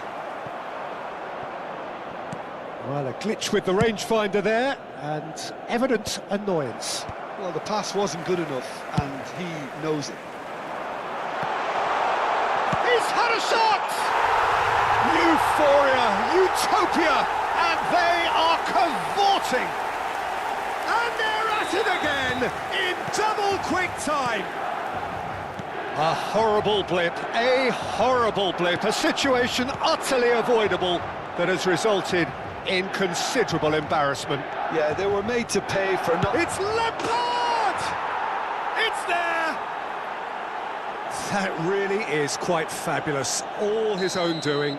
Well, a glitch with the rangefinder there, and evident annoyance. Well, the pass wasn't good enough, and he knows it. He's had a shot! Euphoria, utopia, and they are cavorting! And they're at it again, in double quick time! A horrible blip, a situation utterly avoidable that has resulted in considerable embarrassment. Yeah, they were made to pay for not... It's Lampard! It's there! That really is quite fabulous, all his own doing.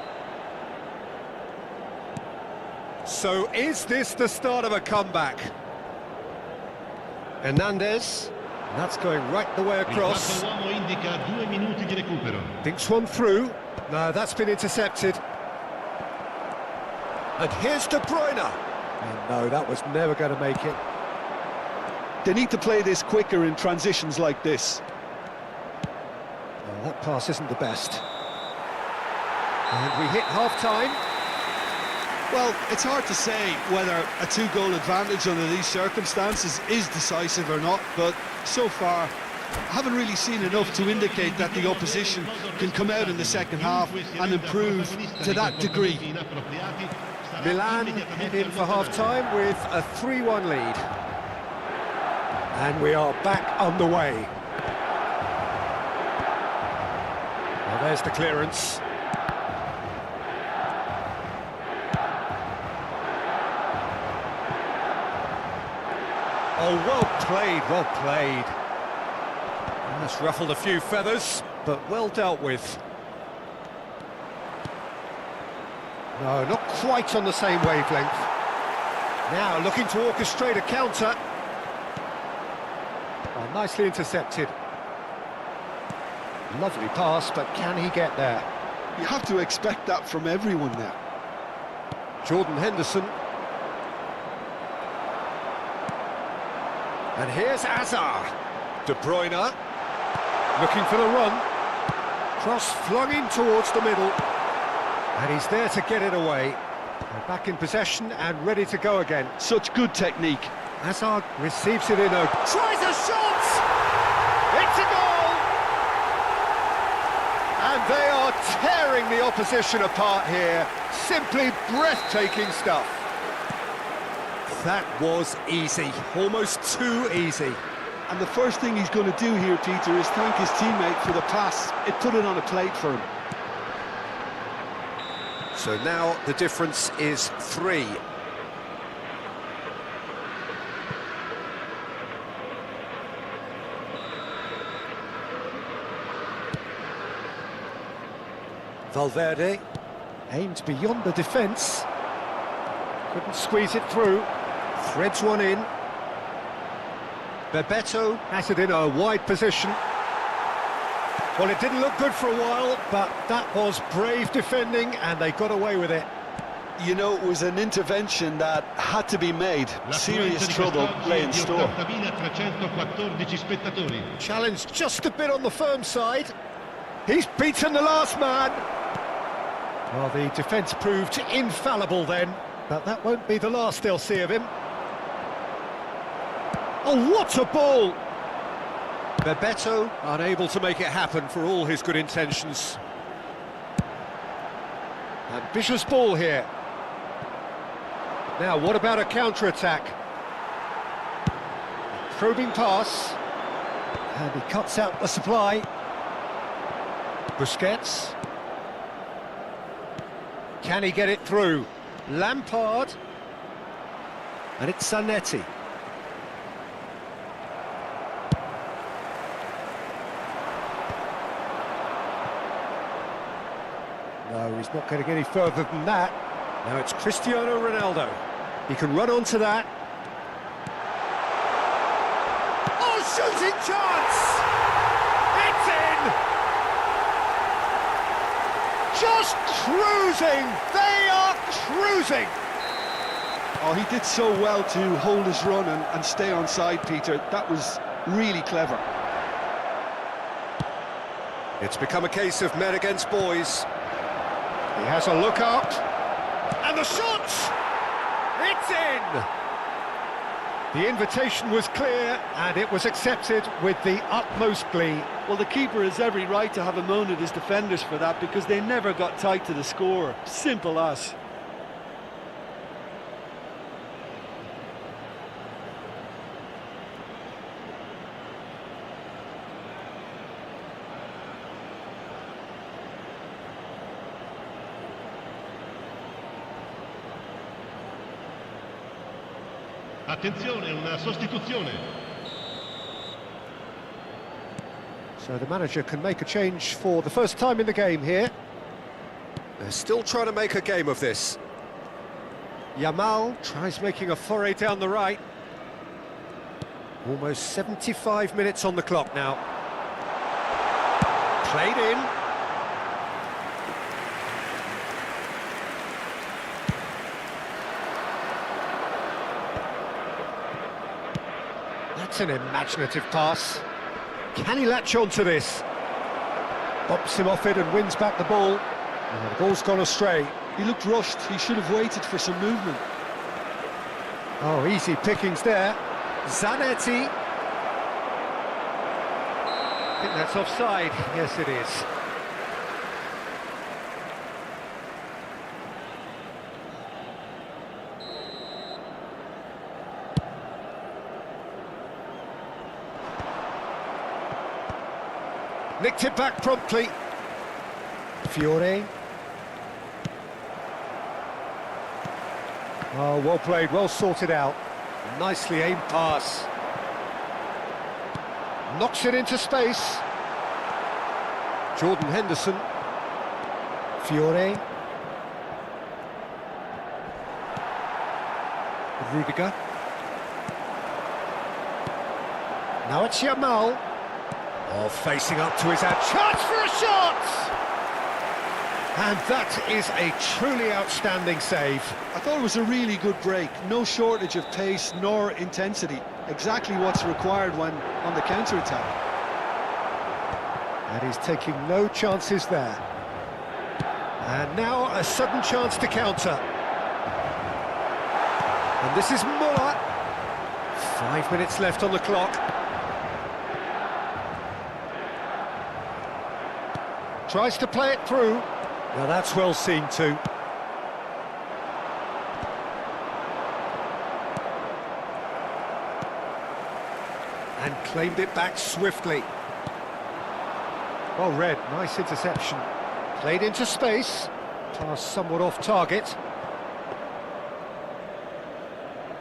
So is this the start of a comeback? Hernandez, that's going right the way across. Il quarto uomo indica 2 minuti di recupero. Thinks one through. No, that's been intercepted. And here's De Bruyne. And no, that was never going to make it. They need to play this quicker in transitions like this. Well, that pass isn't the best. And we hit half-time. Well, it's hard to say whether a two-goal advantage under these circumstances is decisive or not, but so far I haven't really seen enough to indicate that the opposition can come out in the second half and improve to that degree. Milan head in for half-time with a 3-1 lead. And we are back underway. Well, there's the clearance. Oh, well played, well played. That's ruffled a few feathers, but well dealt with. No, not quite on the same wavelength. Now looking to orchestrate a counter. Oh, nicely intercepted. Lovely pass, but can he get there? You have to expect that from everyone now. Jordan Henderson. And here's Azar. De Bruyne, looking for the run. Cross flung in towards the middle. And he's there to get it away. They're back in possession and ready to go again. Such good technique. Azar receives it in a... Tries a shot! It's a goal! And they are tearing the opposition apart here. Simply breathtaking stuff. That was easy, almost too easy. And the first thing he's going to do here, Peter, is thank his teammate for the pass. It put it on a plate for him. So now the difference is 3. Valverde aimed beyond the defence. Couldn't squeeze it through. Threads one in. Bebeto has it in a wide position. Well, it didn't look good for a while, but that was brave defending, and they got away with it. You know, it was an intervention that had to be made. Serious trouble lay in store. Challenge just a bit on the firm side. He's beaten the last man. Well, the defence proved infallible then, but that won't be the last they'll see of him. Oh, what a ball! Bebeto unable to make it happen for all his good intentions. Ambitious ball here. Now, what about a counter-attack? Probing pass. And he cuts out the supply. Busquets. Can he get it through? Lampard. And it's Zanetti. No, he's not going to get any further than that. Now it's Cristiano Ronaldo. He can run onto that. Shooting chance! It's in! Just cruising! They are cruising! Oh, he did so well to hold his run and stay on side, Peter. That was really clever. It's become a case of men against boys. He has a look up, and the shot! It's in! The invitation was clear, and it was accepted with the utmost glee. Well, the keeper has every right to have a moan at his defenders for that, because they never got tight to the score. Simple as. Attenzione, una sostituzione. So the manager can make a change for the first time in the game here. They're still trying to make a game of this. Yamal tries making a foray down the right. Almost 75 minutes on the clock now. Played in. That's an imaginative pass. Can he latch on to this? Bumps him off it and wins back the ball. The ball's gone astray. He looked rushed. He should have waited for some movement. Oh, easy pickings there. Zanetti. I think that's offside. Yes, it is. Nicked it back promptly. Fiore. Oh, well played, well sorted out. Nicely aimed pass. Knocks it into space. Jordan Henderson. Fiore. Rudiger. Now it's Yamal. Oh, facing up to his hand. Chance for a shot! And that is a truly outstanding save. I thought it was a really good break. No shortage of pace nor intensity. Exactly what's required when on the counter-attack. And he's taking no chances there. And now a sudden chance to counter. And this is Muller. 5 minutes left on the clock. Tries to play it through. Now that's well seen too. And claimed it back swiftly. Well read, nice interception. Played into space. Pass somewhat off target.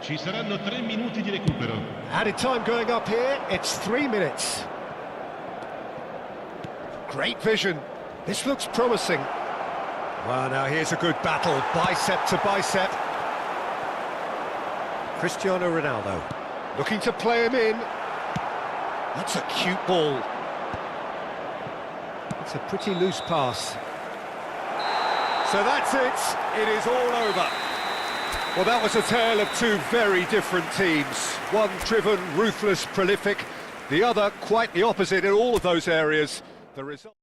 Ci saranno 3 minuti di recupero. Added time going up here, it's 3 minutes. Great vision. This looks promising. Well, now here's a good battle, bicep to bicep. Cristiano Ronaldo, looking to play him in. That's a cute ball. It's a pretty loose pass. So that's it, it is all over. Well, that was a tale of two very different teams. One driven, ruthless, prolific. The other quite the opposite in all of those areas. The result...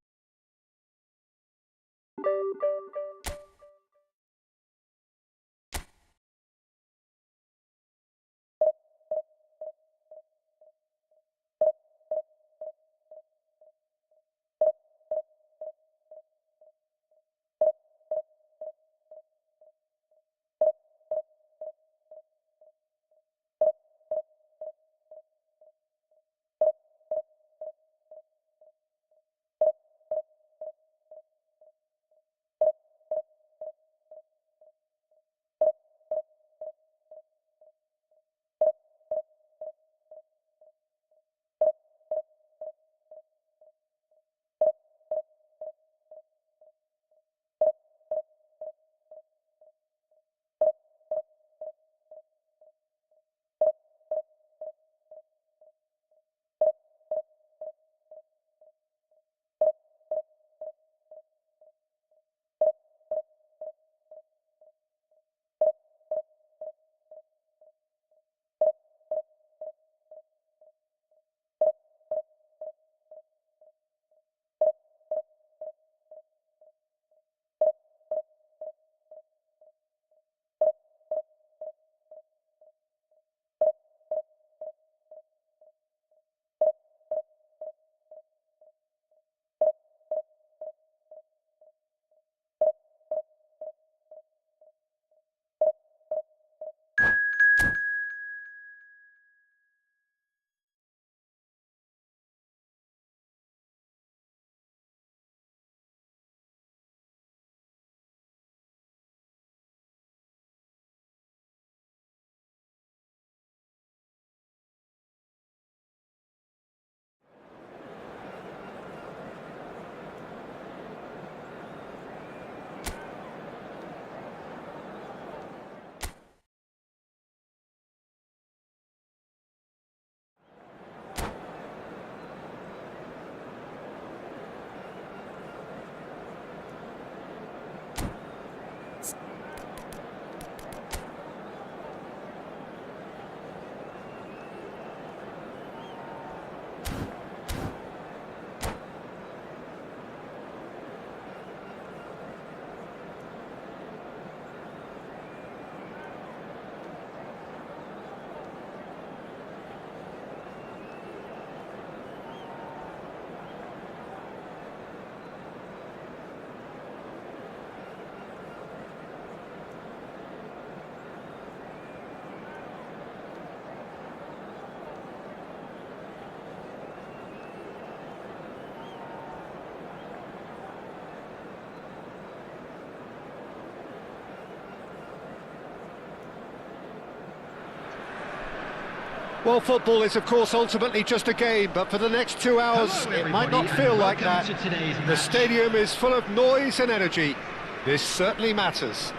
Well, football is, of course, ultimately just a game, but for the next 2 hours, Hello, it might not everybody, feel and like welcome that. to today's The match. stadium is full of noise and energy. This certainly matters.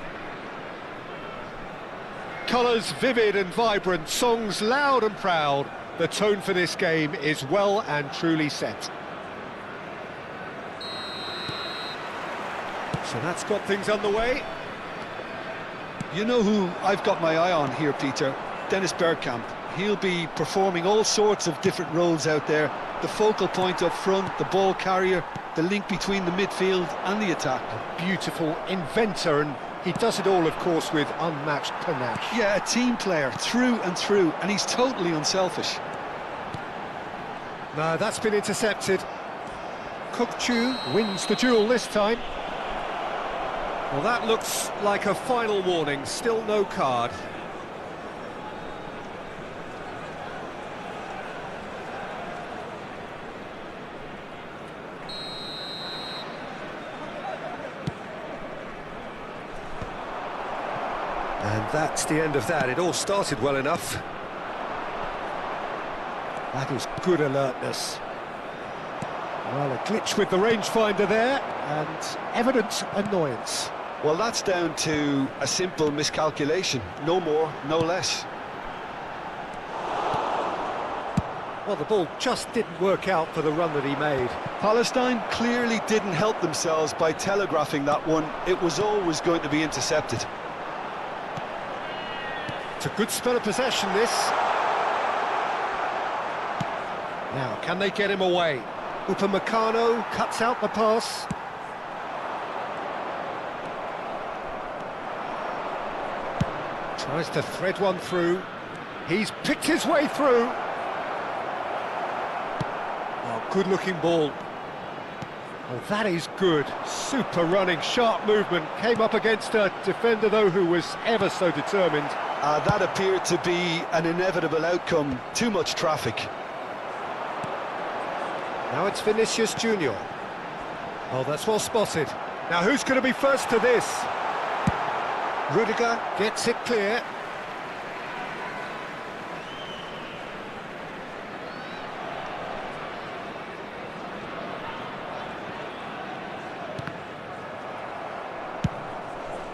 Colours vivid and vibrant, songs loud and proud. The tone for this game is well and truly set. So that's got things underway. You know who I've got my eye on here, Peter? Dennis Bergkamp. He'll be performing all sorts of different roles out there. The focal point up front, the ball carrier, the link between the midfield and the attack. A beautiful inventor, and he does it all, of course, with unmatched panache. Yeah, a team player through and through, and he's totally unselfish. No, that's been intercepted. Kukçu wins the duel this time. Well, that looks like a final warning, still no card. And that's the end of that. It all started well enough. That is good alertness. Well, a glitch with the rangefinder there, and evident annoyance. Well, that's down to a simple miscalculation. No more, no less. Well, the ball just didn't work out for the run that he made. Palestine clearly didn't help themselves by telegraphing that one. It was always going to be intercepted. It's a good spell of possession, this. Now, can they get him away? Upamecano cuts out the pass. Tries to thread one through. He's picked his way through. Oh, good-looking ball. Oh, that is good. Super running, sharp movement. Came up against a defender, though, who was ever so determined. That appeared to be an inevitable outcome. Too much traffic. Now it's Vinicius Junior. Oh, that's well spotted. Now who's going to be first to this? Rudiger gets it clear.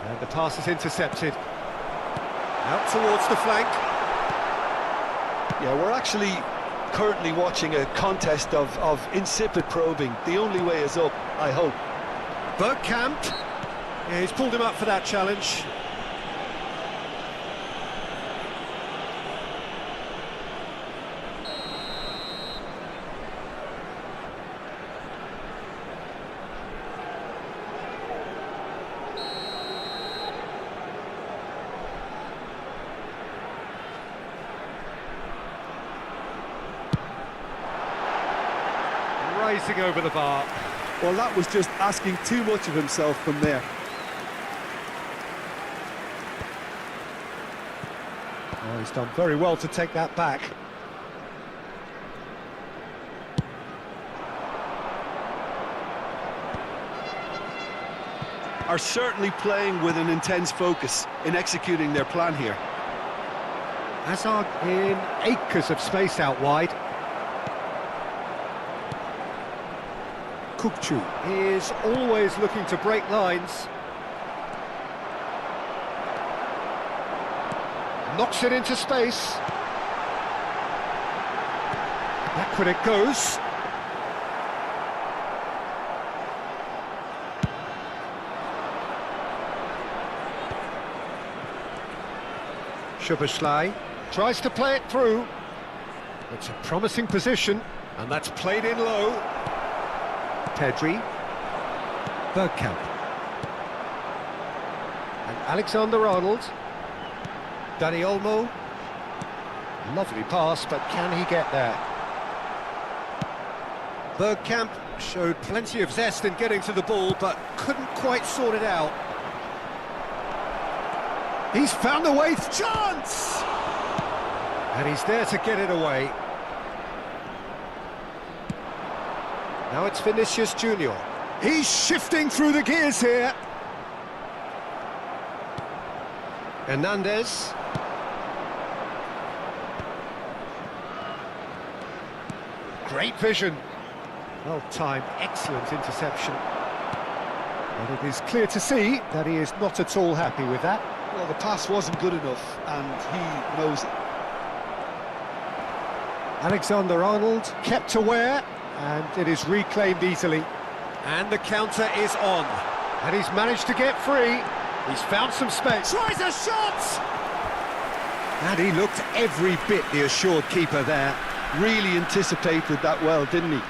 And the pass is intercepted. Out towards the flank. Yeah, we're actually currently watching a contest of insipid probing. The only way is up, I hope. Bergkamp. Yeah, he's pulled him up for that challenge. Racing over the bar. Well, that was just asking too much of himself from there. Oh, he's done very well to take that back. Are certainly playing with an intense focus in executing their plan here. Hazard in acres of space out wide. Kukçu is always looking to break lines. Knocks it into space. Backward it goes. Szoboszlai tries to play it through. It's a promising position, and that's played in low. Pedri, Bergkamp, and Alexander-Arnold, Dani Olmo. Lovely pass, but can he get there? Bergkamp showed plenty of zest in getting to the ball, but couldn't quite sort it out. He's found a way, chance! And he's there to get it away. Now it's Vinicius Junior. He's shifting through the gears here. Hernandez. Great vision. Well timed, excellent interception. And it is clear to see that he is not at all happy with that. Well, the pass wasn't good enough, and he knows it. Alexander-Arnold kept aware, and it is reclaimed easily. And the counter is on. And he's managed to get free. He's found some space. Tries a shot! And he looked every bit the assured keeper there. Really anticipated that well, didn't he?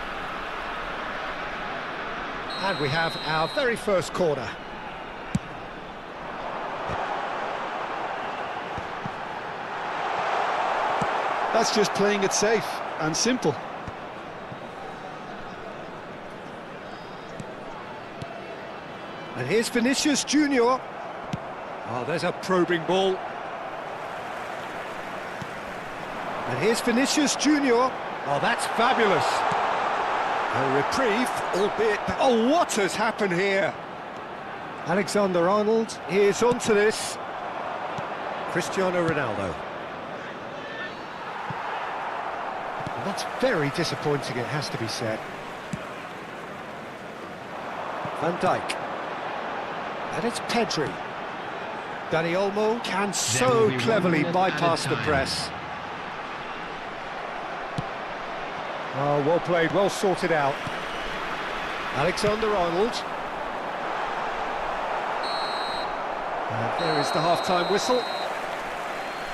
And we have our very first corner. That's just playing it safe and simple. And here's Vinicius Junior. Oh, there's a probing ball. And here's Vinicius Junior. Oh, that's fabulous. A reprieve, albeit... Oh, what has happened here? Alexander-Arnold is onto this. Cristiano Ronaldo. And that's very disappointing, it has to be said. Van Dijk. And it's Pedri. Dani Olmo can so cleverly bypass the press. Oh, well played, well sorted out. Alexander-Arnold. And there is the half-time whistle.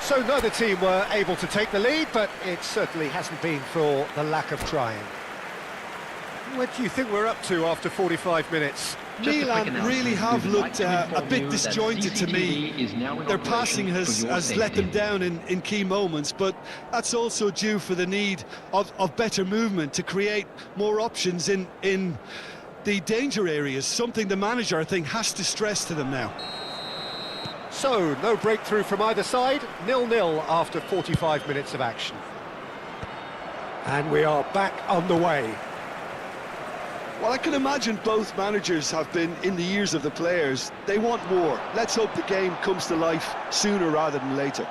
So neither team were able to take the lead, but it certainly hasn't been for the lack of trying. What do you think we're up to after 45 minutes? Milan really have looked a bit disjointed to me. Their passing has let them down in key moments, but that's also due for the need of better movement to create more options in the danger areas, something the manager, I think, has to stress to them now. So, no breakthrough from either side, 0-0 after 45 minutes of action. And we are back on the way. Well, I can imagine both managers have been in the ears of the players. They want more. Let's hope the game comes to life sooner rather than later.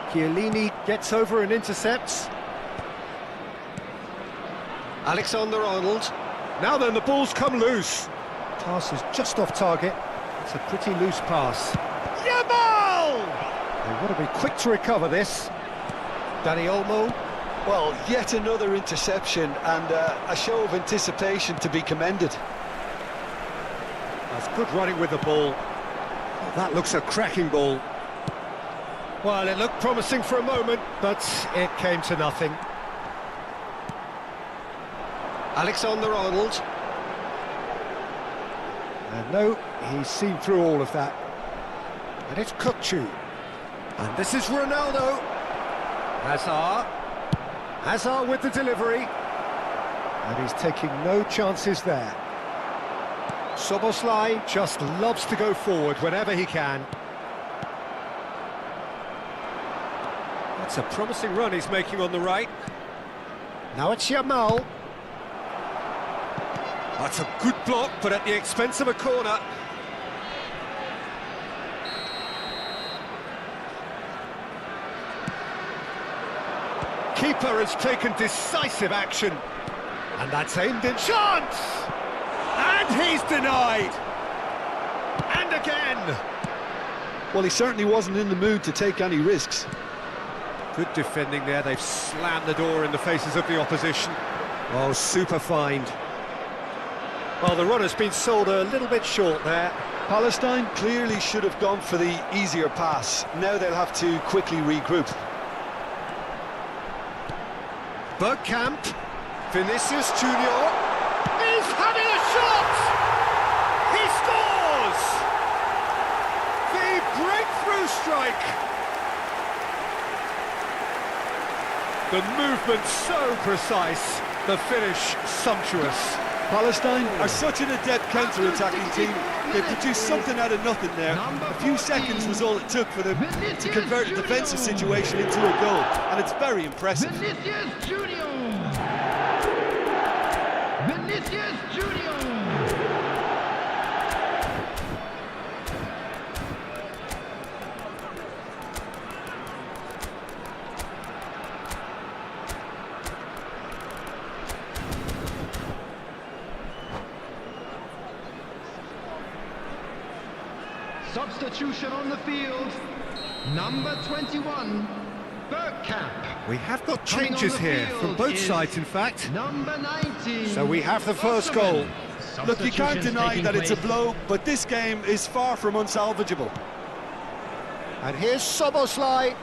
Chiellini gets over and intercepts. Alexander-Arnold. Now then, the ball's come loose. Pass is just off target. It's a pretty loose pass. Yamal! They want to be quick to recover this. Dani Olmo. Well, yet another interception and a show of anticipation to be commended. That's good running with the ball. Oh, that looks a cracking ball. Well, it looked promising for a moment, but it came to nothing. Alexander-Arnold. And no, he's seen through all of that. And it's Kukçu. And this is Ronaldo. Hazard with the delivery. And he's taking no chances there. Szoboszlai just loves to go forward whenever he can. That's a promising run he's making on the right. Now it's Yamal. That's a good block, but at the expense of a corner. Keeper has taken decisive action. And that's aimed in chance! And he's denied! And again! Well, he certainly wasn't in the mood to take any risks. Good defending there, they've slammed the door in the faces of the opposition. Oh, super find. Well, the run has been sold a little bit short there. Palestine clearly should have gone for the easier pass. Now they'll have to quickly regroup. Bergkamp, Vinicius Junior is having a shot! He scores! The breakthrough strike! The movement so precise, the finish sumptuous. Palestine are such an adept counter-attacking team. They produced something out of nothing there. A few seconds was all it took for them to convert a defensive situation into a goal, and it's very impressive. Vinicius Junior! Vinicius Junior! Substitution on the field. Number 21, Bergkamp. We have got Coming changes on the here field from both is sides, in fact. Number 19. So we have the first goal. Look, you can't Substitutions deny taking that it's a place. blow, but this game is far from unsalvageable. And here's Soboslai.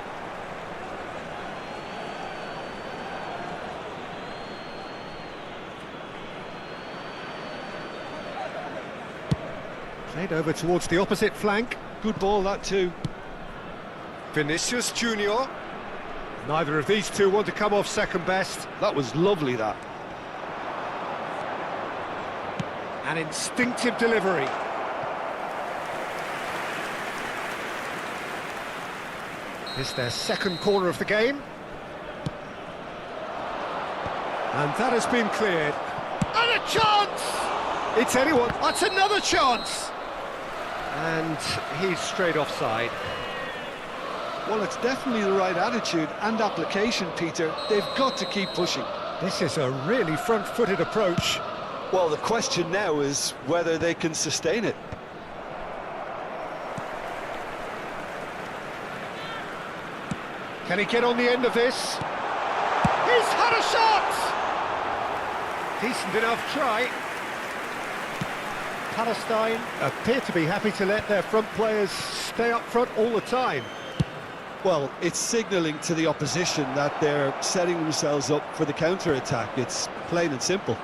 Played over towards the opposite flank. Good ball, that too. Vinicius Junior. Neither of these two want to come off second best. That was lovely, that. An instinctive delivery. It's their second corner of the game. And that has been cleared. And a chance! It's anyone. That's another chance! And he's straight offside. Well, it's definitely the right attitude and application, Peter. They've got to keep pushing. This is a really front-footed approach. Well, the question now is whether they can sustain it. Can he get on the end of this? He's had a shot! Decent enough try. Palestine appear to be happy to let their front players stay up front all the time. Well, it's signalling to the opposition that they're setting themselves up for the counter-attack. It's plain and simple.